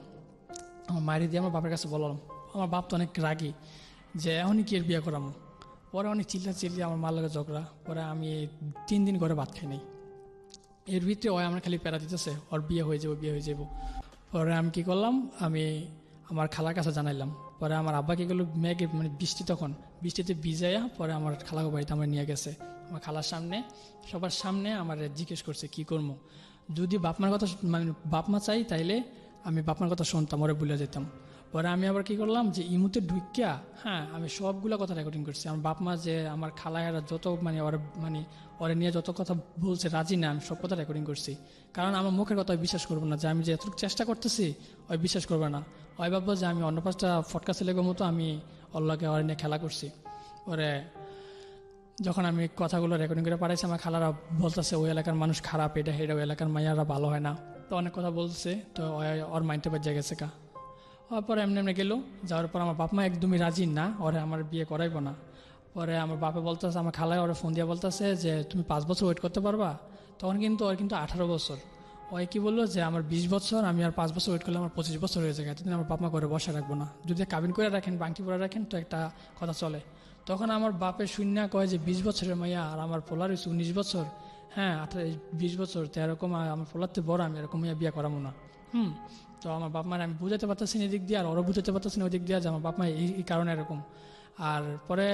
Speaker 3: আমার মায়ের দিয়ে আমার বাপের কাছে বললাম। আমার বাপ তো অনেক রাগি যে এখনই কি এর বিয়ে করামো। পরে অনেক চিল্লি আমার মার লাগে ঝগড়া। পরে আমি 3 দিন ঘরে ভাত খাই নাই। এর ভিতরে আমার খালি প্যারা দিতেছে ওর বিয়ে হয়ে যাবো। পরে আমি কি করলাম, আমি আমার খালার কাছে জানাইলাম। পরে আমার আব্বা কি করলো, মেঘে মানে বৃষ্টিতে ভিজাইয়া পরে আমার খালাকে বাড়িতে আমার নিয়ে গেছে। আমার খালার সামনে সবার সামনে আমার জিজ্ঞেস করছে কি করবো। যদি বাপমার কথা মানে বাপমা চাই তাইলে আমি বাপমার কথা শুনতাম, ওরে ভুলে যেতাম। পরে আমি আবার কি করলাম যে ইমুতে ঢুকিয়া আমি সবগুলো কথা রেকর্ডিং করছি। আমার বাপমা যে আমার খালায়েরা যত ওরে নিয়ে যত কথা বলছে রাজি না, আমি সব কথা রেকর্ডিং করছি। কারণ আমার মুখের কথা বিশ্বাস করবো না, যে আমি যে এতটুকু চেষ্টা করতেছি ওই বিশ্বাস করবে না। ওই ভাববো যে আমি অন্য 5টা ফটকা ছেলেগের মতো আমি অল্লাহকে ওরে নিয়ে খেলা করছি। ওরে যখন আমি কথাগুলো রেকর্ডিং করে পাঠাইছি, আমার খালারা বলতেছে ওই এলাকার মানুষ খারাপ, এটা ওই এলাকার মাইয়ারা ভালো হয় না, তো অনেক কথা বলছে। তো ওর মাইন্ডে বাজে গেছে পরে এমনি গেল। যাওয়ার পর আমার বাপ মা একদমই রাজি না, ওরে আমার বিয়ে করাইবো না। পরে আমার বাপে বলতেছে, আমার খালায় ওরা ফোন দিয়ে বলতেছে যে তুমি 5 বছর ওয়েট করতে পারবা। তখন কিন্তু ওর কিন্তু 18 বছর। ওই কি বললো যে আমার 20 বছর, আমি আর 5 বছর ওয়েট করলে আমার 25 বছর হয়ে যায়, এতদিন আমার বাপ মা করে বসে রাখবো না, যদি কাবিন করে রাখেন বাংটি পরে রাখেন তো একটা কথা চলে। তখন আমার বাপের শূন্য কয় যে 20 বছরের মাইয়া আর আমার পোলার হয়েছে 19 বছর, 20 বছর, তো এরকম আমার পোলার তো বড়, আমি এরকম মাইয়া বিয়ে করাবো না। তো আমার বাপ মার আমি বুঝাতে পারতেছি না এদিক দিয়ে, আর ওরা বুঝাতে পারতেছি না ওই দিক দিয়ে যে আমার বাপ মা এই কারণে এরকম। আর পরে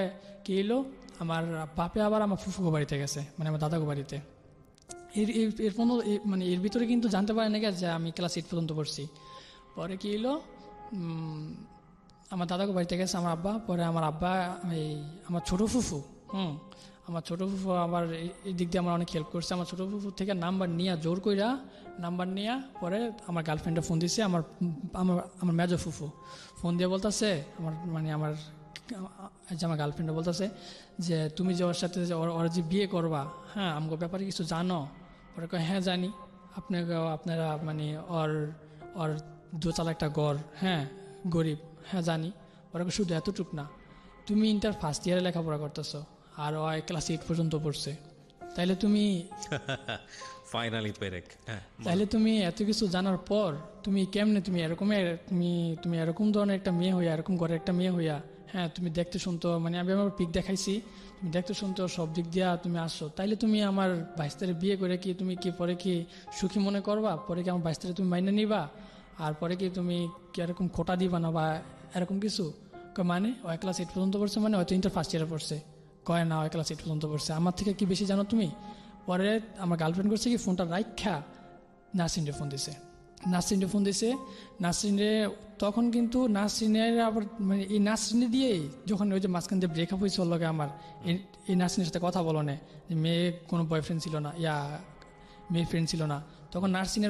Speaker 3: কি হলো, আমার বাপে আবার আমার ফুফুগো বাড়িতে গেছে, মানে আমার দাদাগো বাড়িতে। এর পর্যন্ত মানে এর ভিতরে কিন্তু জানতে পারে না যে আমি ক্লাস 8 পর্যন্ত পড়ছি। পরে কি হলো, আমার দাদাকে বাড়িতে গেছে আমার আব্বা। পরে আমার আব্বা আমার ছোট ফুফু আমার ছোট ফুফু আবার এই দিক দিয়ে আমার অনেক হেল্প করছে। আমার ছোট ফুফু থেকে নাম্বার নিয়ে, জোর কইরা নাম্বার নিয়ে পরে আমার গার্লফ্রেন্ডে ফোন দিছে। আমার আমার আমার মেজো ফুফু ফোন দিয়ে বলতেছে আমার গার্লফ্রেন্ডে বলতেছে যে তুমি যে ওর সাথে ওরা যে বিয়ে করবা, হ্যাঁ আমাকে ব্যাপারে কিছু জানো? পরে কয় হ্যাঁ জানি, আপনারা মানে ওর দোতলা একটা ঘর, হ্যাঁ গরিব, হ্যাঁ জানি। পরে শুধু এতটুক না, তুমি ইন্টার ফার্স্ট ইয়ারে লেখাপড়া করতেছো আর ও ক্লাস 8 পর্যন্ত পড়ছে, তাইলে তুমি
Speaker 4: ফাইনালি পেরেক।
Speaker 3: তাইলে তুমি এত কিছু জানার পর তুমি কেমনে তুমি এরকম ধরনের একটা মেয়ে হইয়া, এরকম ঘরের একটা মেয়ে হইয়া, হ্যাঁ তুমি দেখতে শুনতো, মানে আমি আমার পিক দেখাইছি, তুমি দেখতে শুনতো সব দিক দিয়া তুমি আসছো, তাইলে তুমি আমার 22 তারিখ বিয়ে করে কি তুমি কি পরে কি সুখী মনে করবা? পরে কি আমার 22 তারিখ তুমি মাইনে নিবা? আর পরে কি তুমি কি এরকম খোটা দিবা না বা এরকম কিছু? মানে ও ক্লাস 8 পর্যন্ত পড়ছে, মানে হয়তো ইন্টার ফার্স্ট ইয়ারে পড়ছে। কয় না, ও ক্লাস 8 পর্যন্ত পড়ছে, আমার থেকে কি বেশি জানো তুমি? পরে আমার গার্লফ্রেন্ড করছে কি, ফোনটা রাইখা নাসরিনরে ফোন দিছে। নাসরিনরে তখন কিন্তু নাসরিনের আবার মানে এই নাসরিনে দিয়েই যখন ওই যে মাঝখান দিয়ে ব্রেকআপ হয়েছে ওর লগে আমার, এই নাসরিনের সাথে কথা বলো না, মেয়ে কোনো বয়ফ্রেন্ড ছিল না, মেয়ে ফ্রেন্ড ছিল না। তখন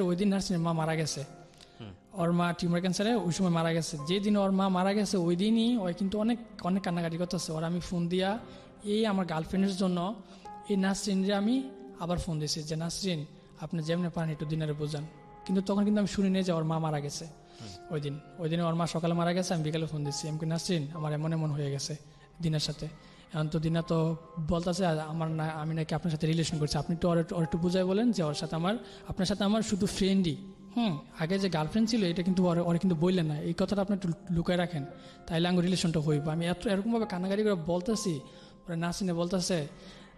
Speaker 3: ওই দিন নাসরিনের মা মারা গেছে, ওর মা টিউমার ক্যান্সারে ওই সময় মারা গেছে। যেদিন ওর মা মারা গেছে ওই দিনই ওই কিন্তু অনেক অনেক কান্নাকাটি করতেছে। ওর আমি ফোন দিয়া এই আমার গার্লফ্রেন্ডের জন্য এই নাসরিনরে আমি আবার ফোন দিয়েছি যে নাসরিন আপনি যেমনি পারেন একটু দিনের বোঝান। কিন্তু তখন কিন্তু আমি শুনি নেই যে ওর মা মারা গেছে। ওই দিনে ওর মা সকালে মারা গেছে, আমি বিকালে ফোন দিচ্ছি, আমি নাসরিন আমার এমন হয়ে গেছে দিনের সাথে। এখন তো দিনা তো বলতেছে আমি নাকি আপনার সাথে রিলেশন করছি, আপনি তো ওর একটু বুঝাই বলেন যে ওর সাথে আপনার সাথে আমার শুধু ফ্রেন্ডই, আগে যে গার্লফ্রেন্ড ছিল এটা কিন্তু ওরা কিন্তু বললেন না, এই কথাটা আপনি একটু লুকায় রাখেন, তাইলে আমার রিলেশনটা হইব। আমি এরকমভাবে কান্নাকাটি করে বলতেছি, ওরা নাসরিনে বলতেছে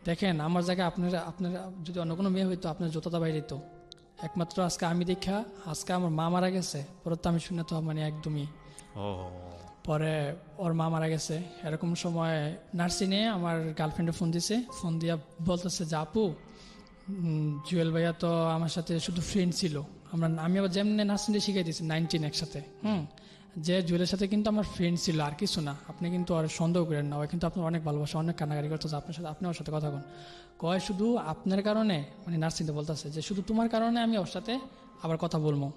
Speaker 3: দেখেন আমার জায়গায় আপনারা যদি অন্য কোনো মেয়ে হইতো আপনার জোতাটা বাইরে তো, একমাত্র আজকে আমি দেখা আজকে আমার মা মারা গেছে, পরে তো আমি শুনে তো মানে একদমই। পরে ওর মা মারা গেছে, এরকম সময় নার্সিনে আমার গার্লফ্রেন্ডে ফোন দিছে, ফোন দিয়া বলতেছে যে আপু জুয়েল ভাইয়া তো আমার সাথে শুধু ফ্রেন্ড ছিল, আমি আবার যেমনি নার্সিনে শিখাই দিয়েছি 19 একসাথে, যে জুয়েলের সাথে কিন্তু আমার ফ্রেন্ড ছিল আর কিছু না, আপনি কিন্তু আর সন্দেহ করেন না, ওই কিন্তু আপনার অনেক ভালোবাসা, অনেক কান্নাকাটি করতেছে আপনার সাথে, আপনি ওর সাথে কথা বলেন। কয় শুধু আপনার কারণে, মানে নার্সিংতে বলতেছে যে শুধু তোমার কারণে আমি ওর সাথে আবার কথা বলবো,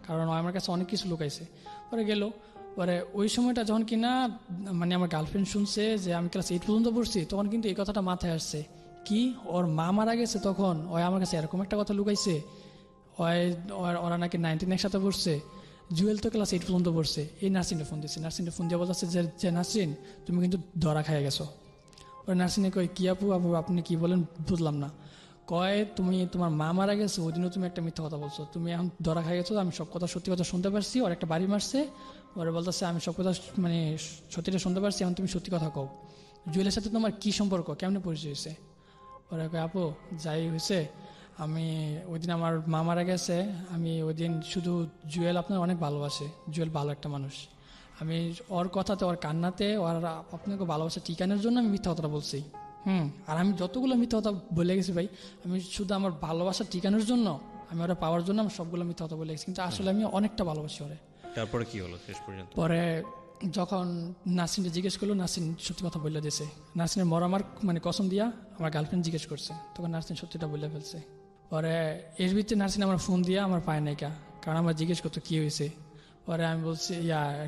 Speaker 3: কারণ আমার কাছে অনেক কিছু লুকাইছে। পরে গেল, পরে ওই সময়টা যখন কিনা মানে আমার গার্লফ্রেন্ড শুনছে যে আমি ক্লাস 8 পর্যন্ত পড়ছি, তখন কিন্তু এই কথাটা মাথায় আসছে কি ওর মা মারা গেছে, তখন ওই আমার কাছে এরকম একটা কথা লুকাইছে, ওরা নাকি 19 একসাথে পড়ছে, জুয়েল তো ক্লাস 8 পর্যন্ত পড়ছে। এই নার্সিংটা ফোন দিচ্ছে, নার্সিংটা ফোন দিয়ে বলতেছে যে নার্সিন তুমি কিন্তু ধরা খাইয়া গেছো। ওই নার্সিনে কয় কি আপু আপনি কি বলেন বুঝলাম না। কয় তুমি তোমার মা মারা গেছে ওই দিনও তুমি একটা মিথ্যা কথা বলছো, তুমি এখন ধরা খাই গেছো, আমি সব কথা সত্যি কথা শুনতে পারছি, ওর একটা বাড়ি মারছে, ওরা বলতেছে আমি সব কথা মানে সত্যিটা শুনতে পারছি, এখন তুমি সত্যি কথা কও, জুয়েলের সাথে তোমার কি সম্পর্ক, কেমনে পরিচয় হয়েছে? ওরা কয় আপু যাই হয়েছে, আমি ওই দিন আমার মা মারা গেছে, আমি ওই দিন শুধু জুয়েল আপনার অনেক ভালোবাসে, জুয়েল ভালো একটা মানুষ, আমি ওর কথাতে ওর কান্নাতে ওর আপনাকে ভালোবাসা টিকানোর জন্য আমি মিথ্যা কথাটা বলছি। আর আমি যতগুলো মিথ্যা কথা বলে গেছি ভাই, আমি শুধু আমার ভালোবাসা টিকানোর জন্য, আমি ওরা পাওয়ার জন্য আমি সবগুলো মিথ্যা কথা বলে গেছি, কিন্তু আসলে আমি অনেকটা ভালোবাসি ওরে।
Speaker 4: তারপরে কি হলো শেষ পর্যন্ত?
Speaker 3: পরে যখন নাসরিনকে জিজ্ঞেস করলো, নাসরিন সত্যি কথা বলে দিয়েছে, নাসরিনের মরামার মানে কসম দিয়া আমার গার্লফ্রেন্ড জিজ্ঞেস করছে, তখন নাসরিন সত্যিটা বলে ফেলছে। পরে এর ভিতরে নার্সিন আমার ফোন দিয়া আমার পায় নাইকা, কারণ আমার জিজ্ঞেস করতো কী হয়েছে। পরে আমি বলছি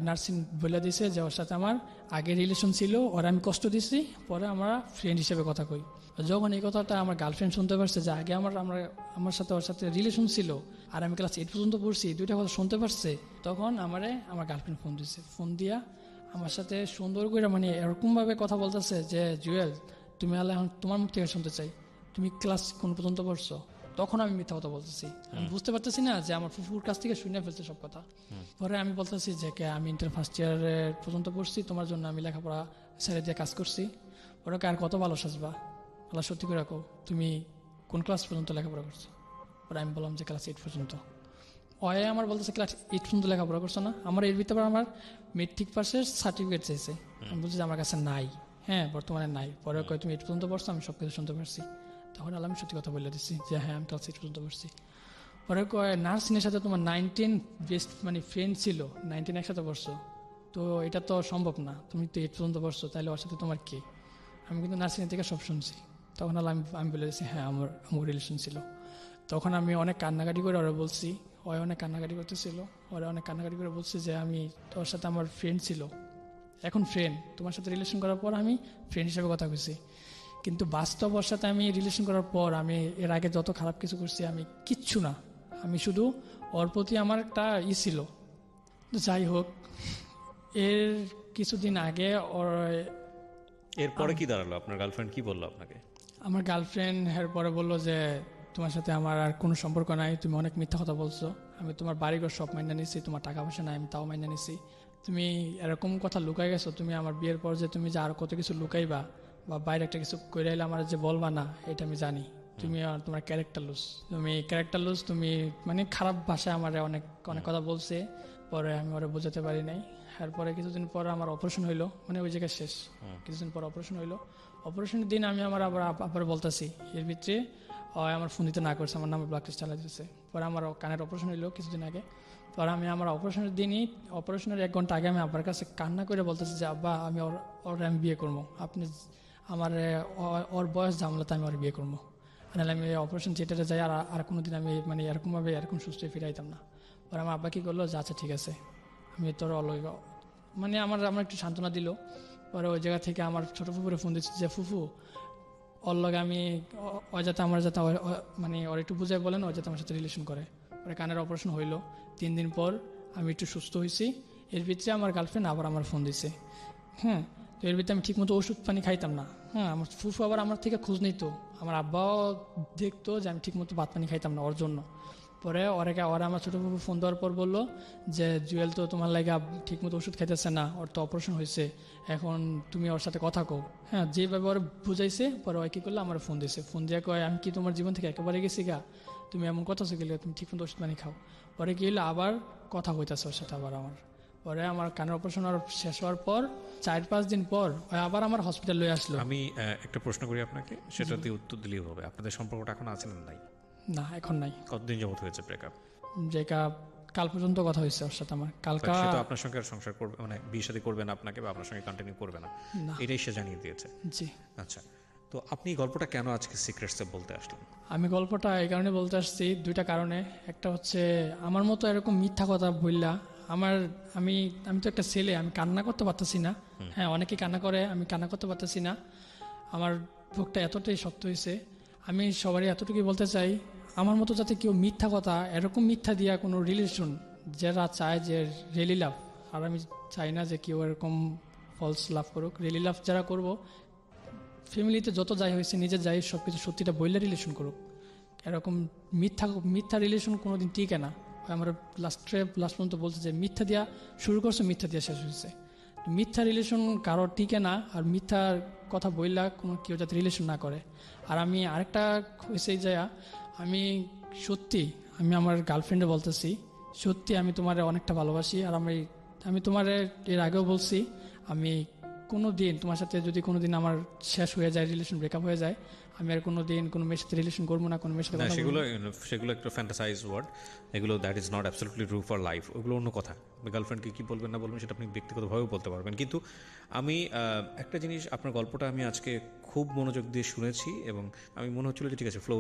Speaker 3: নার্সিন বলে দিয়েছে যে ওর সাথে আমার আগে রিলেশন ছিল, ওরা আমি কষ্ট দিছি, পরে আমরা ফ্রেন্ড হিসেবে কথা কই। যখন এই কথাটা আমার গার্লফ্রেন্ড শুনতে পারছে যে আগে আমার সাথে ওর সাথে রিলেশন ছিল আর আমি ক্লাস 8 পর্যন্ত পড়ছি, দুইটা কথা শুনতে পারছে, তখন আমার গার্লফ্রেন্ড ফোন দিছে, ফোন দিয়া আমার সাথে সুন্দর করে মানে এরকমভাবে কথা বলতেছে যে জুয়েল তুমি এখন তোমার মুখ থেকে শুনতে চাই, তুমি ক্লাস কোন পর্যন্ত পড়ছো? তখন আমি মিথ্যা কথা বলতেছি, আমি বুঝতে পারতেছি না যে আমার ফুফুর কাছ থেকে শুনে ফেলছে সব কথা। পরে আমি বলতেছি যে আমি ইন্টার ফার্স্ট ইয়ার পর্যন্ত পড়ছি, তোমার জন্য আমি লেখাপড়া ছেড়ে দিয়ে কাজ করছি। ওরা আর কত ভালো সাজবা, আল্লাহ সত্যি করে রাখো, তুমি কোন ক্লাস পর্যন্ত লেখাপড়া করছো? পরে আমি বললাম যে ক্লাস 8 পর্যন্ত। ওয়ে আমার বলতেছে ক্লাস 8 পর্যন্ত লেখাপড়া করছো না? আমার এর ভিতরে আমার মেট্রিক পাসের সার্টিফিকেট চাইছে, আমি বলছি যে আমার কাছে নাই, হ্যাঁ বর্তমানে নাই। পরে কয় তুমি 8 পর্যন্ত পড়ছো, আমি সব কিছু শুনতে পারছি। তখন আমি সত্যি কথা বলে দিচ্ছি যে হ্যাঁ আমি ক্লাস 8 পর্যন্ত পড়ছি। পরে কয় নার্সিনের সাথে তোমার 19 বেস্ট মানে ফ্রেন্ড ছিল, 19 একসাথে পড়ছো, তো এটা তো সম্ভব না, তুমি তো 8 পর্যন্ত পড়ছো, তাহলে ওর সাথে তোমার কে? আমি কিন্তু নার্সিং থেকে সব শুনছি। তখন আমি বলে দিচ্ছি হ্যাঁ আমার রিলেশন ছিল। তখন আমি অনেক কান্নাকাটি করে ওরা বলছি, ওরা অনেক কান্নাকাটি করতেছিল, ওরা অনেক কান্নাকাটি করে বলছি যে আমি তোর সাথে আমার ফ্রেন্ড ছিল, এখন ফ্রেন্ড, তোমার সাথে রিলেশন করার পর আমি ফ্রেন্ড হিসেবে কথা কইছি। কিন্তু বাস্তব ওর সাথে আমি রিলেশন করার পর আমি এর আগে যত খারাপ কিছু করছি আমি কিচ্ছু না, আমি শুধু ওর প্রতি আমার একটা ছিল। তো যাই হোক, এর কিছুদিন আগে ওর
Speaker 4: এরপরে কি দাঁড়ালো? আপনার গার্লফ্রেন্ড কি বললো আপনাকে?
Speaker 3: আমার গার্লফ্রেন্ড এর পরে বললো যে তোমার সাথে আমার আর কোনো সম্পর্ক নাই, তুমি অনেক মিথ্যা কথা বলছো, আমি তোমার বাড়িঘর সব মাইনা নিছি, তোমার টাকা পয়সা নাই আমি তাও মাইনা নিছি, তুমি এরকম কথা লুকাই গেছো, তুমি আমার বিয়ের পর যে তুমি যে আরো কত কিছু লুকাইবা বা বাইরে একটা কিছু করে এলে আমার যে বলবা না, এটা আমি জানি, তুমি আর তোমার ক্যারেক্টার লুজ, তুমি মানে খারাপ ভাষায় আমার অনেক অনেক কথা বলছে। পরে আমি ওরা বোঝাতে পারি নাই। এরপরে কিছুদিন পর আমার অপারেশন হইলো, মানে ওই জায়গায় শেষ। কিছুদিন পর অপারেশন হইলো, অপারেশনের দিন আমি আমার আবার বলতেছি, এর ভিতরে আমার ফোন দিতে না করছে, আমার নামে ব্লাড টেস্ট চালা দিতেছে। পরে আমার কানের অপারেশন হইলো কিছুদিন আগে। পরে আমি আমার অপারেশনের দিনই, অপারেশনের 1 ঘন্টা আগে আমি আব্বার কাছে কান্না করে বলতেছি যে আব্বা আমি আমি বিয়ে করবো, আপনি আমার ওর বয়স জামলাতে আমি ওর বিয়ে করবো, নাহলে আমি অপারেশন থিয়েটারে যাই আর কোনোদিন আমি মানে এরকমভাবে এরকম সুস্থ ফিরাইতাম না। পরে আমার আব্বা কী করলো যে আচ্ছা ঠিক আছে আমি তোর মানে আমার একটু সান্ত্বনা দিল। পরে ওই জায়গা থেকে আমার ছোটো ফুফুরে ফোন দিচ্ছি যে ফুফু ওর লগে আমি যাতে আমার যাতে মানে ওর একটু বুঝাই বলেন ও যাতে আমার সাথে রিলেশন করে। পরে কানের অপারেশন হইলো, 3 দিন পর আমি একটু সুস্থ হয়েছি। এর ভিতরে আমার গার্লফ্রেন্ড আবার আমার ফোন দিছে, হ্যাঁ। তো এর ভিতরে আমি ঠিকমতো ওষুধ পানি খাইতাম না, হ্যাঁ। আমার ফুফু আবার আমার থেকে খোঁজ নিত, আমার আব্বাও দেখতো যে আমি ঠিকমতো ভাত পানি খাইতাম না ওর জন্য। পরে ওরা আমার ছোটো ফুফু ফোন দেওয়ার পর বললো যে জুয়েল তো তোমার লাগে ঠিকমতো ওষুধ খাইতেছে না, ওর তো অপারেশন হয়েছে, এখন তুমি ওর সাথে কথা কও, হ্যাঁ। যেভাবে ওরা বুঝাইছে পরে ওই কী করলো আমার ফোন দিয়েছে, ফোন দিয়ে কয় আমি কি তোমার জীবন থেকে একেবারে গেছি গা, তুমি এমন কথা শিখলে, তুমি ঠিকমতো ওষুধ পানি খাও। পরে কি হলো আবার কথা হইতেছে ওর সাথে আবার আমার। পরে আমার কানের অপারেশন শেষ হওয়ার পর 4-5 দিন পর ওই আবার আমার হসপিটাল লয়ে আসলো।
Speaker 4: আমি একটা প্রশ্ন করি আপনাকে, সেটা দিয়ে উত্তর দিলেই হবে। আপনাদের সম্পর্কটা এখন আছে না নাই?
Speaker 3: না এখন নাই।
Speaker 4: কতদিন যাবত হয়েছে ব্রেকআপ?
Speaker 3: কাল পর্যন্ত কথা হয়েছে ওর সাথে আমার। কালকা
Speaker 4: সে তো আপনার সঙ্গে আর সংসার করবে, মানে বিয়ে শাদী করবে না আপনাকে, বা আপনার সঙ্গে কন্টিনিউ করবে না, এটাই সে জানিয়ে দিয়েছে।
Speaker 3: জি।
Speaker 4: আচ্ছা, তো আপনি গল্পটা কেন আজকে সিক্রেটসে বলতে আসলেন?
Speaker 3: আমি গল্পটা এই কারণে বলতে আসছি, 2টা কারণে। একটা হচ্ছে আমার মতো এরকম মিথ্যা কথা বললা আমি তো একটা ছেলে, আমি কান্না করতে পারতেছি না, হ্যাঁ অনেকে কান্না করে, আমি কান্না করতে পারতেছি না। আমার বুকটা এতটাই শক্ত হয়েছে। আমি সবারই এতটুকুই বলতে চাই, আমার মতো যাতে কেউ মিথ্যা কথা এরকম মিথ্যা দিয়া কোনো রিলেশন যারা চায় যে রিয়েলি লাভ, আর আমি চাই না যে কেউ এরকম ফলস লাভ করুক। রিয়েলি লাভ যারা করবো, ফ্যামিলিতে যত যাই হয়েছে নিজের যাই সব কিছু সত্যিটা বইলে রিলেশন করুক। এরকম মিথ্যা রিলেশন কোনোদিন টিকে না। আমার লাস্ট পর্যন্ত বলছে যে মিথ্যা দিয়া শুরু করছে, মিথ্যা দিয়া শেষ হয়েছে। মিথ্যা রিলেশন কারোর টিকে না, আর মিথ্যা কথা বললা কোনো কেউ যাতে রিলেশন না করে। আর আমি আরেকটা হয়েছে যে আমি আমার গার্লফ্রেন্ডে বলতেছি, সত্যি আমি তোমার অনেকটা ভালোবাসি। আর আমি তোমার এর আগেও বলছি, আমি কোনো দিন তোমার সাথে যদি কোনো দিন আমার শেষ হয়ে যায়, রিলেশন ব্রেকআপ হয়ে যায়, আমি আর কোনো দিন কোনো মেয়ের সাথে রিলেশন করবো না, কোনো মেয়ের সাথে কথা বলবো না।
Speaker 4: সেগুলো একটু ফ্যান্টাসাইজ ওয়ার্ড, এগুলো that is not absolutely true for life. ওগুলো অন্য কথা। গার্লফ্রেন্ডকে কী বলবেন না বলবেন সেটা আপনি ব্যক্তিগতভাবেও বলতে পারবেন। কিন্তু আমি একটা জিনিস, আপনার গল্পটা আমি আজকে খুব মনোযোগ দিয়ে শুনেছি এবং আমি মনে হচ্ছিলো যে ঠিক আছে ফ্লো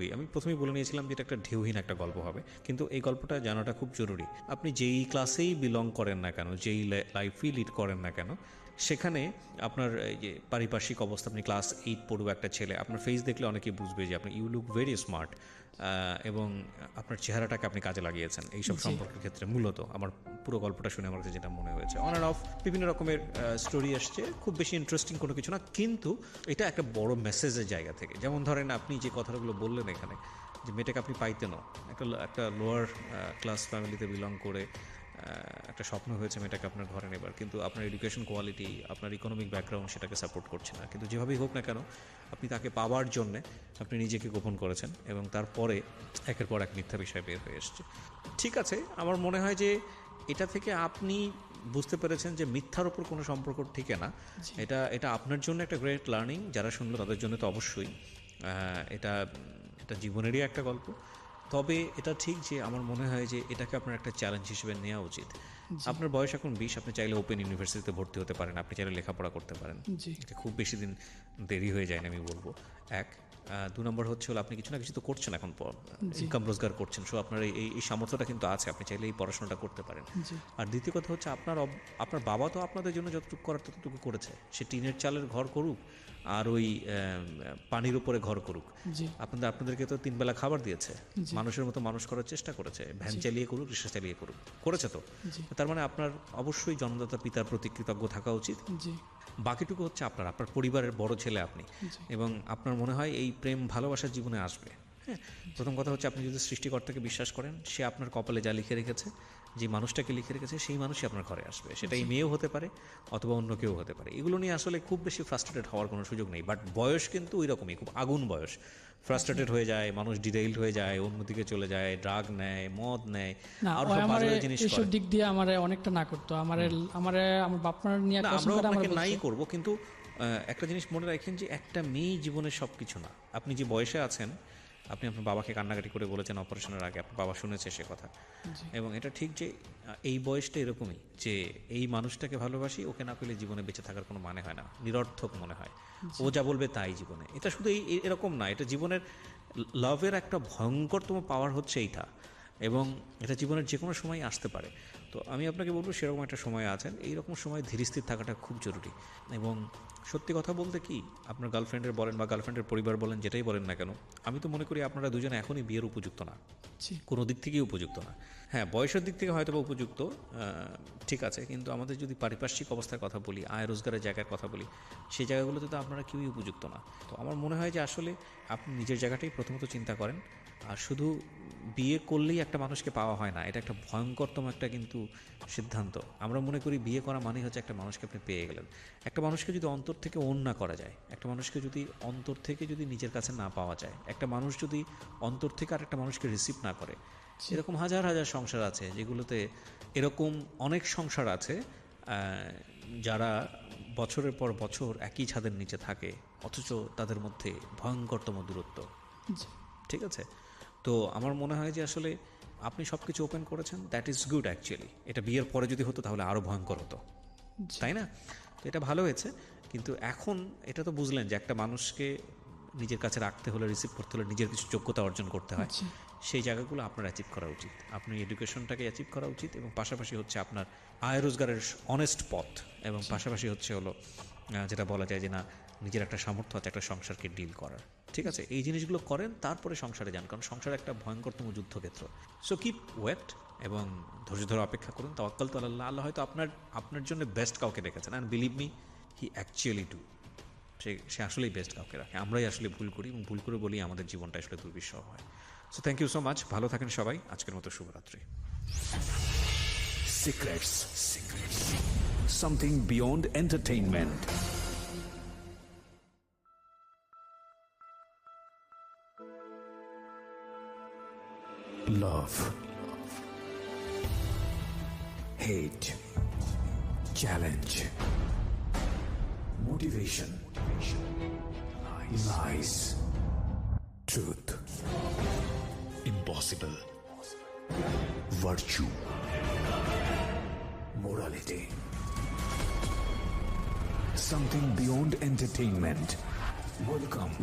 Speaker 4: দিই। আমি প্রথমেই বলে নিয়েছিলাম যে এটা একটা ঢেউহীন একটা গল্প হবে, কিন্তু এই গল্পটা জানাটা খুব জরুরি। আপনি যেই ক্লাসেই বিলং করেন না কেন, যেই লাইফই লিড করেন না কেন, সেখানে আপনার এই যে পারিপার্শ্বিক অবস্থা, আপনি ক্লাস 8 পড়ুয়া একটা ছেলে, আপনার ফেস দেখলে অনেকেই বুঝবে যে আপনি ইউ লুক ভেরি স্মার্ট, এবং আপনার চেহারাটাকে আপনি কাজে লাগিয়েছেন এইসব সম্পর্কের ক্ষেত্রে। মূলত আমার পুরো গল্পটা শুনে আমার কাছে যেটা মনে হয়েছে, অন অ্যান্ড অফ বিভিন্ন রকমের স্টোরি আসছে, খুব বেশি ইন্টারেস্টিং কোনো কিছু না, কিন্তু এটা একটা বড় মেসেজের জায়গা থেকে। যেমন ধরেন আপনি যে কথাগুলো বললেন এখানে, যে মেয়েটাকে আপনি পাইতেনও, একটা লোয়ার ক্লাস ফ্যামিলিতে বিলং করে একটা স্বপ্ন হয়েছে মেয়েটাকে আপনার ঘরে নেবার, কিন্তু আপনার এডুকেশন কোয়ালিটি, আপনার ইকোনমিক ব্যাকগ্রাউন্ড সেটাকে সাপোর্ট করছে না। কিন্তু যেভাবেই হোক না কেন আপনি তাকে পাওয়ার জন্যে আপনি নিজেকে গোপন করেছেন, এবং তারপরে একের পর এক মিথ্যা বিষয় বের হয়ে এসছে। ঠিক আছে, আমার মনে হয় যে এটা থেকে আপনি বুঝতে পেরেছেন যে মিথ্যার ওপর কোনো সম্পর্ক ঠিক না। এটা আপনার জন্য একটা গ্রেট লার্নিং, যারা শুনলো তাদের জন্য তো অবশ্যই এটা জীবনেরই একটা গল্প। তবে এটা ঠিক যে আমার মনে হয় যে এটাকে আপনার একটা চ্যালেঞ্জ হিসেবে নেওয়া উচিত। আপনার বয়স এখন 20, আপনি চাইলে ওপেন ইউনিভার্সিটিতে ভর্তি হতে পারেন, আপনি চাইলে লেখাপড়া করতে পারেন, এটা খুব বেশি দিন দেরি হয়ে যায় না আমি বলবো। 2 নম্বর হচ্ছে হলো আপনি কিছু না কিছু তো করছেন এখন, ইনকাম রোজগার করছেন, সো আপনার এই সামর্থ্যটা কিন্তু আছে, আপনি চাইলে এই পড়াশোনাটা করতে পারেন। আর দ্বিতীয় কথা হচ্ছে আপনার বাবা তো আপনাদের জন্য যতটুকু করার ততটুকু করেছে, সে টিনের চালের ঘর করুক আর ওই পানির উপরে ঘর করুক, আপনাদেরকে তো 3 বেলা খাবার দিয়েছে, মানুষের মতো মানুষ করার চেষ্টা করেছে, ভ্যান চালিয়ে করুক, রিক্সা চালিয়ে করুক, করেছে তো। তার মানে আপনার অবশ্যই জন্মদাতা পিতার প্রতি কৃতজ্ঞ থাকা উচিত। বাকিটুকু হচ্ছে আপনার পরিবারের বড় ছেলে আপনি, এবং আপনার মনে হয় এই প্রেম ভালোবাসার জীবনে আসবে। হ্যাঁ, প্রথম কথা হচ্ছে আপনি যদি সৃষ্টিকর্তাকে বিশ্বাস করেন, সে আপনার কপালে যা লিখে রেখেছে, যে মানুষটাকে লিখে রেখেছে, সেই মানুষই আপনার ঘরে আসবে। সেটা এই মেয়েও হতে পারে অথবা অন্য কেউ হতে পারে। এগুলো নিয়ে আসলে খুব বেশি ফ্রাস্ট্রেটেড হওয়ার কোনো সুযোগ নেই। বাট বয়স কিন্তু ওই রকমই, খুব আগুন বয়স, ফ্রাস্ট্রেটেড হয়ে যায়, মানুষ ডিরেইলড হয়ে যায়, অন্যদিকে চলে যায়, ড্রাগ নেয়, মদ নেয়, আর সব বাজে জিনিস করে।
Speaker 3: এইসব দিক দিয়ে আমারে অনেকটা না করতো, আমার বাপমার নিয়ে
Speaker 4: আমরা আপনাকে নাই করব, কিন্তু একটা জিনিস মনে রাখেন যে একটা মেয়ে জীবনের সব কিছু না। আপনি যে বয়সে আছেন, আপনি আপনার বাবাকে কান্নাকাটি করে বলেছেন অপারেশনের আগে, আপনার বাবা শুনেছে সে কথা, এবং এটা ঠিক যে এই বয়সটা এরকমই, যে এই মানুষটাকে ভালোবাসি, ওকে না পেলে জীবনে বেঁচে থাকার কোনো মানে হয় না, নিরর্থক মনে হয়, ও যা বলবে তাই জীবনে। এটা শুধু এরকম না, এটা জীবনের লাভের একটা ভয়ঙ্করতম পাওয়ার হচ্ছে এইটা, এবং এটা জীবনের যে কোনো সময় আসতে পারে। তো আমি আপনাকে বলবো সেরকম একটা সময় আছেন, এইরকম সময় ধীরস্থির থাকাটা খুব জরুরি। এবং সত্যি কথা বলতে কি, আপনার গার্লফ্রেন্ডের বলেন বা গার্লফ্রেন্ডের পরিবার বলেন, যেটাই বলেন না কেন, আমি তো মনে করি আপনারা দুজনে এখনই বিয়ের উপযুক্ত না, কোনো দিক থেকেই উপযুক্ত না। হ্যাঁ, বয়সের দিক থেকে হয়তো বা উপযুক্ত, ঠিক আছে, কিন্তু আমাদের যদি পারিপার্শ্বিক অবস্থার কথা বলি, আয় রোজগারের জায়গার কথা বলি, সেই জায়গাগুলোতে তো আপনারা কেউই উপযুক্ত না। তো আমার মনে হয় যে আসলে আপনি নিজের জায়গাটাই প্রথমত চিন্তা করেন। আর শুধু বিয়ে করলেই একটা মানুষকে পাওয়া হয় না, এটা একটা ভয়ঙ্করতম একটা কিন্তু সিদ্ধান্ত। আমরা মনে করি বিয়ে করা মানে হচ্ছে একটা মানুষকে আপনি পেয়ে গেলেন। একটা মানুষকে যদি অন্তর থেকে ওন না করা যায়, একটা মানুষকে যদি অন্তর থেকে যদি নিজের কাছে না পাওয়া যায়, একটা মানুষ যদি অন্তর থেকে আরেকটা মানুষকে রিসিভ না করে, এরকম হাজার হাজার সংসার আছে যেগুলোতে, এরকম অনেক সংসার আছে যারা বছরের পর বছর একই ছাদের নিচে থাকে, অথচ তাদের মধ্যে ভয়ঙ্করতম দূরত্ব। ঠিক আছে, তো আমার মনে হয় যে আসলে আপনি সব কিছু ওপেন করেছেন, দ্যাট ইজ গুড অ্যাকচুয়ালি। এটা বিয়ের পরে যদি হতো তাহলে আরও ভয়ঙ্কর হতো, তাই না? তো এটা ভালো হয়েছে, কিন্তু এখন এটা তো বুঝলেন যে একটা মানুষকে নিজের কাছে রাখতে হলে, রিসিভ করতে হলে নিজের কিছু যোগ্যতা অর্জন করতে হয়। সেই জায়গাগুলো আপনার অ্যাচিভ করা উচিত, আপনার এডুকেশনটাকে অ্যাচিভ করা উচিত, এবং পাশাপাশি হচ্ছে আপনার আয় রোজগারের অনেস্ট পথ, এবং পাশাপাশি হচ্ছে হলো যেটা বলা যায় যে না, নিজের একটা সামর্থ্য আছে একটা সংসারকে ডিল করার। ঠিক আছে, এই জিনিসগুলো করেন, তারপরে সংসারে যান, কারণ সংসার একটা ভয়ঙ্করতম যুদ্ধক্ষেত্র। সো কিপ ওয়েট এবং ধৈর্য ধরে অপেক্ষা করুন। তাওয়াক্কাল তো আল্লাহ, আল্লাহ হয়তো আপনার জন্য বেস্ট কাউকে রেখেছেন, and believe me, he actually do. সে আসলেই বেস্ট কাউকে রাখে, আমরাই আসলে ভুল করি, এবং ভুল করে বলেই আমাদের জীবনটা আসলে দুর্বিষহ হয়। So thank you so much, ভালো থাকেন সবাই, আজকের মতো শুভরাত্রি।
Speaker 1: Secrets. Something beyond entertainment. Love. Hate. Challenge. Motivation. Lies. Truth. Impossible. Virtue. Morality. Something beyond entertainment.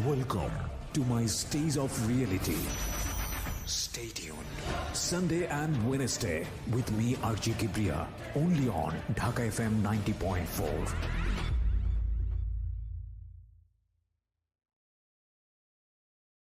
Speaker 1: Welcome to my stage of reality. Stay tuned. Sunday and Wednesday with me, RJ Kibriya, only on Dhaka FM 90.4.